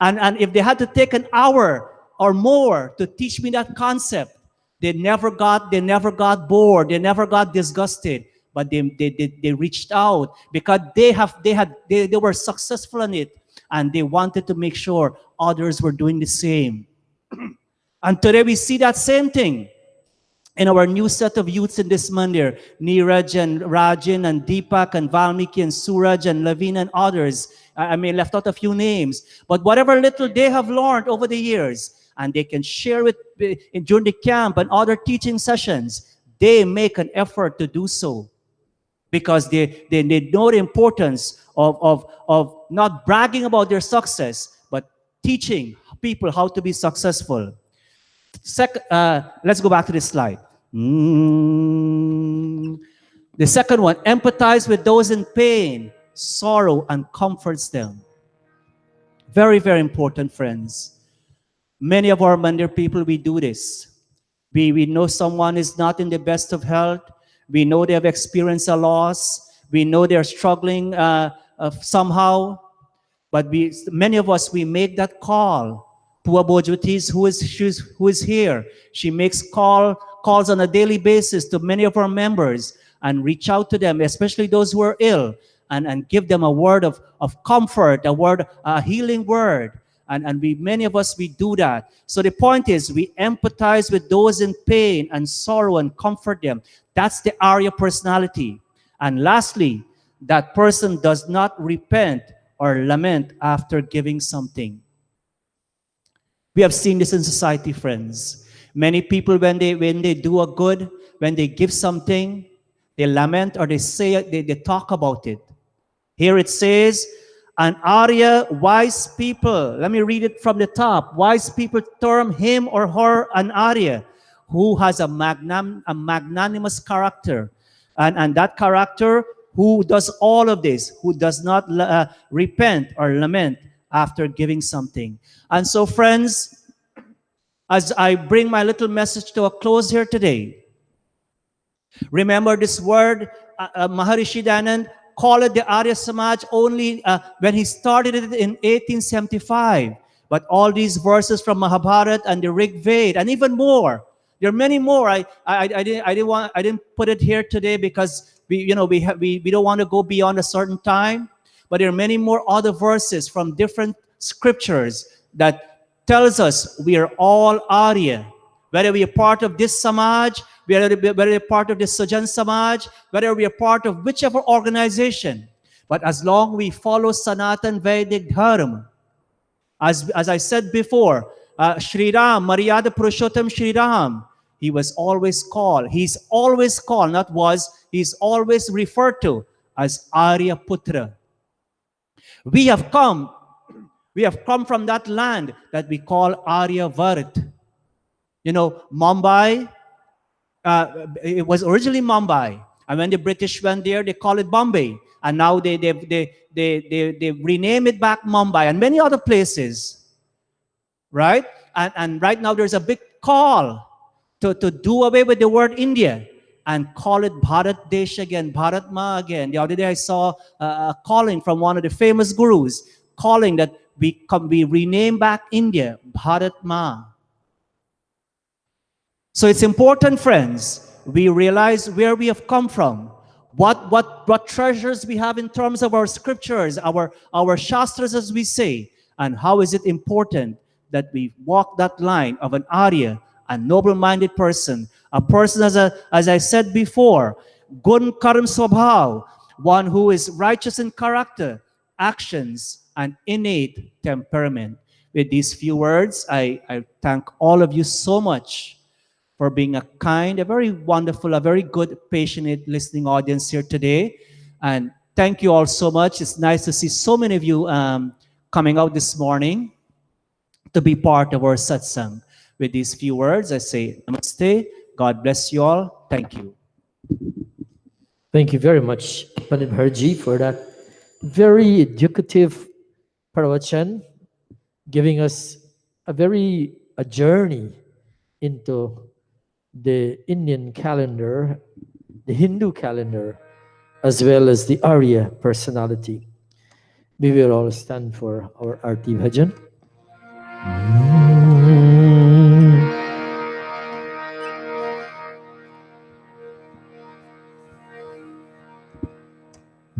And if they had to take an hour or more to teach me that concept, they never got bored, they never got disgusted, but they reached out because they were successful in it, and they wanted to make sure others were doing the same. And today we see that same thing in our new set of youths in this mandir, Neeraj and Rajin and Deepak and Valmiki and Suraj and Lavina and others. I may left out a few names, but whatever little they have learned over the years, and they can share it during the camp and other teaching sessions, they make an effort to do so because they know the importance of not bragging about their success, but teaching people how to be successful. Let's go back to this slide. The second one, empathize with those in pain, sorrow, and comforts them. Very, very important, friends. Many of our Mandir people, we do this. We know someone is not in the best of health. We know they have experienced a loss. We know they're struggling somehow. But many of us, we make that call. Pua Bojwatis, who is here, she makes calls on a daily basis to many of our members and reach out to them, especially those who are ill, and give them a word of comfort, a healing word. And many of us, we do that. So the point is, we empathize with those in pain and sorrow and comfort them. That's the Arya personality. And lastly, that person does not repent or lament after giving something. We have seen this in society, friends. Many people, when they do a good, when they give something, they lament or they talk about it. Here it says, an Arya, wise people. Let me read it from the top. Wise people term him or her an Arya, who has a magnanimous character. And that character, who does all of this, who does not repent or lament after giving something. And so, friends, as I bring my little message to a close here today, remember this word, Maharishi Dayanand called it the Arya Samaj only when he started it in 1875. But all these verses from Mahabharata and the Rig Veda, and even more, there are many more. I didn't put it here today because we don't want to go beyond a certain time. But there are many more other verses from different scriptures that tells us we are all Arya. Whether we are part of this Samaj, whether we're part of the Sajan Samaj, whether we are part of whichever organization. But as long we follow Sanatan Vedic Dharma, as I said before, Sri Ram, Maryada Purushottam Sri Ram, he was always called, he's always called, not was, he's always referred to as Arya Putra. We have come from that land that we call Arya Varat. You know, Mumbai, it was originally Mumbai. And when the British went there, they call it Bombay. And now they rename it back Mumbai and many other places, right? And right now there's a big call to do away with the word India and call it Bharat Desh again, Bharat Ma again. The other day I saw a calling from one of the famous gurus calling that we rename back India, Bharat Ma. So it's important, friends, we realize where we have come from, what treasures we have in terms of our scriptures, our shastras, as we say, and how is it important that we walk that line of an Arya, a noble-minded person, a person, as I said before, gun karam swabhav, one who is righteous in character, actions, and innate temperament. With these few words, I thank all of you so much for being a kind, a very wonderful, a very good, patient listening audience here today. And thank you all so much. It's nice to see so many of you coming out this morning to be part of our satsang. With these few words, I say namaste. God bless you all. Thank you. Thank you very much, Pandit Harji, for that very educative pravachan, giving us a journey into the Indian calendar, the Hindu calendar, as well as the Arya personality. We will all stand for our Arti Bhajan.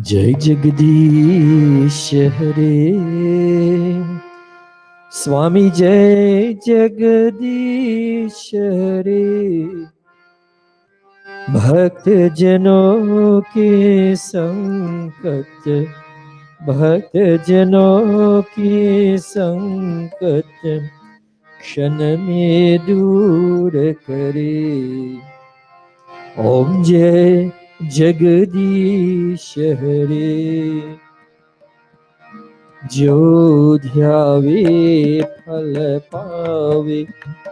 Jai Jagadish Hare, Swami Jai Jagadish Hare, भक्त जनों के संकट, भक्त जनों की संकट क्षण में दूर करे। ओम जय जगदीश हरे। जो ध्यावे फल पावे,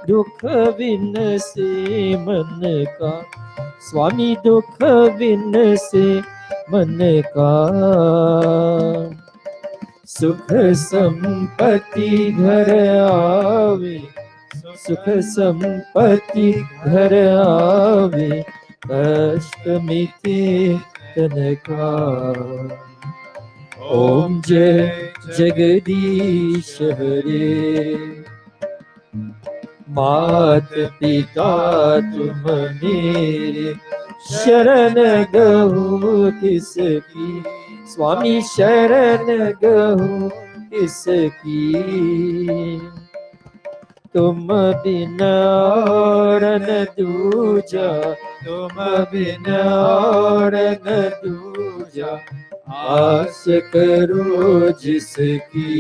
दुख विनसे मन का। स्वामी दुख विनसे मन का। सुख संपत्ति घर आवे, सुख संपत्ति घर आवे, कष्ट मिटे तन का। ओम जय जगदीश हरे। मात पिता तुम मेरे, शरण गहु किसकी। स्वामी शरण गहु किसकी। तुम बिन और न दूजा, तुम बिन और न दूजा, आस करो जिसकी।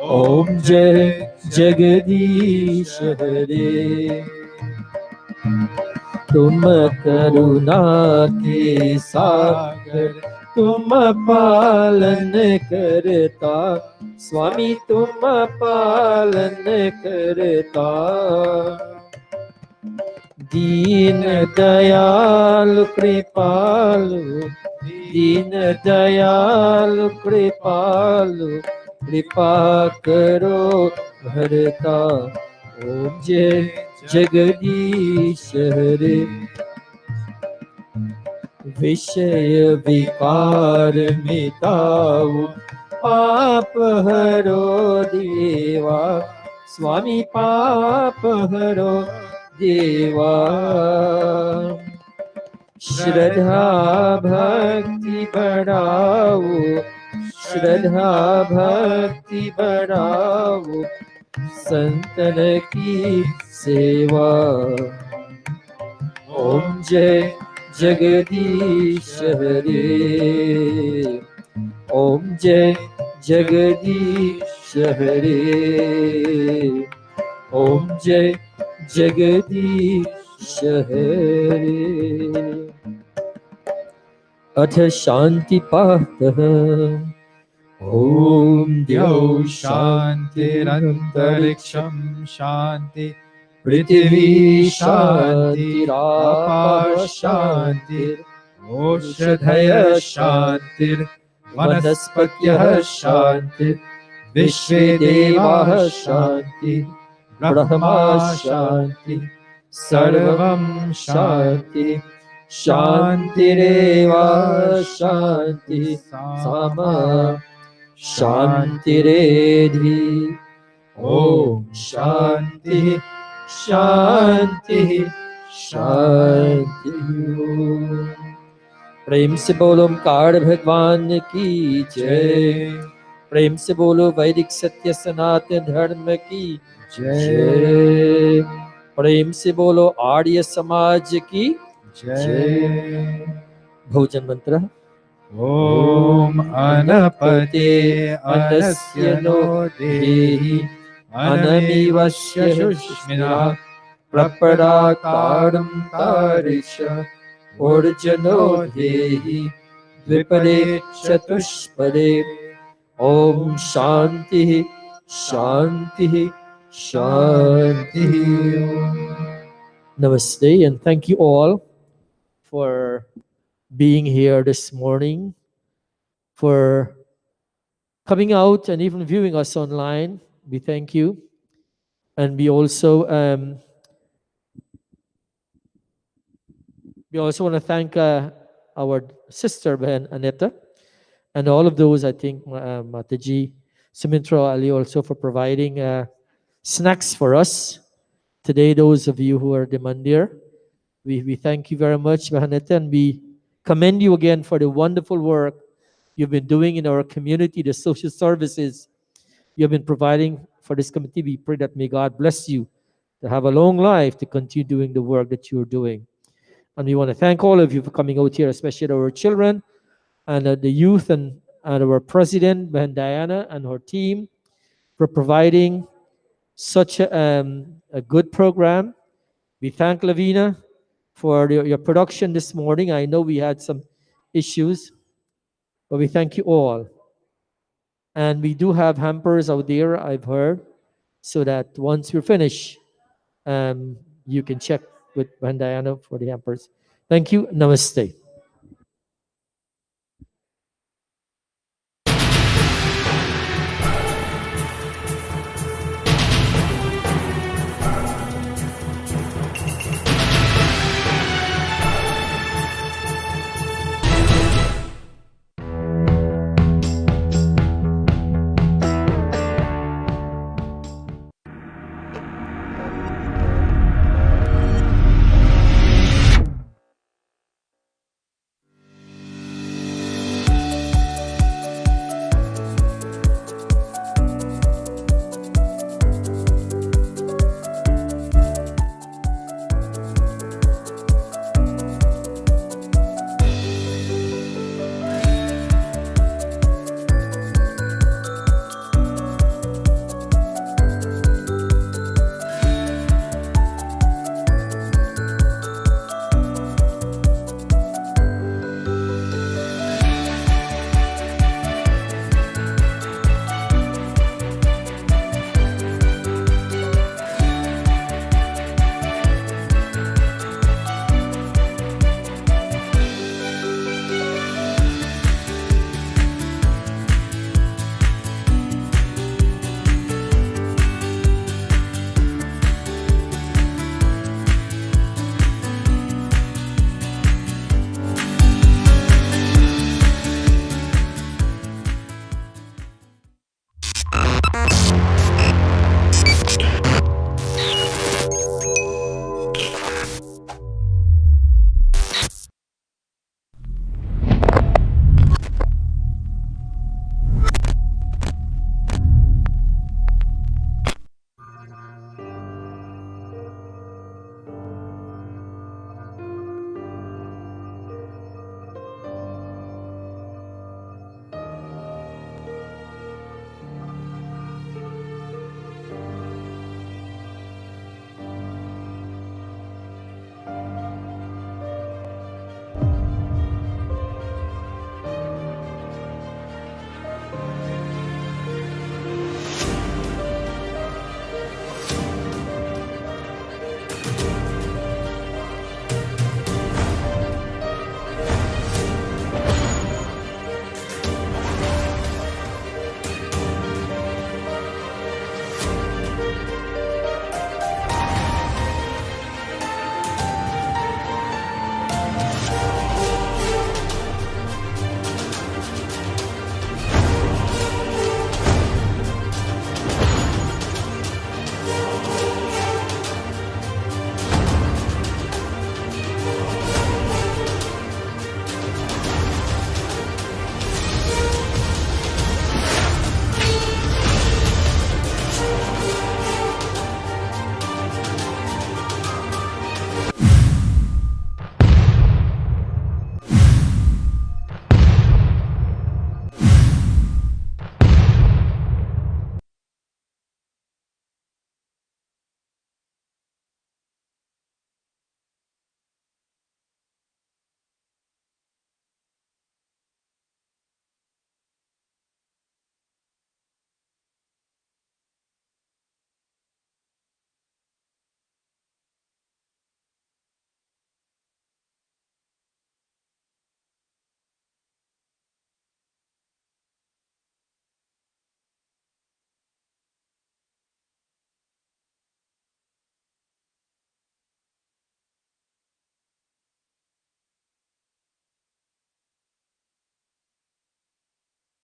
ओम जय जगदीश हरे। तुम करुणा के सागर, तुम पालन करता। स्वामी तुम पालन करता। दीन दयाल कृपालु, दीन दयाल कृपालु, कृपा करो भरता। ओम जय जगदीश हरे। विषय विकार मिटाओ, पाप हरो देवा। स्वामी पाप हरो देवा। श्रद्धा भक्ति बढ़ाओ, श्रद्धा भक्ति बढ़ाओ, संतन की सेवा। Om Jai Jagadish Hare. Om Jai Jagadish Hare. Om Jai Jagadish Hare. Ath Shanti Patah. ॐ द्यौ शान्तिरन्तरिक्षं शान्ति पृथिवी शान्तिरापः शान्ति ओषधयः शान्तिर्वनस्पत्यः शान्ति विश्वे देवाः शान्ति ब्रह्मा शान्ति सर्वं शान्ति शान्तिरेव शान्ति सामा शान्तिरेधि ॐ शान्तिः शान्तिः शान्तिः। प्रेम से बोलो ओमकार भगवान की जय। प्रेम से बोलो वैदिक सत्य सनातन धर्म की जय। प्रेम से बोलो आर्य समाज की जय। भोजन मंत्र। ॐ अनपते अनस्य नो देहि अनमिवस्य शुष्मिनः प्रपराकारं तारिष ऊर्जनो देहि द्विपदे चतुष्पदे ॐ शान्तिः शान्तिः शान्तिः। Namaste and thank you all for being here this morning, for coming out and even viewing us online. We thank you. And we also want to thank our sister Behan Aneta and all of those, I think, Mataji, Sumitra Ali also for providing snacks for us. Today, those of you who are the Mandir, we thank you very much, Behaneta, and we commend you again for the wonderful work you've been doing in our community, the social services you've been providing for this community. We pray that may God bless you to have a long life to continue doing the work that you're doing. And we want to thank all of you for coming out here, especially our children and the youth and our president, Ben Diana, and her team for providing such a good program. We thank Lavina for your production this morning. I know we had some issues, but we thank you all. And we do have hampers out there, I've heard, so that once we're finished, you can check with Ben Diana for the hampers. Thank you. Namaste.